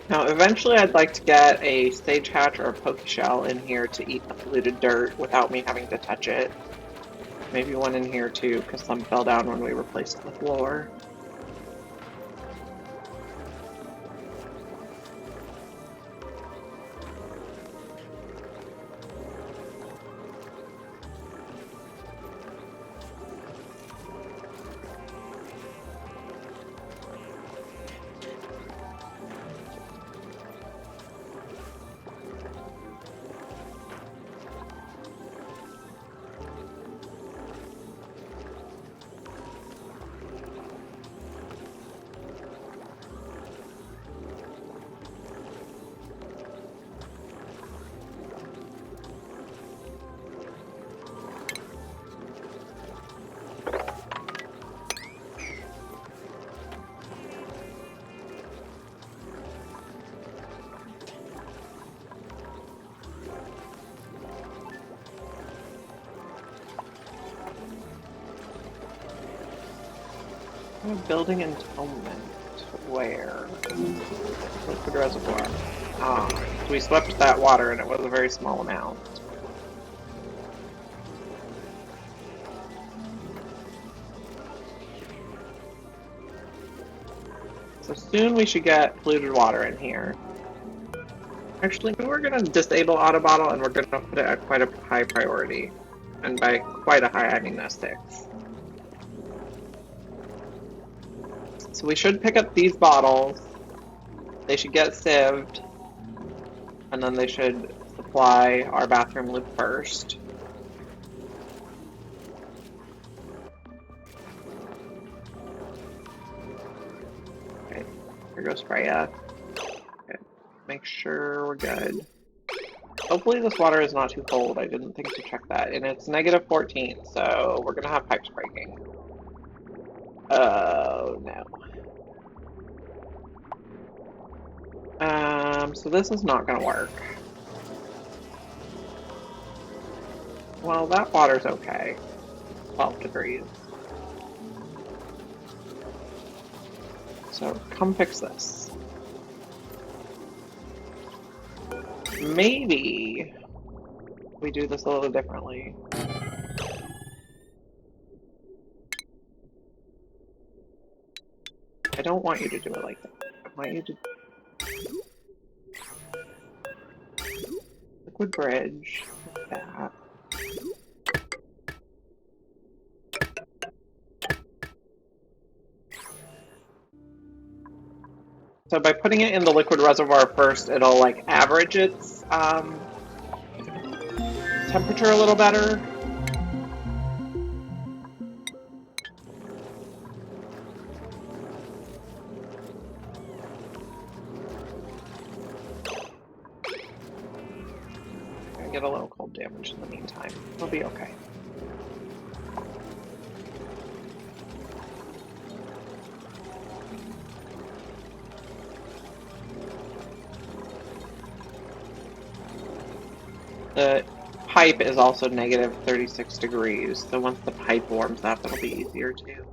Now, eventually I'd like to get a sage hatch or a poke shell in here to eat the polluted dirt without me having to touch it. Maybe one in here too, because some fell down when we replaced the floor. Building entombment. Where? Liquid reservoir. Ah, we swept that water and it was a very small amount. So soon we should get polluted water in here. Actually, we're going to disable auto bottle and we're going to put it at quite a high priority. And by quite a high, I mean a 6. So we should pick up these bottles. They should get sieved. And then they should supply our bathroom loop first. Okay, here goes Freya. Okay, make sure we're good. Hopefully this water is not too cold. I didn't think to check that. And it's negative 14, so we're gonna have pipes breaking. Oh no. So this is not gonna work. Well, that water's okay. 12 degrees. So come fix this. Maybe we do this a little differently. I don't want you to do it like that. I want you to... Liquid bridge, like that. So by putting it in the liquid reservoir first, it'll like average its temperature a little better. I get a little cold damage in the meantime. It'll be okay. The pipe is also negative 36 degrees, so once the pipe warms up, it'll be easier too.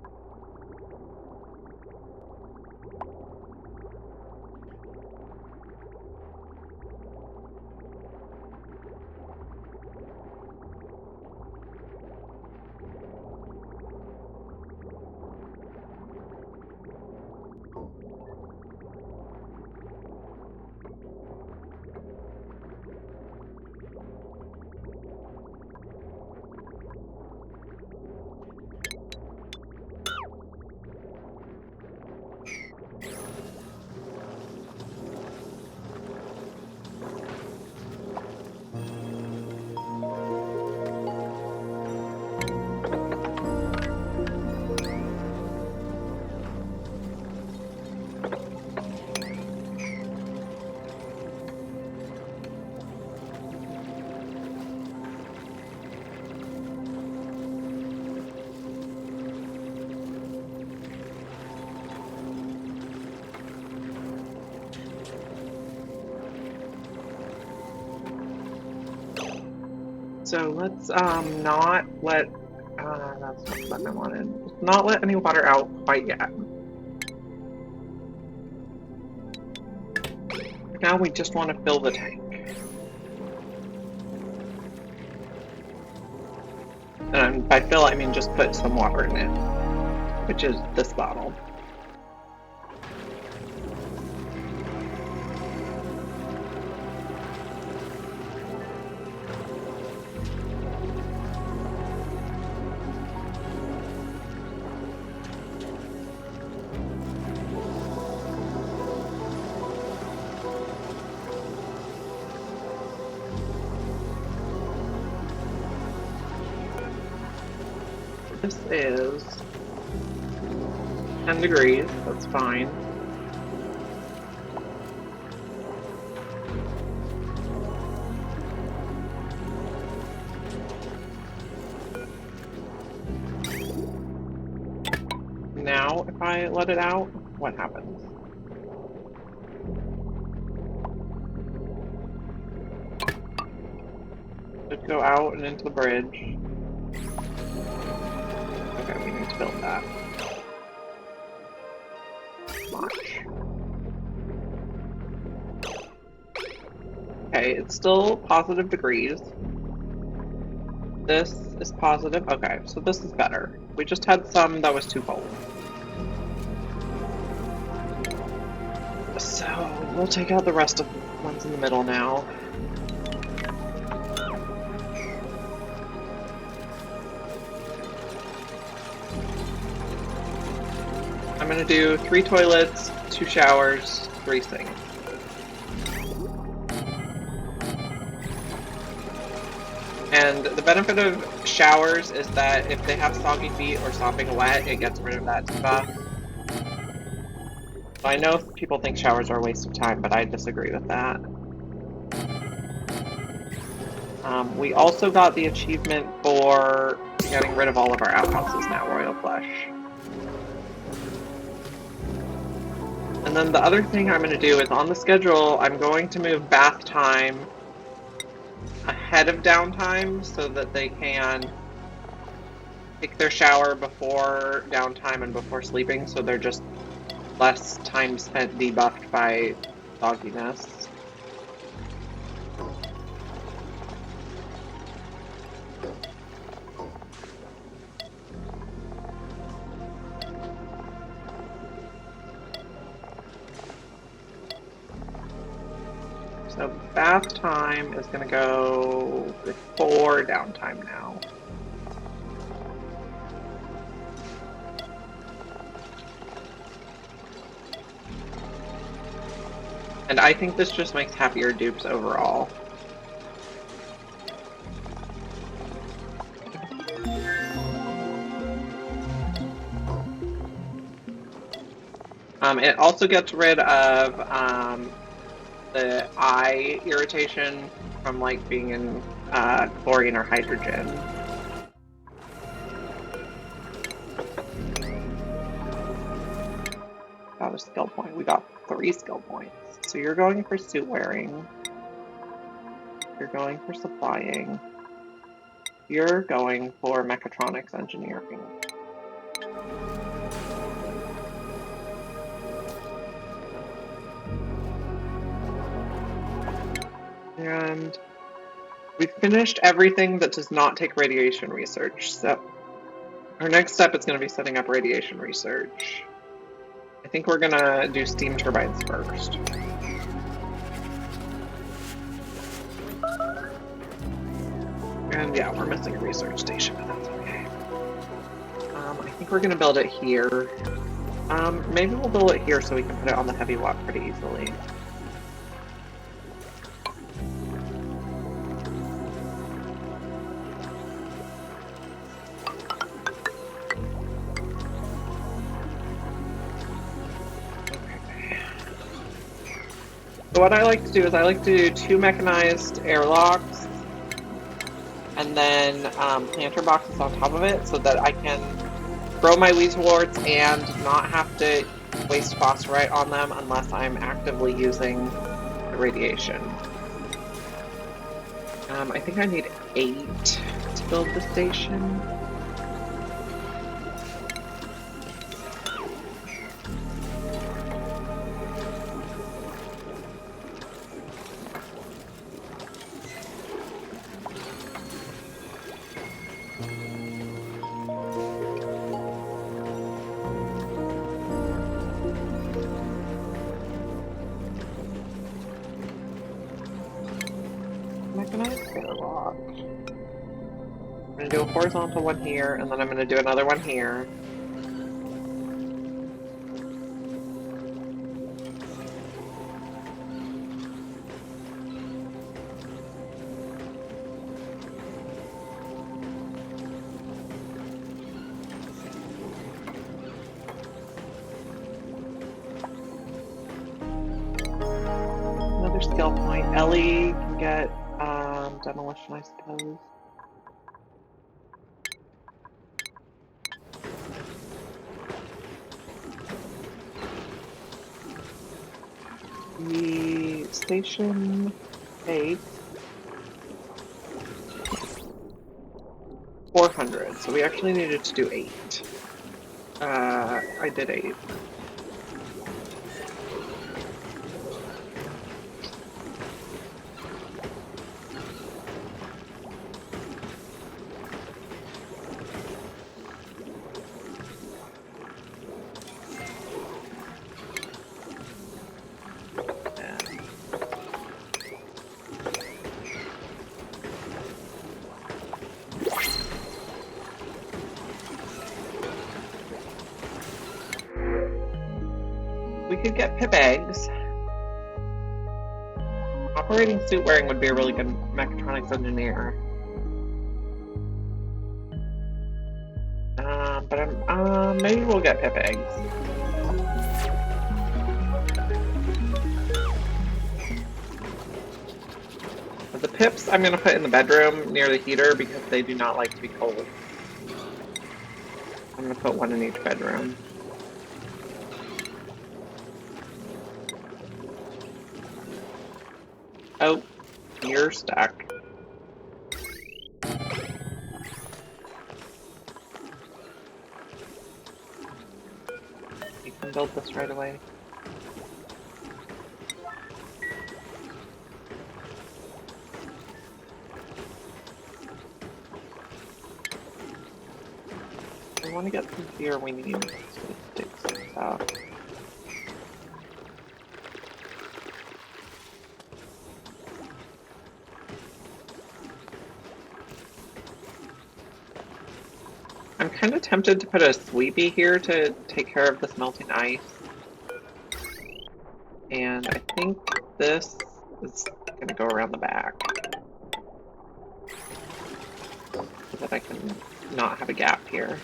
So let's not let that's not the button I wanted. Let's not let any water out quite yet. Now we just want to fill the tank. And by fill I mean just put some water in it, which is this bottle. This is 10 degrees, that's fine. Now, if I let it out, what happens? Just go out and into the bridge. Okay, we need to build that. Much. Okay, it's still positive degrees. This is positive. Okay, so this is better. We just had some that was too cold. So we'll take out the rest of the ones in the middle now. I'm gonna do 3 toilets, 2 showers, 3 sinks. And the benefit of showers is that if they have soggy feet or sopping wet, it gets rid of that debuff. So I know people think showers are a waste of time, but I disagree with that. We also got the achievement for getting rid of all of our outhouses now, Royal Flush. And then the other thing I'm going to do is on the schedule, I'm going to move bath time ahead of downtime so that they can take their shower before downtime and before sleeping, so they're just less time spent debuffed by sogginess. So bath time is going to go before downtime now. And I think this just makes happier dupes overall. It also gets rid of the eye irritation from like being in chlorine or hydrogen. Got a skill point. We got 3 skill points. So you're going for suit wearing. You're going for supplying. You're going for mechatronics engineering. And we've finished everything that does not take radiation research. So our next step is going to be setting up radiation research. I think we're going to do steam turbines first. And yeah, we're missing a research station, but that's okay. I think we're going to build it here. Maybe we'll build it here so we can put it on the heavy walk pretty easily. So what I like to do is I like to do 2 mechanized airlocks and then planter boxes on top of it so that I can grow my weasel warts and not have to waste phosphorite on them unless I'm actively using the radiation. I think I need 8 to build the station. Mechanized airlock. I'm gonna do a horizontal one here, and then I'm gonna do another one here. Another skill point. Ellie can get demolition, I suppose. The station 8. 400, so we actually needed to do 8. I did 8. We could get pip eggs. Operating suit wearing would be a really good mechatronics engineer. But maybe we'll get pip eggs. But the pips I'm gonna put in the bedroom near the heater because they do not like to be cold. I'm gonna put one in each bedroom. Oh, you're stuck. You can build this right away. We want to get through here, we need to dig things out. I'm kind of tempted to put a sweepy here to take care of this melting ice. And I think this is going to go around the back. So that I can not have a gap here.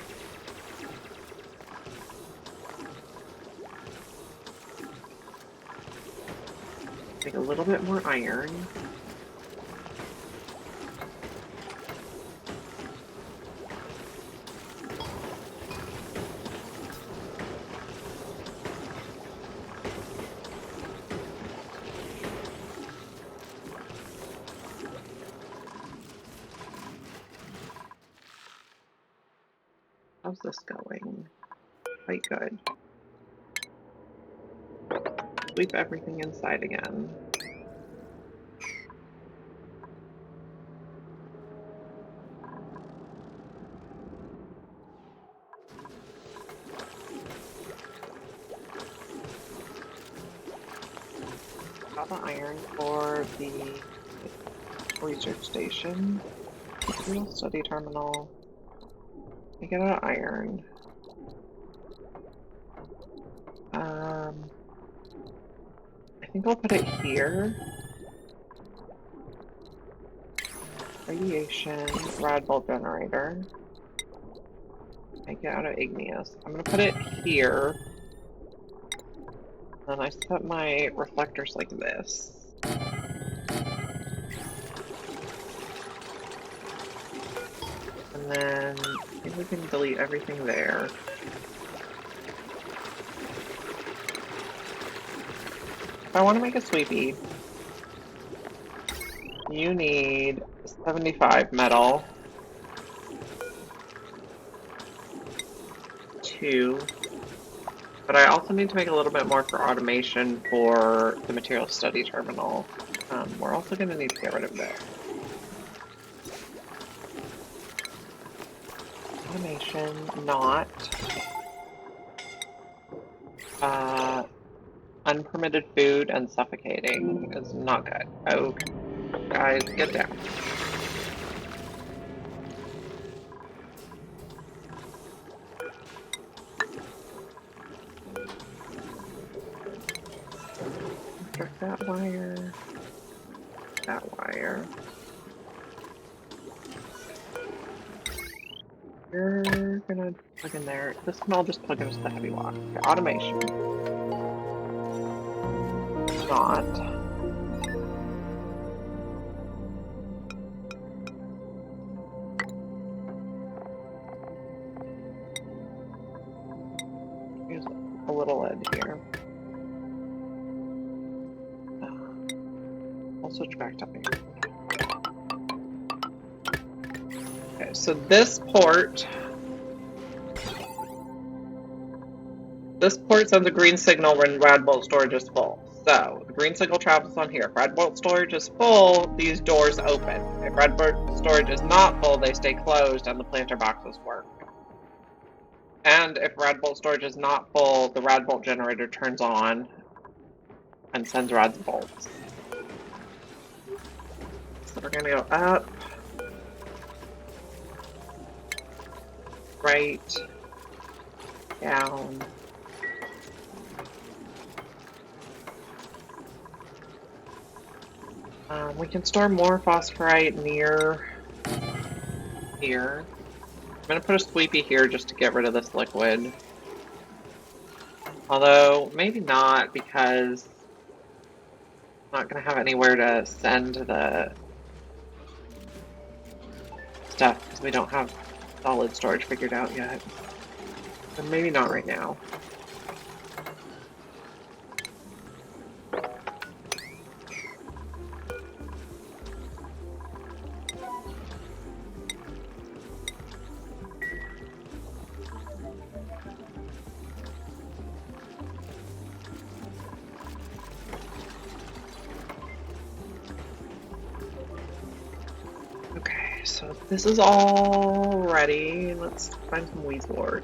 Take a little bit more iron. How's this going? Quite good. Sweep everything inside again. Got the iron for the research station. Real study terminal. I get out iron. I think I'll put it here. Radiation, rad bolt generator. I get out of igneous. I'm gonna put it here. Then I set my reflectors like this. And then I think we can delete everything there. If I want to make a sweepy, You need 75 metal. 2. But I also need to make a little bit more for automation for the material study terminal. We're also going to need to get rid of this. Automation, not. Unpermitted food and suffocating is not good. Okay, guys, get down. Check that wire. That wire. You're gonna plug in there. This can all just plug into the heavy wire. Okay, automation. Not. Here's a little lid here. I'll switch back to here. Okay, so this port sends a green signal when rad bolt storage is full. So the green signal travels on here. If rad bolt storage is full, these doors open. If rad bolt storage is not full, they stay closed and the planter boxes work. And if rad bolt storage is not full, the rad bolt generator turns on and sends rad bolts. So we're gonna go up, right, down. We can store more phosphorite near here. I'm gonna put a sweepy here just to get rid of this liquid. Although, maybe not, because I'm not gonna have anywhere to send the stuff, because we don't have solid storage figured out yet. So maybe not right now. So this is all ready. Let's find some weasels.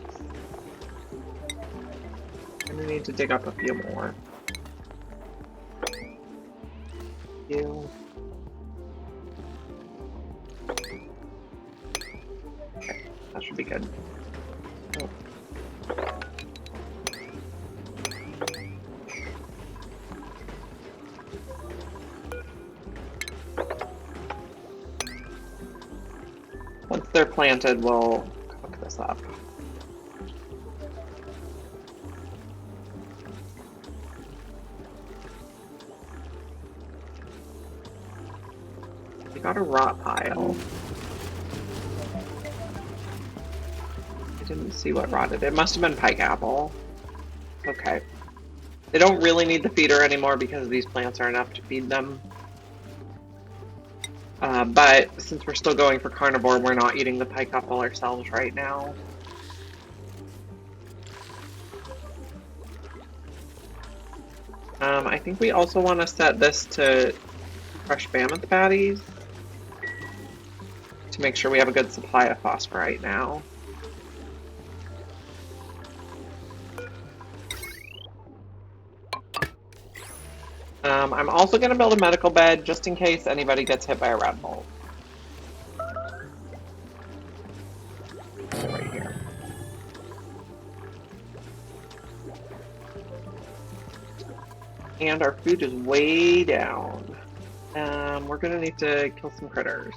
And we need to dig up a few more. Okay, that should be good. Oh. Once they're planted, we'll cook this up. We got a rot pile. I didn't see what rotted. It must have been pike apple. Okay. They don't really need the feeder anymore because these plants are enough to feed them. But since we're still going for carnivore, we're not eating the pike apple ourselves right now. I think we also want to set this to crush mammoth patties to make sure we have a good supply of phosphorite now. I'm also going to build a medical bed just in case anybody gets hit by a rat bolt. Right here. And our food is way down. We're going to need to kill some critters.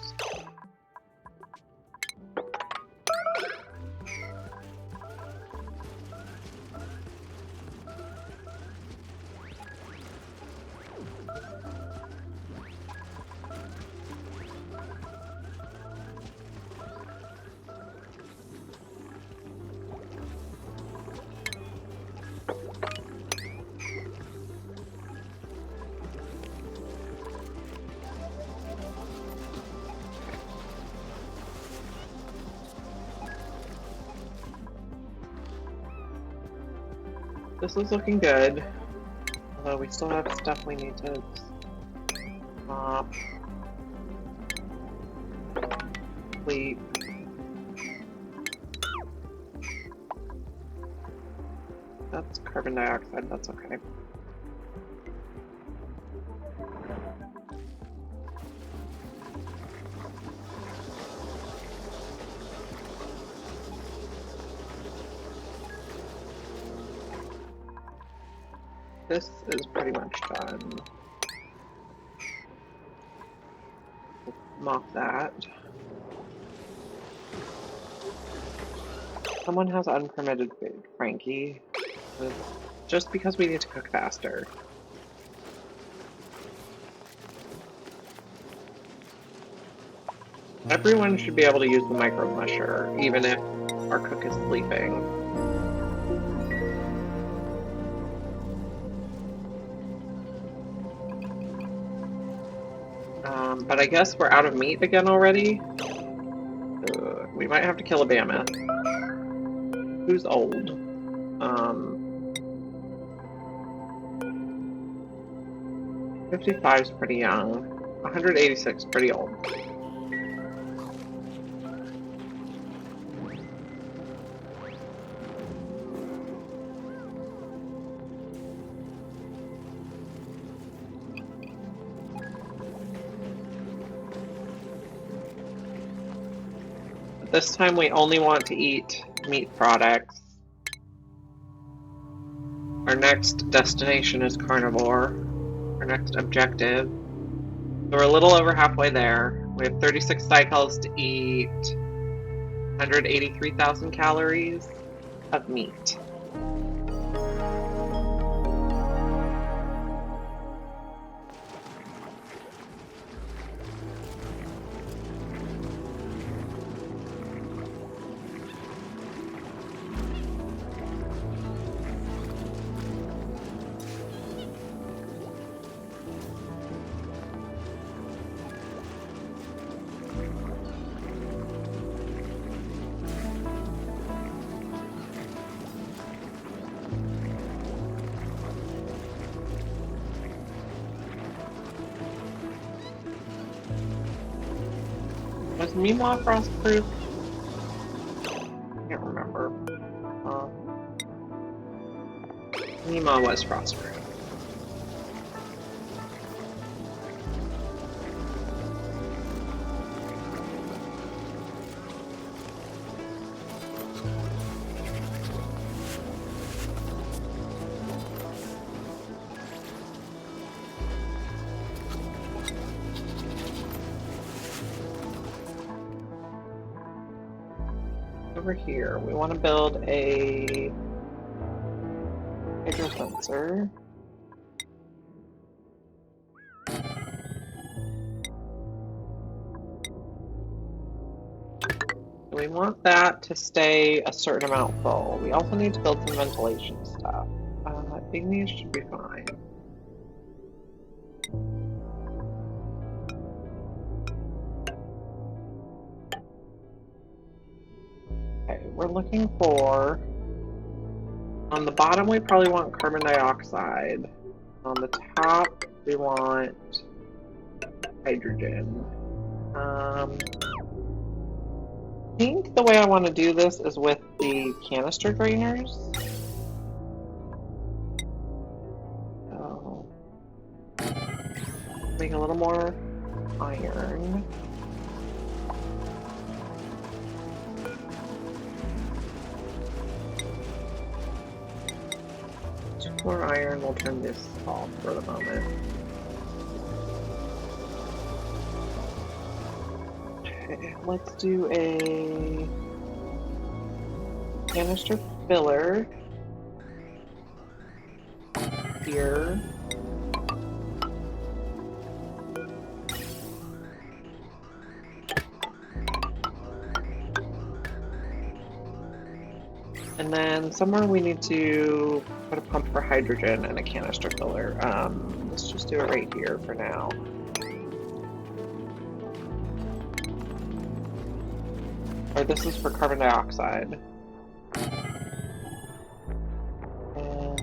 This is looking good. Although we still have stuff we need to stop. Sleep. That's carbon dioxide, that's okay. This is pretty much done. Mop that. Someone has unpermitted food, Frankie. Just because we need to cook faster. Everyone should be able to use the micro musher, even if our cook is sleeping. But I guess we're out of meat again already. We might have to kill a mammoth. Who's old? 55 is pretty young. 186 is pretty old. This time we only want to eat meat products. Our next destination is carnivore. Our next objective. So we're a little over halfway there. We have 36 cycles to eat 183,000 calories of meat. Was Meemaw frostproof? I can't remember. Meemaw was frostproof. Over here, we want to build a hydro sensor. We want that to stay a certain amount full. We also need to build some ventilation stuff. I think these should be fine. We're looking for, on the bottom we probably want carbon dioxide. On the top we want hydrogen. I think the way I want to do this is with the canister drainers. So, make a little more iron. More iron, we'll turn this off for the moment. Okay, let's do a canister filler here. And then somewhere we need to put a pump for hydrogen and a canister filler. Let's just do it right here for now. Or this is for carbon dioxide. And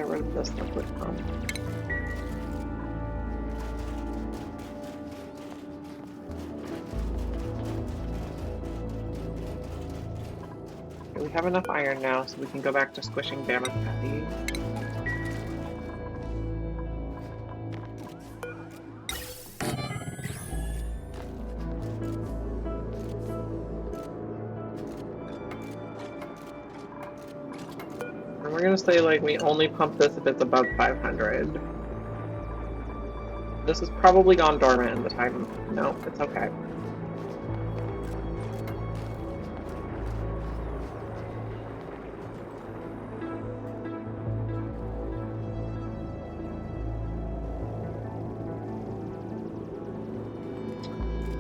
get rid of this liquid pump. We have enough iron now, so we can go back to squishing Bama's patties. And we're gonna say, like, we only pump this if it's above 500. This has probably gone dormant in the time. No, it's okay.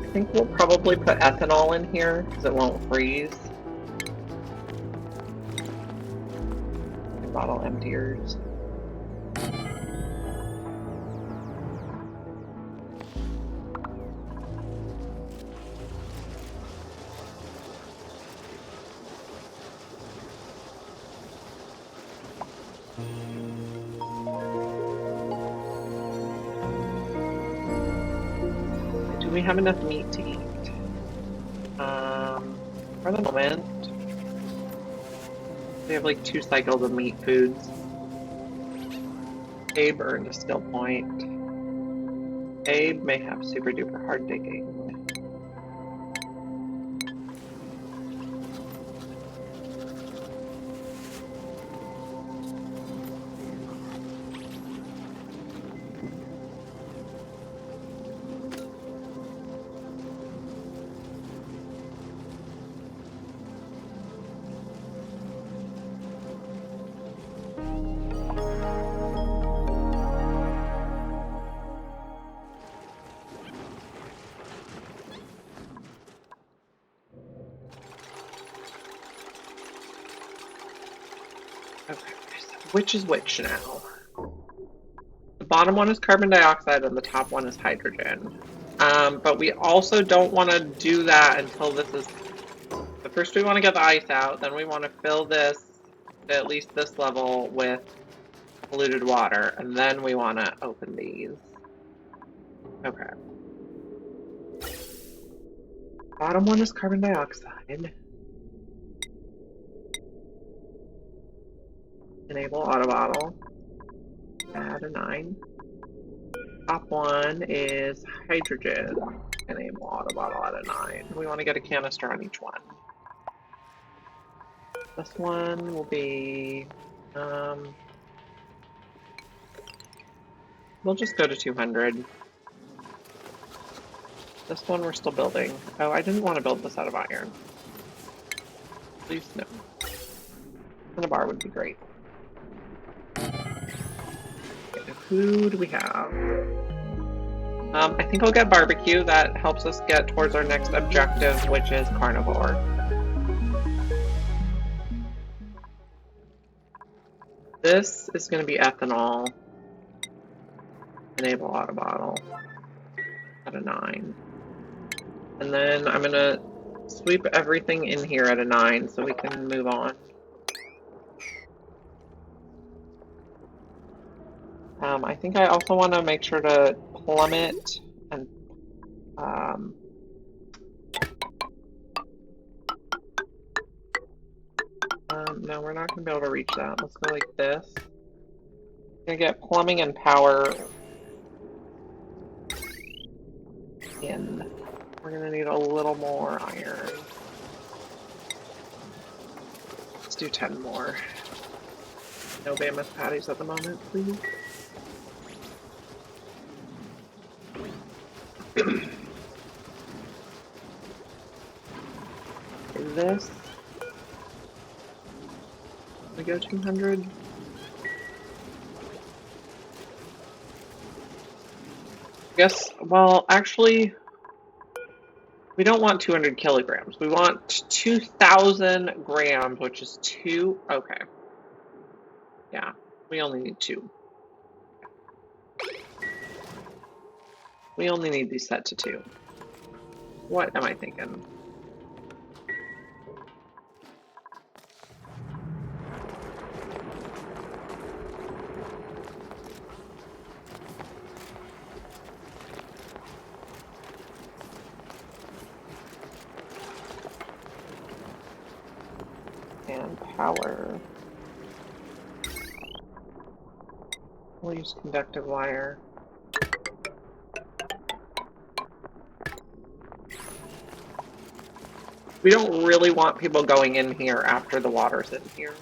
I think we'll probably put ethanol in here because it won't freeze. Bottle emptiers. Do we have enough meat to eat? For the moment, we have like 2 cycles of meat foods. Abe earned a skill point. Abe may have super duper hard digging. Okay, so which is which now? The bottom one is carbon dioxide and the top one is hydrogen. But we also don't want to do that until this is... But first we want to get the ice out, then we want to fill this to at least this level with polluted water, and then we want to open these. Okay. Bottom one is carbon dioxide. Enable auto bottle. Add a 9. Top one is hydrogen. Enable auto bottle at a 9. We want to get a canister on each one. This one will be... we'll just go to 200. This one we're still building. Oh, I didn't want to build this out of iron. Please no. And a bar would be great. Okay, who do we have? I think I'll get barbecue. That helps us get towards our next objective, which is carnivore. This is going to be ethanol. Enable auto bottle at a 9. And then I'm going to sweep everything in here at a 9 so we can move on. I think I also want to make sure to plummet and no, we're not going to be able to reach that. Let's go like this. We're going to get plumbing and power in. We're going to need a little more iron. Let's do 10 more. No Bama's patties at the moment, please. This. We go 200. Guess, well, actually, we don't want 200 kilograms. We want 2,000 grams, which is 2. Okay. Yeah, we only need 2. We only need these set to 2. What am I thinking? power. We'll use conductive wire. We don't really want people going in here after the water's in here.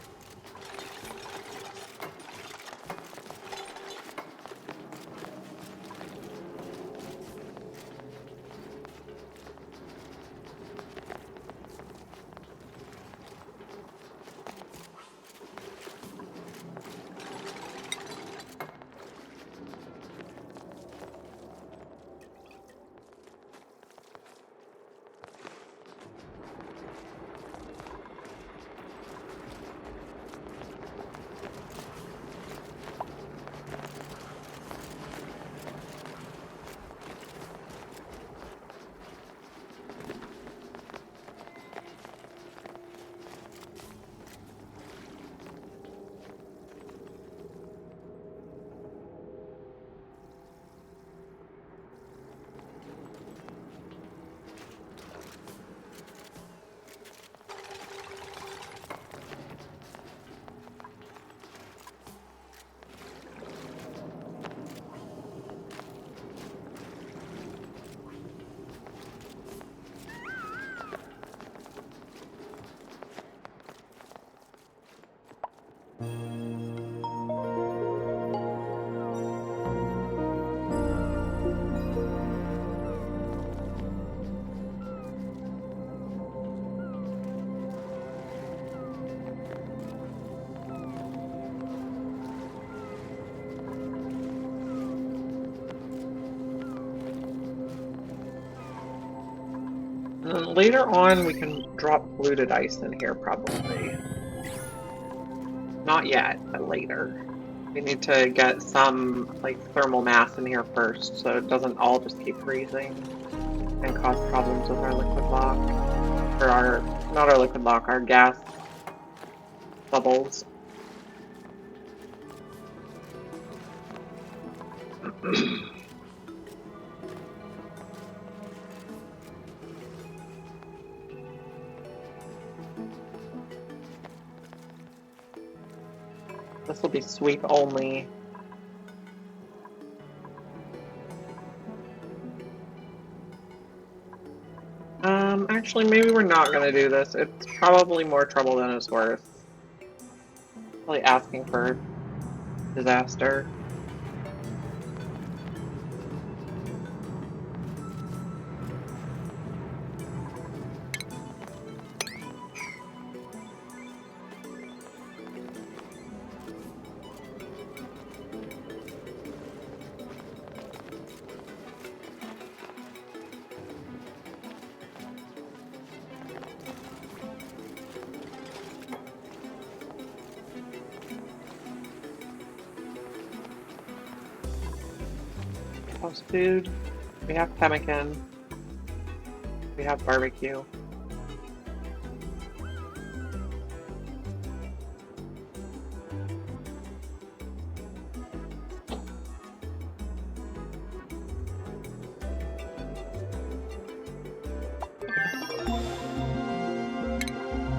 And then later on, we can drop fluted ice in here, probably. Not yet, but later. We need to get some, like, thermal mass in here first, so it doesn't all just keep freezing and cause problems with our liquid lock. Or our, not our liquid lock, our gas bubbles. This will be sweep only. Actually, maybe we're not gonna do this. It's probably more trouble than it's worth. Probably asking for disaster. House food. We have pemmican. We have barbecue.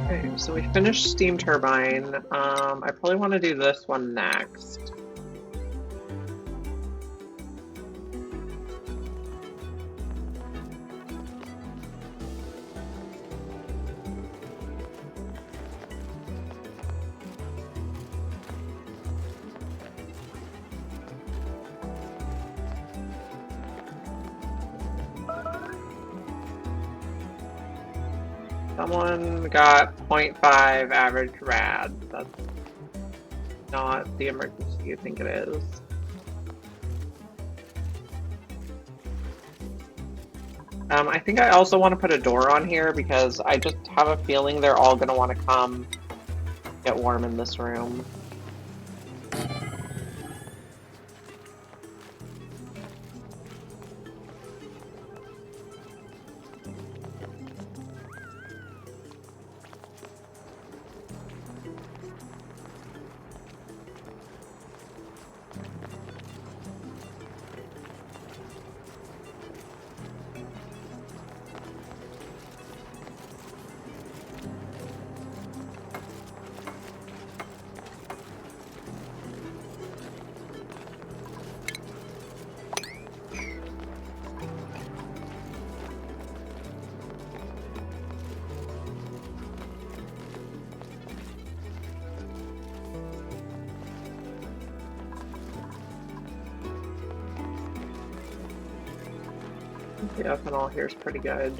Okay, so we finished steam turbine. I probably want to do this one next. Someone got 0.5 average rad. That's not the emergency you think it is. I think I also want to put a door on here because I just have a feeling they're all going to want to come get warm in this room. The ethanol here is pretty good.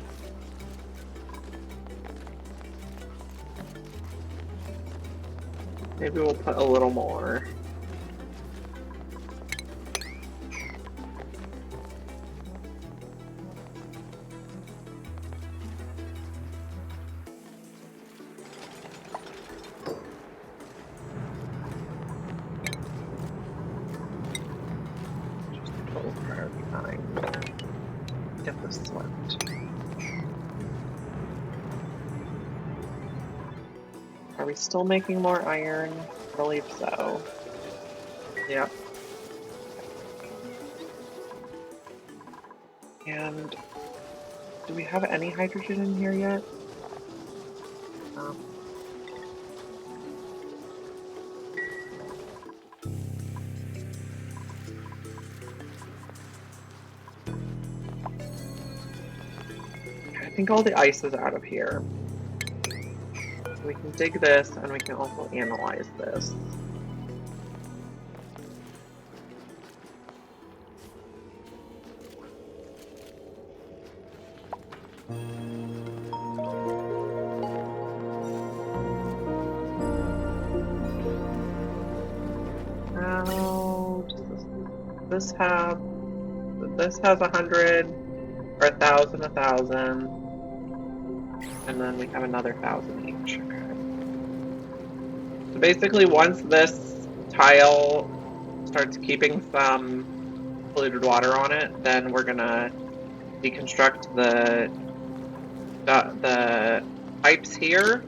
Maybe we'll put a little more. Just a total priority 9. Get this swept. Are we still making more iron? I believe so. Yep. And do we have any hydrogen in here yet? I think all the ice is out of here. So we can dig this, and we can also analyze this. How does this have? This has 100, or 1,000, 1,000, and then we have another 1,000 each. Okay. So basically, once this tile starts keeping some polluted water on it, then we're gonna deconstruct the pipes here.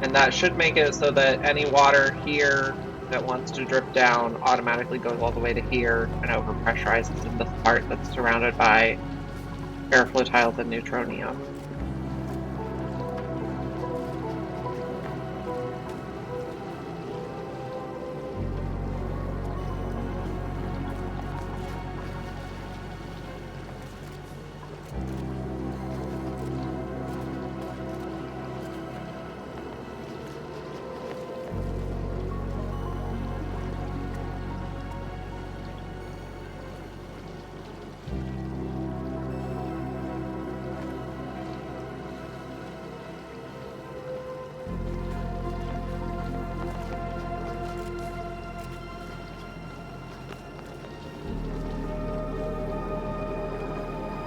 And that should make it so that any water here that wants to drip down automatically goes all the way to here and overpressurizes in this part that's surrounded by airflow tiles and neutronium.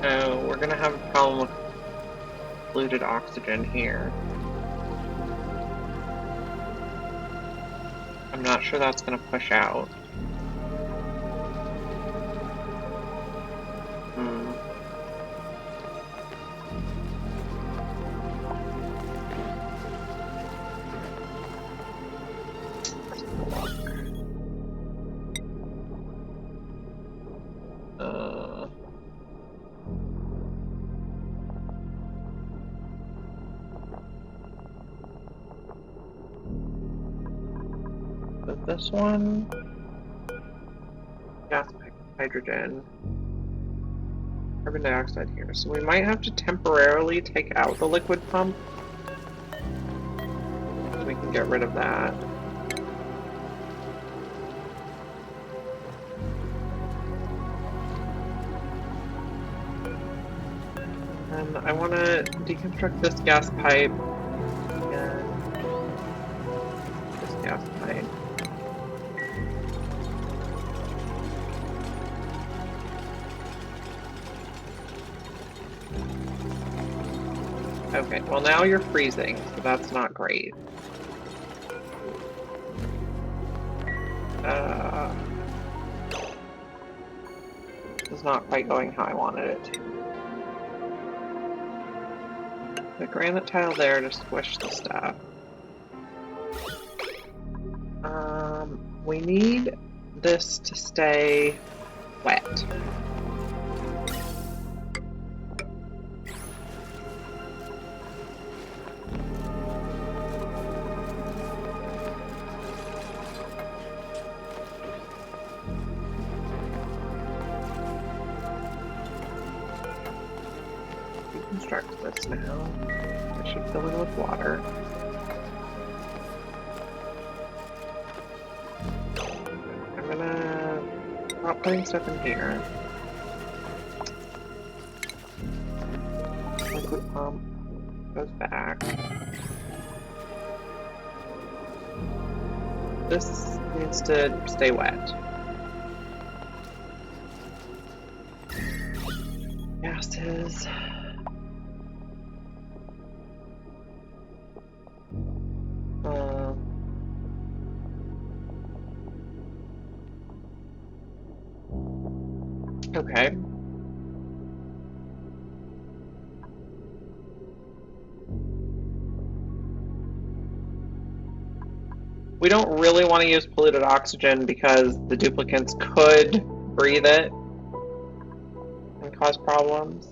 So we're gonna have a problem with polluted oxygen here. I'm not sure that's gonna push out. This one, gas pipe, hydrogen, carbon dioxide here. So we might have to temporarily take out the liquid pump so we can get rid of that. And I want to deconstruct this gas pipe and this gas pipe. Okay, well now you're freezing, so that's not great. It's not quite going how I wanted it to. The granite tile there to squish the stuff. We need this to stay wet. construct this now. I should fill in with water. I'm gonna stop putting stuff in here. Liquid pump goes back. This needs to stay wet. Gases. Okay. We don't really want to use polluted oxygen because the duplicants could breathe it and cause problems.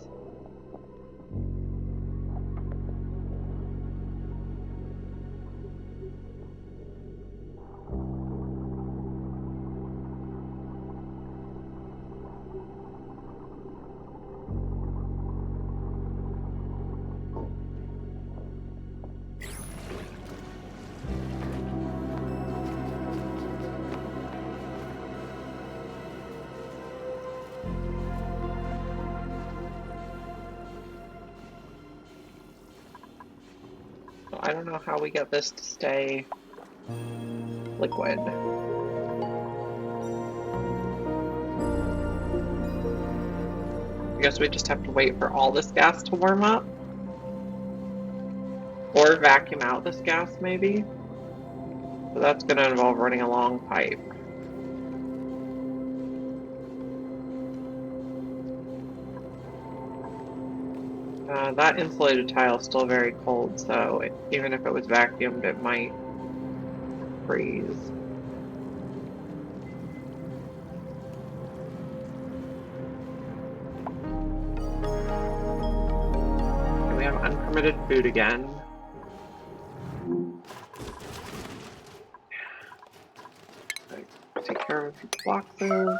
I don't know how we get this to stay liquid. I guess we just have to wait for all this gas to warm up. Or vacuum out this gas, maybe. So that's going to involve running a long pipe. That insulated tile is still very cold, so even if it was vacuumed, it might freeze. And we have unpermitted food again. Take care of the boxes.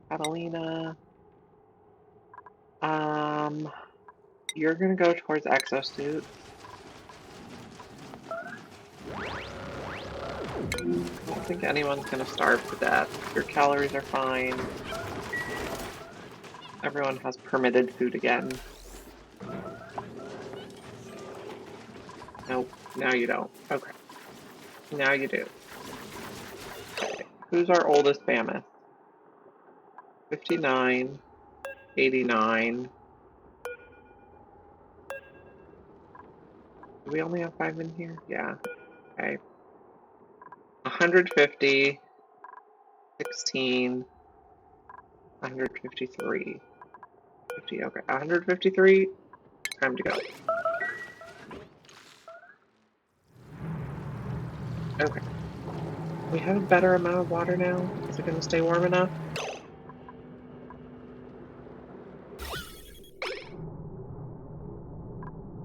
Catalina. You're gonna go towards exosuit. I don't think anyone's gonna starve to death. Your calories are fine. Everyone has permitted food again. Nope, now you don't. Okay. Now you do. Okay. Who's our oldest mammoth? 59, 89. Do we only have 5 in here? Yeah. Okay. 150, 16, 153. 50, okay. 153. Time to go. Okay. We have a better amount of water now. Is it going to stay warm enough?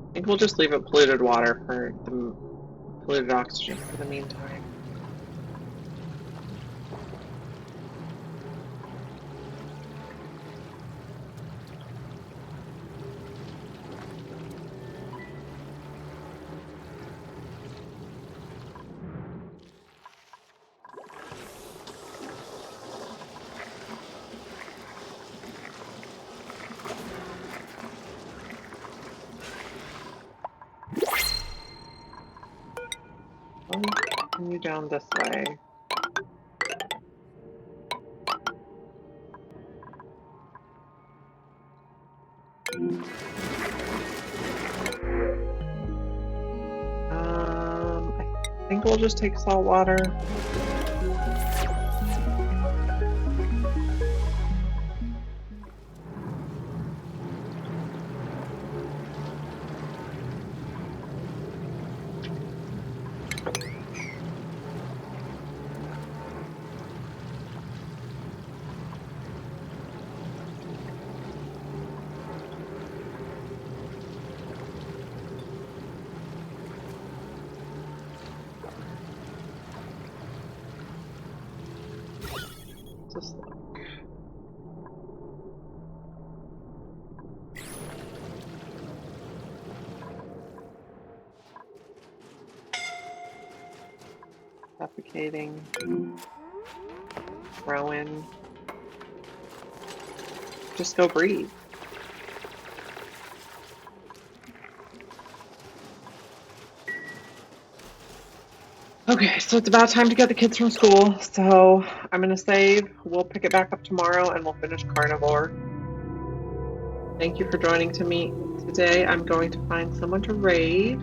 I think we'll just leave it polluted water for the polluted oxygen for the meantime. Continue down this way. I think we'll just take salt water. Just look. Suffocating. Rowan. Just go breathe. Okay, so it's about time to get the kids from school. So I'm gonna save. We'll pick it back up tomorrow and we'll finish Carnivore. Thank you for joining me today. I'm going to find someone to raid.